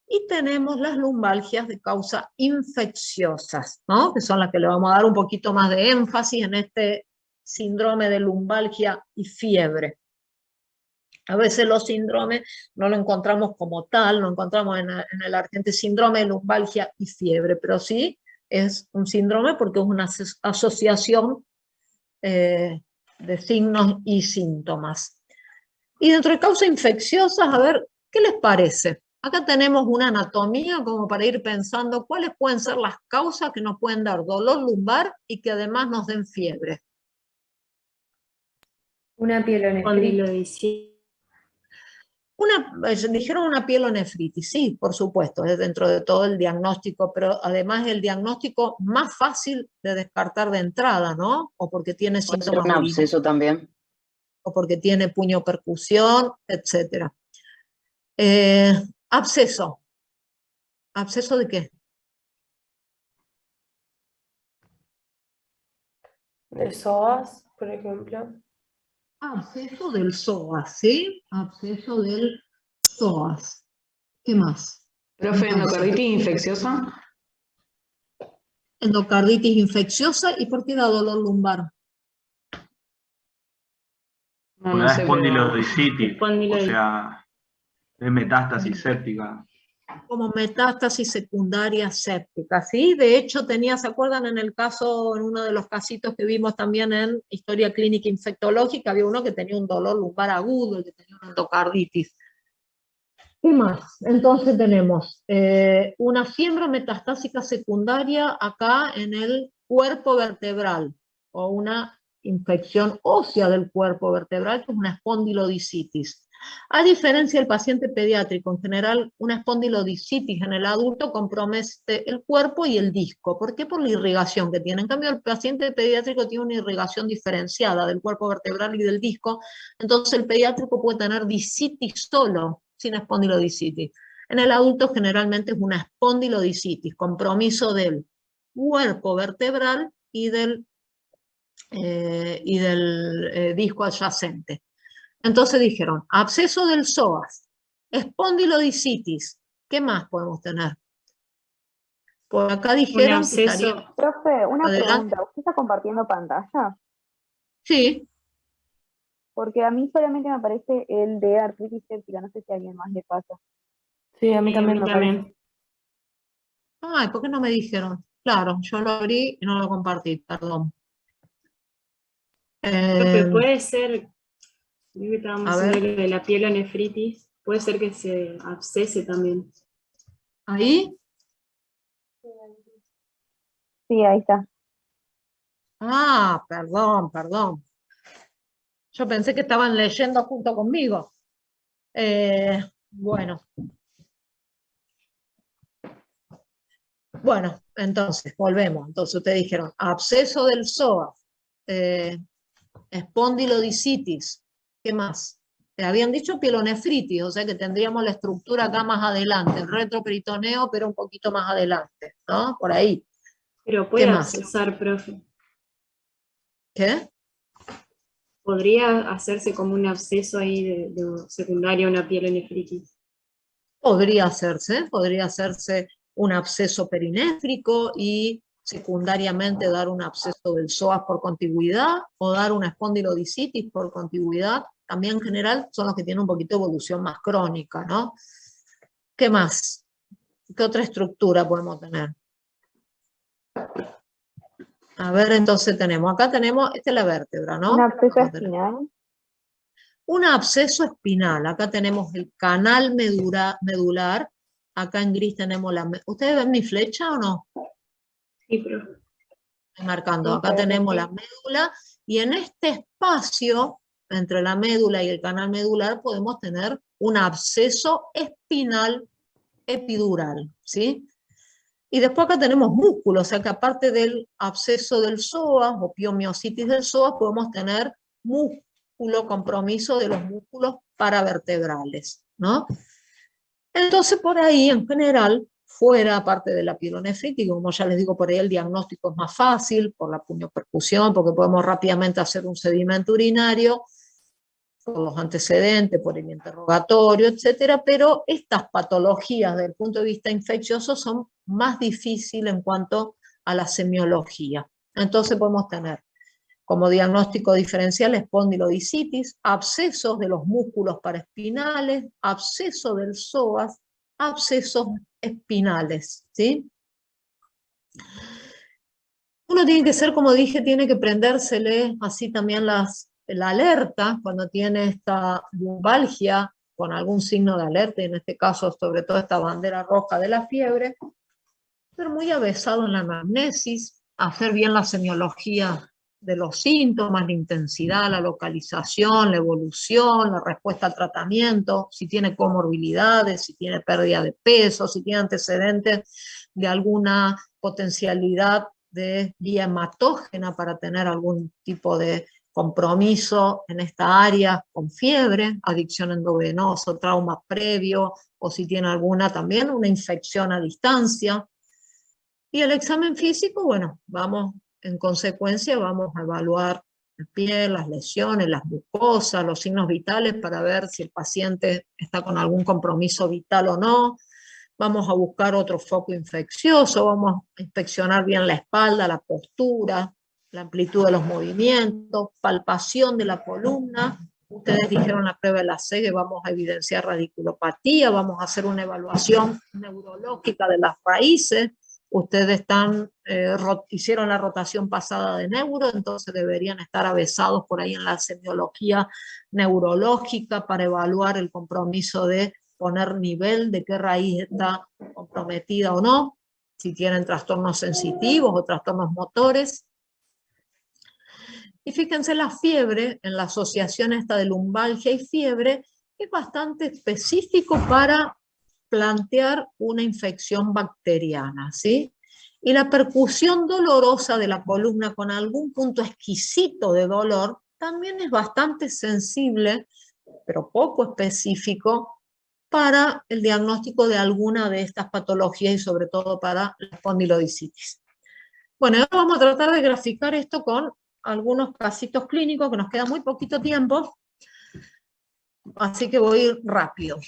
y tenemos las lumbalgias de causa infecciosas, ¿no? Que son las que le vamos a dar un poquito más de énfasis en este síndrome de lumbalgia y fiebre. A veces los síndromes no lo encontramos como tal, lo encontramos en el argentino síndrome de lumbalgia y fiebre, pero sí es un síndrome porque es una asociación de signos y síntomas. Y dentro de causas infecciosas, a ver, ¿qué les parece? Acá tenemos una anatomía como para ir pensando cuáles pueden ser las causas que nos pueden dar dolor lumbar y que además nos den fiebre. Una pielonefritis. Dijeron una pielonefritis, sí, por supuesto, es dentro de todo el diagnóstico, pero además el diagnóstico más fácil de descartar de entrada, ¿no? O porque tiene Puede ser síntomas un absceso también. o porque tiene puño percusión, etc. Absceso. ¿Absceso de qué? De psoas, por ejemplo. Absceso del psoas, ¿sí? Absceso del psoas. ¿Qué más? Profe, endocarditis infecciosa. Endocarditis infecciosa, ¿y por qué da dolor lumbar? Porque da espondilodicitis, o sea, es metástasis séptica. Como metástasis secundaria séptica, ¿sí? De hecho, ¿se acuerdan en el caso, en uno de los casitos que vimos también en historia clínica infectológica, había uno que tenía un dolor lumbar agudo, el que tenía una endocarditis. ¿Qué más? Entonces tenemos una fiebre metastásica secundaria acá en el cuerpo vertebral, o una infección ósea del cuerpo vertebral, que es una espondilodicitis. A diferencia del paciente pediátrico, en general una espondilodicitis en el adulto compromete el cuerpo y el disco. ¿Por qué? Por la irrigación que tiene. En cambio, el paciente pediátrico tiene una irrigación diferenciada del cuerpo vertebral y del disco, entonces el pediátrico puede tener dicitis solo, sin espondilodicitis. En el adulto generalmente es una espondilodicitis, compromiso del cuerpo vertebral y del disco adyacente. Entonces dijeron, absceso del psoas, espondilodicitis, ¿qué más podemos tener? Por acá dijeron que estaría... Profe, una Adelante. pregunta, ¿usted está compartiendo pantalla? Sí. Porque a mí solamente me aparece el de artritis séptica, no sé si a alguien más le pasa. Sí, a mí también me parece. Ay, ¿por qué no me dijeron? Claro, yo lo abrí y no lo compartí, perdón. Profe, puede ser, que estábamos a haciendo ver. lo de la pielonefritis, puede ser que se abscese también. ¿Ahí? Sí, ahí está. Ah, perdón. Yo pensé que estaban leyendo junto conmigo. Bueno. Bueno, entonces, volvemos. Entonces ustedes dijeron, absceso del psoas, espondilodicitis, ¿qué más? Habían dicho pielonefritis, o sea que tendríamos la estructura acá más adelante, el retroperitoneo, pero un poquito más adelante, ¿no? Por ahí. Pero puede abscesar, profe. ¿Qué? ¿Podría hacerse como un absceso ahí de secundaria a una pielonefritis? Podría hacerse un absceso perinéfrico y secundariamente dar un absceso del psoas por contigüidad o dar una espondilodicitis por contigüidad. También en general son los que tienen un poquito de evolución más crónica, ¿no? ¿Qué más? ¿Qué otra estructura podemos tener? A ver, entonces acá tenemos, esta es la vértebra, ¿no? ¿Un absceso espinal? Un absceso espinal. Acá tenemos el canal medular. Acá en gris tenemos la... ¿Ustedes ven mi flecha o no? Sí, pero... Estoy marcando. Acá tenemos la médula y en este espacio, entre la médula y el canal medular, podemos tener un absceso espinal epidural, ¿sí? Y después acá tenemos músculos, o sea que aparte del absceso del psoas o piomiositis del psoas, podemos tener músculo, compromiso de los músculos paravertebrales, ¿no? Entonces por ahí, en general, fuera, aparte de la pielonefritis, como ya les digo, por ahí el diagnóstico es más fácil, por la puniopercusión, porque podemos rápidamente hacer un sedimento urinario, por los antecedentes, por el interrogatorio, etcétera, pero estas patologías desde el punto de vista infeccioso son más difíciles en cuanto a la semiología. Entonces podemos tener como diagnóstico diferencial espondilodicitis, abscesos de los músculos paraespinales, absceso del psoas, abscesos espinales, ¿sí? Uno tiene que ser, como dije, tiene que prendérsele así también la alerta cuando tiene esta lumbalgia con algún signo de alerta, y en este caso sobre todo esta bandera roja de la fiebre, ser muy avesado en la anamnesis, hacer bien la semiología de los síntomas, la intensidad, la localización, la evolución, la respuesta al tratamiento, si tiene comorbilidades, si tiene pérdida de peso, si tiene antecedentes de alguna potencialidad de vía hematógena para tener algún tipo de compromiso en esta área con fiebre, adicción endovenosa, trauma previo, o si tiene alguna también una infección a distancia. Y el examen físico, bueno, en consecuencia vamos a evaluar la piel, las lesiones, las mucosas, los signos vitales para ver si el paciente está con algún compromiso vital o no. Vamos a buscar otro foco infeccioso, vamos a inspeccionar bien la espalda, la postura, la amplitud de los movimientos, palpación de la columna. Ustedes dijeron la prueba de la CEGE, vamos a evidenciar radiculopatía, vamos a hacer una evaluación neurológica de las raíces. Ustedes hicieron la rotación pasada de neuro, entonces deberían estar avesados por ahí en la semiología neurológica para evaluar el compromiso de poner nivel de qué raíz está comprometida o no, si tienen trastornos sensitivos o trastornos motores. Y fíjense la fiebre, en la asociación esta de lumbalgia y fiebre, es bastante específico para plantear una infección bacteriana, ¿sí? Y la percusión dolorosa de la columna con algún punto exquisito de dolor también es bastante sensible, pero poco específico, para el diagnóstico de alguna de estas patologías y sobre todo para la espondilodicitis. Bueno, ahora vamos a tratar de graficar esto con algunos casitos clínicos, que nos queda muy poquito tiempo, así que voy a ir rápido.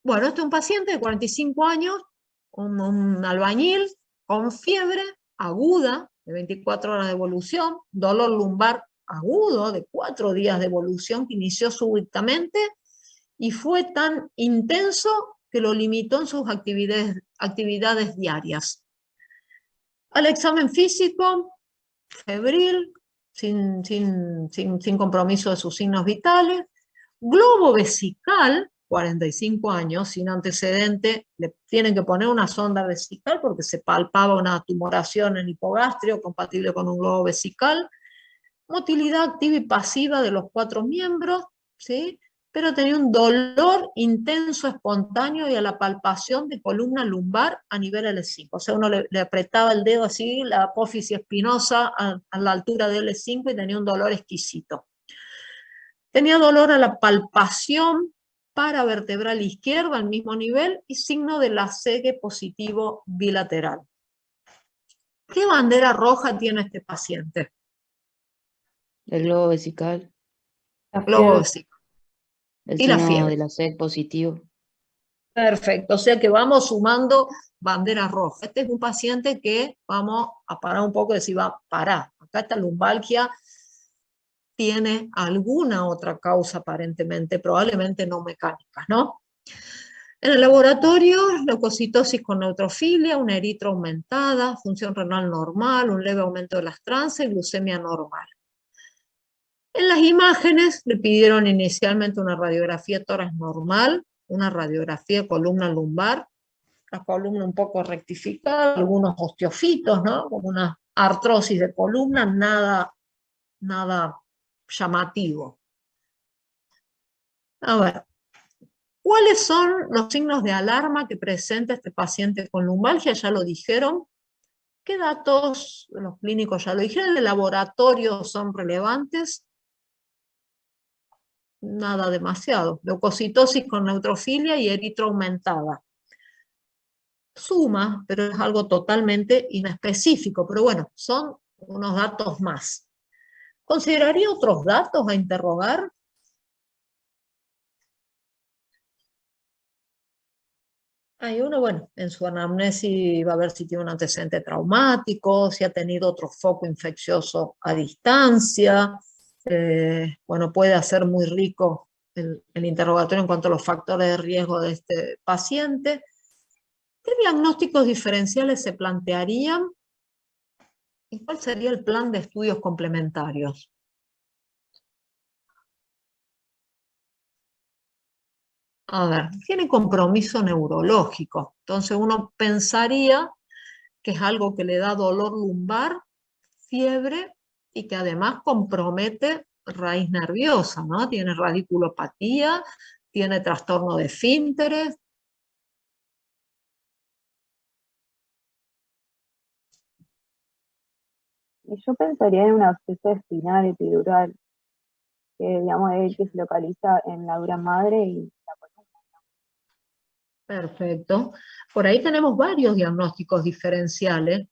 Bueno, este es un paciente de 45 años, un albañil con fiebre aguda de 24 horas de evolución, dolor lumbar agudo de 4 días de evolución que inició súbitamente y fue tan intenso que lo limitó en sus actividades diarias. Al examen físico, febril, sin compromiso de sus signos vitales, globo vesical, 45 años, sin antecedente, le tienen que poner una sonda vesical porque se palpaba una tumoración en hipogastrio compatible con un globo vesical, motilidad activa y pasiva de los 4 miembros, ¿sí? Pero tenía un dolor intenso, espontáneo y a la palpación de columna lumbar a nivel L5. O sea, uno le apretaba el dedo así, la apófisis espinosa a la altura del L5 y tenía un dolor exquisito. Tenía dolor a la palpación paravertebral izquierda al mismo nivel y signo de la CEGE positivo bilateral. ¿Qué bandera roja tiene este paciente? El globo vesical. globócica. El Y la signo fiebre. de la sed positivo. Perfecto, o sea que vamos sumando bandera roja. Este es un paciente que vamos a parar un poco y decir, va, pará, acá esta lumbalgia tiene alguna otra causa aparentemente, probablemente no mecánica, ¿no? En el laboratorio, leucocitosis con neutrofilia, una eritroaumentada, aumentada, función renal normal, un leve aumento de las trances, glucemia normal. En las imágenes le pidieron inicialmente una radiografía tórax normal, una radiografía columna lumbar, la columna un poco rectificada, algunos osteofitos, ¿no? Como una artrosis de columna, nada llamativo. A ver, ¿cuáles son los signos de alarma que presenta este paciente con lumbalgia? Ya lo dijeron. ¿Qué datos, los clínicos ya lo dijeron, de laboratorio son relevantes? Nada demasiado. Leucocitosis con neutrofilia y eritroaumentada. Suma, pero es algo totalmente inespecífico. Pero bueno, son unos datos más. ¿Consideraría otros datos a interrogar? Hay uno, bueno, en su anamnesis va a ver si tiene un antecedente traumático, si ha tenido otro foco infeccioso a distancia. Bueno, puede ser muy rico el interrogatorio en cuanto a los factores de riesgo de este paciente. ¿Qué diagnósticos diferenciales se plantearían? ¿Y cuál sería el plan de estudios complementarios? A ver, tiene compromiso neurológico. Entonces uno pensaría que es algo que le da dolor lumbar, fiebre y que además compromete raíz nerviosa, ¿no? Tiene radiculopatía, tiene trastorno de esfínteres. Y yo pensaría en un absceso espinal epidural, que digamos es el que se localiza en la dura madre y la columna. Perfecto. Por ahí tenemos varios diagnósticos diferenciales,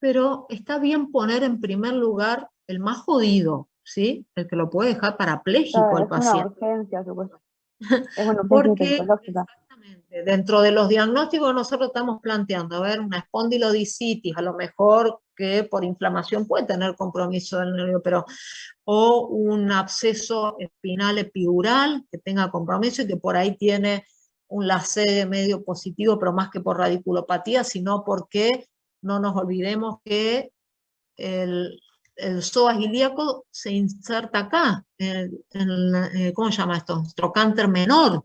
pero está bien poner en primer lugar el más jodido, ¿sí? El que lo puede dejar parapléjico al Es una paciente. urgencia, supuesto. Es una urgencia Porque infectológica. dentro de los diagnósticos nosotros estamos planteando, a ver, una espondilodicitis, a lo mejor que por inflamación puede tener compromiso del nervio, pero o un absceso espinal epidural que tenga compromiso y que por ahí tiene un LACE medio positivo, pero más que por radiculopatía, sino porque no nos olvidemos que el psoas ilíaco se inserta acá, ¿cómo se llama esto? Trocánter menor,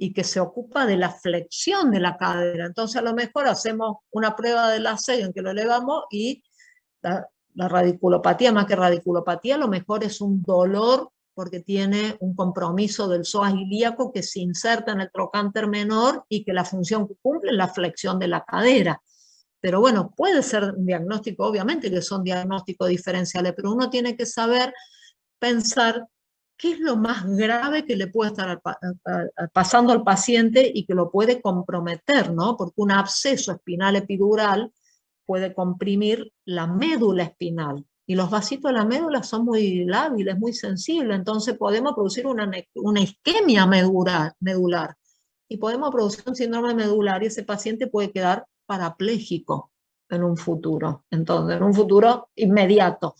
y que se ocupa de la flexión de la cadera. Entonces a lo mejor hacemos una prueba de LACE en que lo elevamos y la radiculopatía, más que radiculopatía, a lo mejor es un dolor porque tiene un compromiso del psoas ilíaco que se inserta en el trocánter menor y que la función que cumple es la flexión de la cadera. Pero bueno, puede ser un diagnóstico, obviamente que son diagnósticos diferenciales, pero uno tiene que saber pensar qué es lo más grave que le puede estar pasando al paciente y que lo puede comprometer, ¿no? Porque un absceso espinal epidural puede comprimir la médula espinal. Y los vasitos de la médula son muy lábiles, muy sensibles, entonces podemos producir una isquemia medular y podemos producir un síndrome medular y ese paciente puede quedar parapléjico en un futuro, entonces, en un futuro inmediato.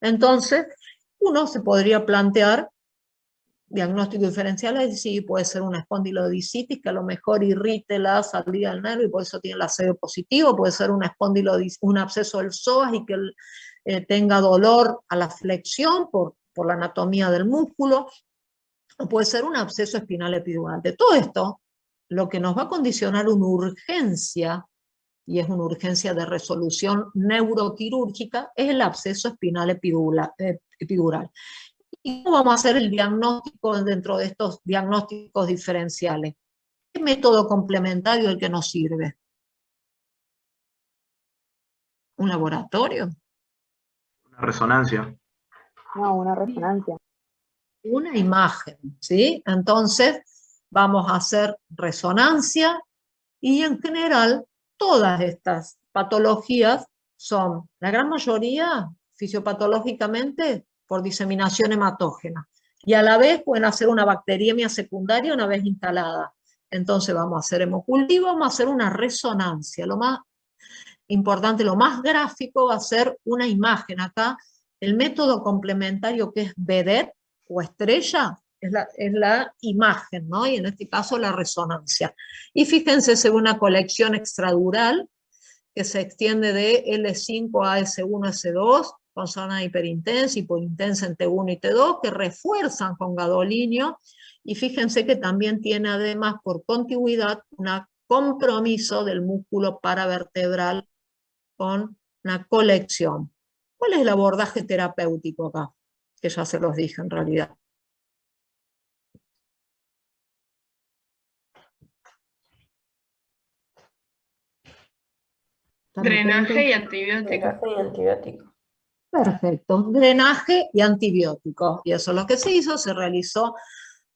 Entonces, uno se podría plantear diagnóstico diferencial, es decir, puede ser una espondilodicitis que a lo mejor irrite la salida del nervio y por eso tiene el ACE positivo, puede ser un absceso del psoas y que tenga dolor a la flexión por la anatomía del músculo, o puede ser un absceso espinal epidural. De todo esto, lo que nos va a condicionar una urgencia, y es una urgencia de resolución neuroquirúrgica, es el absceso espinal epidural. ¿Y cómo vamos a hacer el diagnóstico dentro de estos diagnósticos diferenciales? ¿Qué método complementario es el que nos sirve? ¿Un laboratorio? Una resonancia. No, una resonancia. Una imagen, ¿sí? Entonces, vamos a hacer resonancia y en general todas estas patologías son, la gran mayoría, fisiopatológicamente, por diseminación hematógena. Y a la vez pueden hacer una bacteriemia secundaria una vez instalada. Entonces vamos a hacer hemocultivo, vamos a hacer una resonancia. Lo más importante, lo más gráfico va a ser una imagen acá. El método complementario que es VEDET o estrella es la imagen, ¿no? Y en este caso la resonancia. Y fíjense, es una colección extradural que se extiende de L5 a S1, S2, con zona hiperintensa, hiperintensa en T1 y T2, que refuerzan con gadolinio. Y fíjense que también tiene además por contigüidad un compromiso del músculo paravertebral con una colección. ¿Cuál es el abordaje terapéutico acá? Que ya se los dije en realidad. Drenaje y antibiótico. Drenaje y antibiótico. Perfecto, drenaje y antibiótico. Y eso es lo que se hizo, se realizó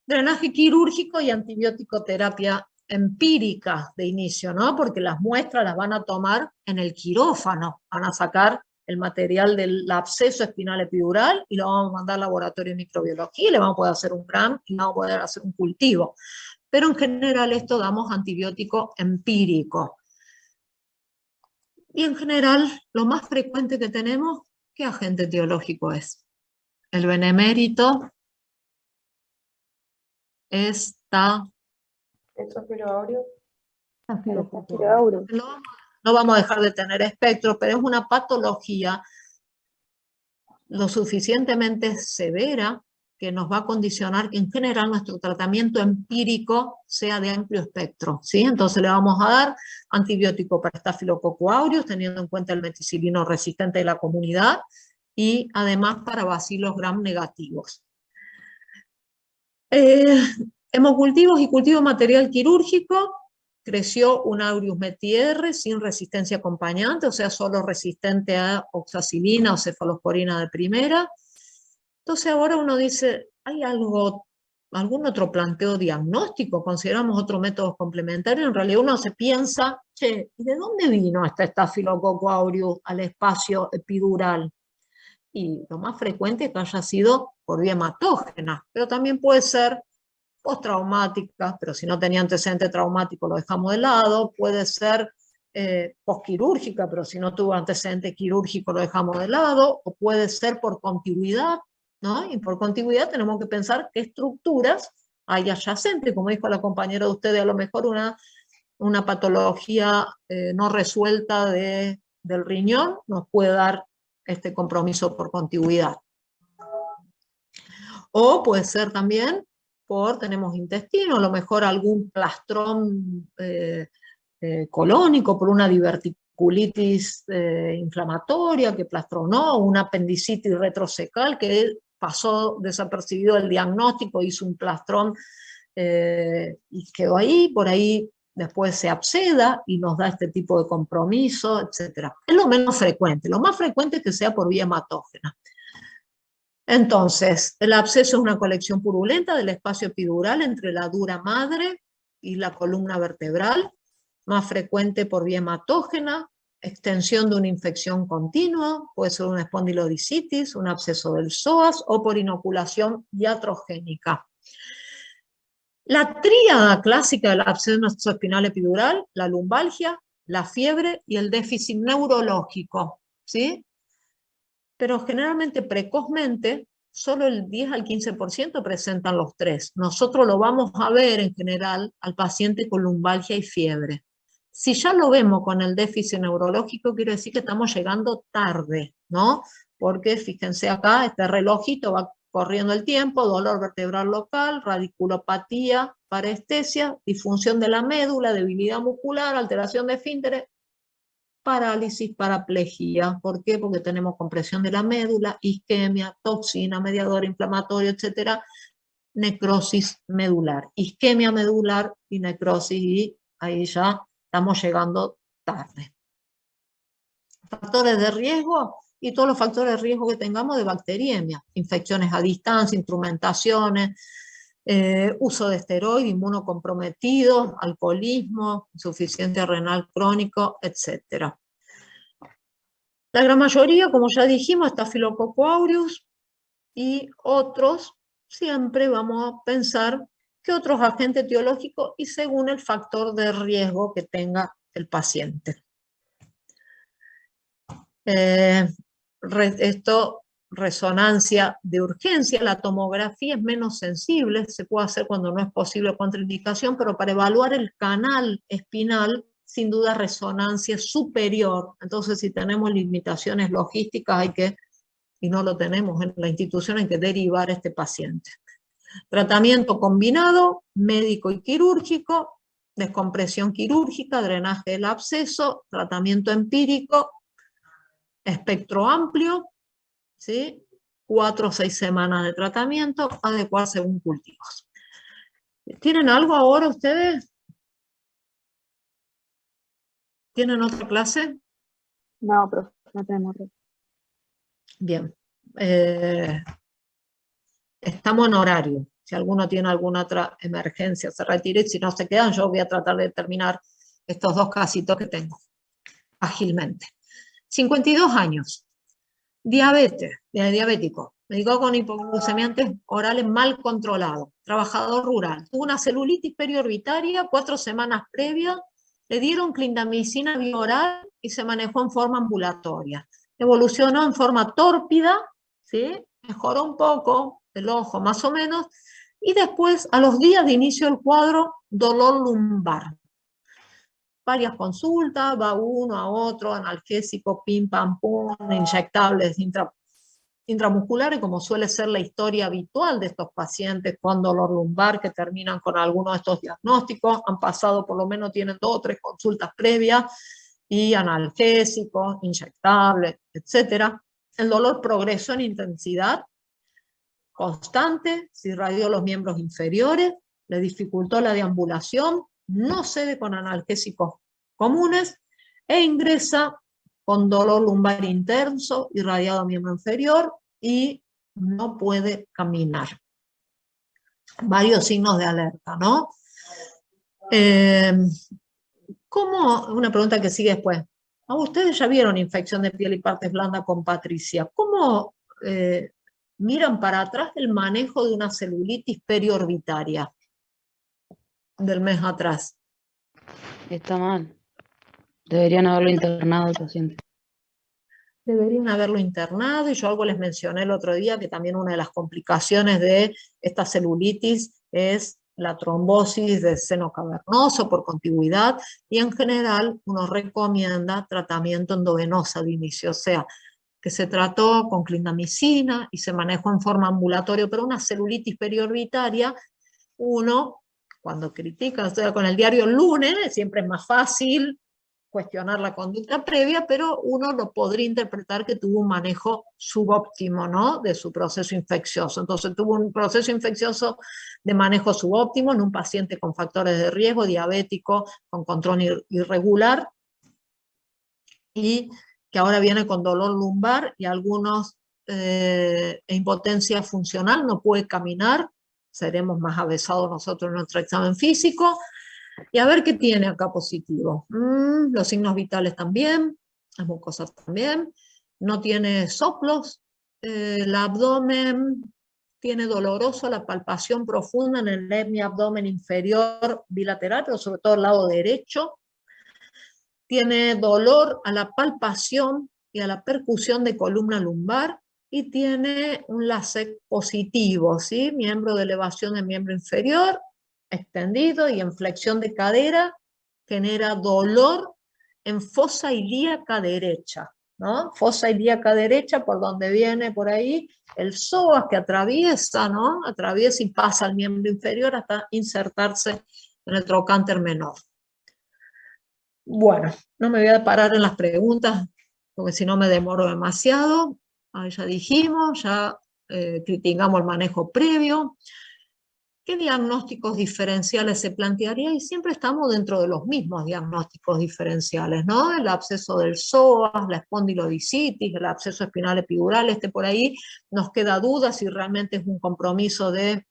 drenaje quirúrgico y antibiótico terapia empírica de inicio, ¿no? Porque las muestras las van a tomar en el quirófano, van a sacar el material del absceso espinal epidural y lo vamos a mandar al laboratorio de microbiología y le vamos a poder hacer un GRAM y vamos a poder hacer un cultivo. Pero en general esto damos antibiótico empírico. Y en general lo más frecuente que tenemos, ¿qué agente etiológico es? El benemérito, Estafilo aureus. No vamos a dejar de tener espectros, pero es una patología lo suficientemente severa que nos va a condicionar que en general nuestro tratamiento empírico sea de amplio espectro, ¿sí? Entonces le vamos a dar antibiótico para Staphylococcus aureus, teniendo en cuenta el meticilino resistente de la comunidad, y además para bacilos gram negativos. Hemocultivos y cultivo material quirúrgico, creció un Aureus METI-R sin resistencia acompañante, o sea, solo resistente a oxacilina o cefalosporina de primera. Entonces ahora uno dice, ¿hay algún otro planteo diagnóstico? ¿Consideramos otros métodos complementarios? En realidad uno se piensa, che, ¿y de dónde vino este Staphylococcus aureus al espacio epidural? Y lo más frecuente es que haya sido por vía hematógena, pero también puede ser postraumática, pero si no tenía antecedente traumático lo dejamos de lado, puede ser posquirúrgica, pero si no tuvo antecedente quirúrgico lo dejamos de lado, o puede ser por contigüidad, ¿no? Y por contigüidad tenemos que pensar qué estructuras hay adyacentes, como dijo la compañera de ustedes, a lo mejor una patología no resuelta del riñón nos puede dar este compromiso por contigüidad. O puede ser también tenemos intestino, a lo mejor algún plastrón colónico por una diverticulitis inflamatoria que plastronó, una apendicitis retrocecal que pasó desapercibido el diagnóstico, hizo un plastrón y quedó ahí, por ahí después se absceda y nos da este tipo de compromiso, etc. Es lo menos frecuente, lo más frecuente es que sea por vía hematógena. Entonces, el absceso es una colección purulenta del espacio epidural entre la dura madre y la columna vertebral, más frecuente por vía hematógena, extensión de una infección continua, puede ser una espondilodicitis, un absceso del psoas o por inoculación iatrogénica. La tríada clásica del absceso espinal epidural, la lumbalgia, la fiebre y el déficit neurológico, ¿sí? Pero generalmente precozmente solo el 10 al 15% presentan los tres. Nosotros lo vamos a ver en general al paciente con lumbalgia y fiebre. Si ya lo vemos con el déficit neurológico, quiere decir que estamos llegando tarde, ¿no? Porque fíjense acá, este relojito va corriendo el tiempo, dolor vertebral local, radiculopatía, parestesia, disfunción de la médula, debilidad muscular, alteración de esfínteres, parálisis, paraplegia. ¿Por qué? Porque tenemos compresión de la médula, isquemia, toxina, mediador inflamatorio, etcétera, necrosis medular. Isquemia medular y necrosis, y ahí ya estamos llegando tarde. Factores de riesgo y todos los factores de riesgo que tengamos de bacteriemia, infecciones a distancia, instrumentaciones, uso de esteroides, inmunocomprometidos, alcoholismo, insuficiencia renal crónico, etc. La gran mayoría, como ya dijimos, Staphylococcus aureus y otros siempre vamos a pensar qué otros agentes etiológicos y según el factor de riesgo que tenga el paciente. Resonancia de urgencia, la tomografía es menos sensible, se puede hacer cuando no es posible contraindicación, pero para evaluar el canal espinal, sin duda resonancia superior. Entonces, si tenemos limitaciones logísticas, y no lo tenemos en la institución, hay que derivar a este paciente. Tratamiento combinado, médico y quirúrgico, descompresión quirúrgica, drenaje del absceso, tratamiento empírico, espectro amplio, ¿sí? 4 o 6 semanas de tratamiento, adecuar según cultivos. ¿Tienen algo ahora ustedes? ¿Tienen otra clase? No, profe, no tenemos. Bien. Estamos en horario. Si alguno tiene alguna otra emergencia, se retire. Si no se quedan, yo voy a tratar de terminar estos 2 casitos que tengo ágilmente. 52 años. Diabético. Médico con hipoglucemiantes orales mal controlado. Trabajador rural. Tuvo una celulitis periorbitaria 4 semanas previas. Le dieron clindamicina bioral y se manejó en forma ambulatoria. Evolucionó en forma tórpida, ¿sí? Mejoró un poco el ojo más o menos, y después, a los días de inicio del cuadro, dolor lumbar. Varias consultas, va uno a otro, analgésico, pim, pam, pum, inyectables intramusculares, como suele ser la historia habitual de estos pacientes con dolor lumbar que terminan con alguno de estos diagnósticos. Han pasado, por lo menos tienen 2 o 3 consultas previas, y analgésicos, inyectables, etc. El dolor progresó en intensidad constante, se irradió los miembros inferiores, le dificultó la deambulación, no cede con analgésicos comunes e ingresa con dolor lumbar intenso, irradiado a miembro inferior y no puede caminar. Varios signos de alerta, ¿no? Una pregunta que sigue después. Ustedes ya vieron infección de piel y partes blandas con Patricia. ¿Cómo miran para atrás el manejo de una celulitis periorbitaria del mes atrás? Está mal. Deberían haberlo internado al paciente. Deberían haberlo internado, y yo algo les mencioné el otro día, que también una de las complicaciones de esta celulitis es la trombosis del seno cavernoso por contigüidad, y en general uno recomienda tratamiento endovenoso de inicio, o sea, que se trató con clindamicina y se manejó en forma ambulatoria, pero una celulitis periorbitaria, uno, cuando critica, o sea, con el diario El Lunes, siempre es más fácil cuestionar la conducta previa, pero uno lo podría interpretar que tuvo un manejo subóptimo, ¿no?, de su proceso infeccioso. Entonces tuvo un proceso infeccioso de manejo subóptimo en un paciente con factores de riesgo, diabético, con control irregular, y que ahora viene con dolor lumbar y algunos impotencia funcional, no puede caminar. Seremos más avesados nosotros en nuestro examen físico. Y a ver qué tiene acá positivo. Los signos vitales también, las mucosas también. No tiene soplos. El abdomen tiene doloroso, la palpación profunda en el hemiabdomen inferior bilateral, pero sobre todo el lado derecho. Tiene dolor a la palpación y a la percusión de columna lumbar. Y tiene un LASEC positivo, ¿sí? Miembro de elevación del miembro inferior extendido y en flexión de cadera, genera dolor en fosa ilíaca derecha, ¿no? Fosa ilíaca derecha, por donde viene por ahí el psoas que atraviesa, ¿no? Atraviesa y pasa al miembro inferior hasta insertarse en el trocánter menor. Bueno, no me voy a parar en las preguntas, porque si no me demoro demasiado. Ahí ya dijimos, ya criticamos el manejo previo. ¿Qué diagnósticos diferenciales se plantearía? Y siempre estamos dentro de los mismos diagnósticos diferenciales, ¿no? El absceso del psoas, la espondilodicitis, el absceso espinal epidural, por ahí nos queda duda si realmente es un compromiso de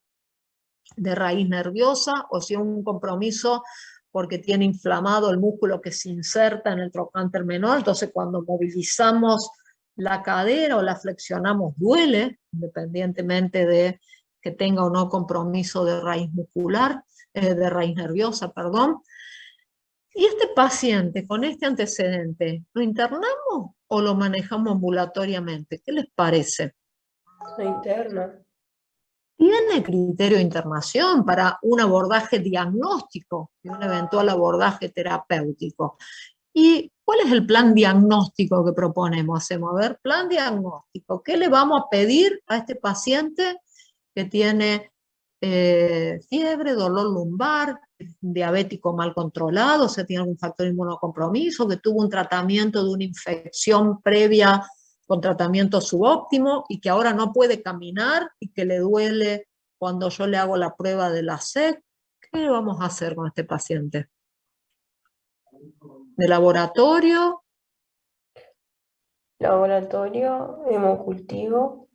raíz nerviosa o si es un compromiso porque tiene inflamado el músculo que se inserta en el trocánter menor. Entonces cuando movilizamos la cadera o la flexionamos duele, independientemente de que tenga o no compromiso de raíz muscular, de raíz nerviosa, perdón. Y este paciente con este antecedente, ¿lo internamos o lo manejamos ambulatoriamente? ¿Qué les parece? La interna. ¿Tiene criterio de internación para un abordaje diagnóstico y un eventual abordaje terapéutico? ¿Y cuál es el plan diagnóstico que proponemos? Hacemos, a ver, plan diagnóstico. ¿Qué le vamos a pedir a este paciente que tiene fiebre, dolor lumbar, diabético mal controlado, o sea, tiene algún factor inmunocompromiso, que tuvo un tratamiento de una infección previa con tratamiento subóptimo y que ahora no puede caminar y que le duele cuando yo le hago la prueba de la SEC? ¿Qué vamos a hacer con este paciente? ¿De laboratorio? Laboratorio, hemocultivo.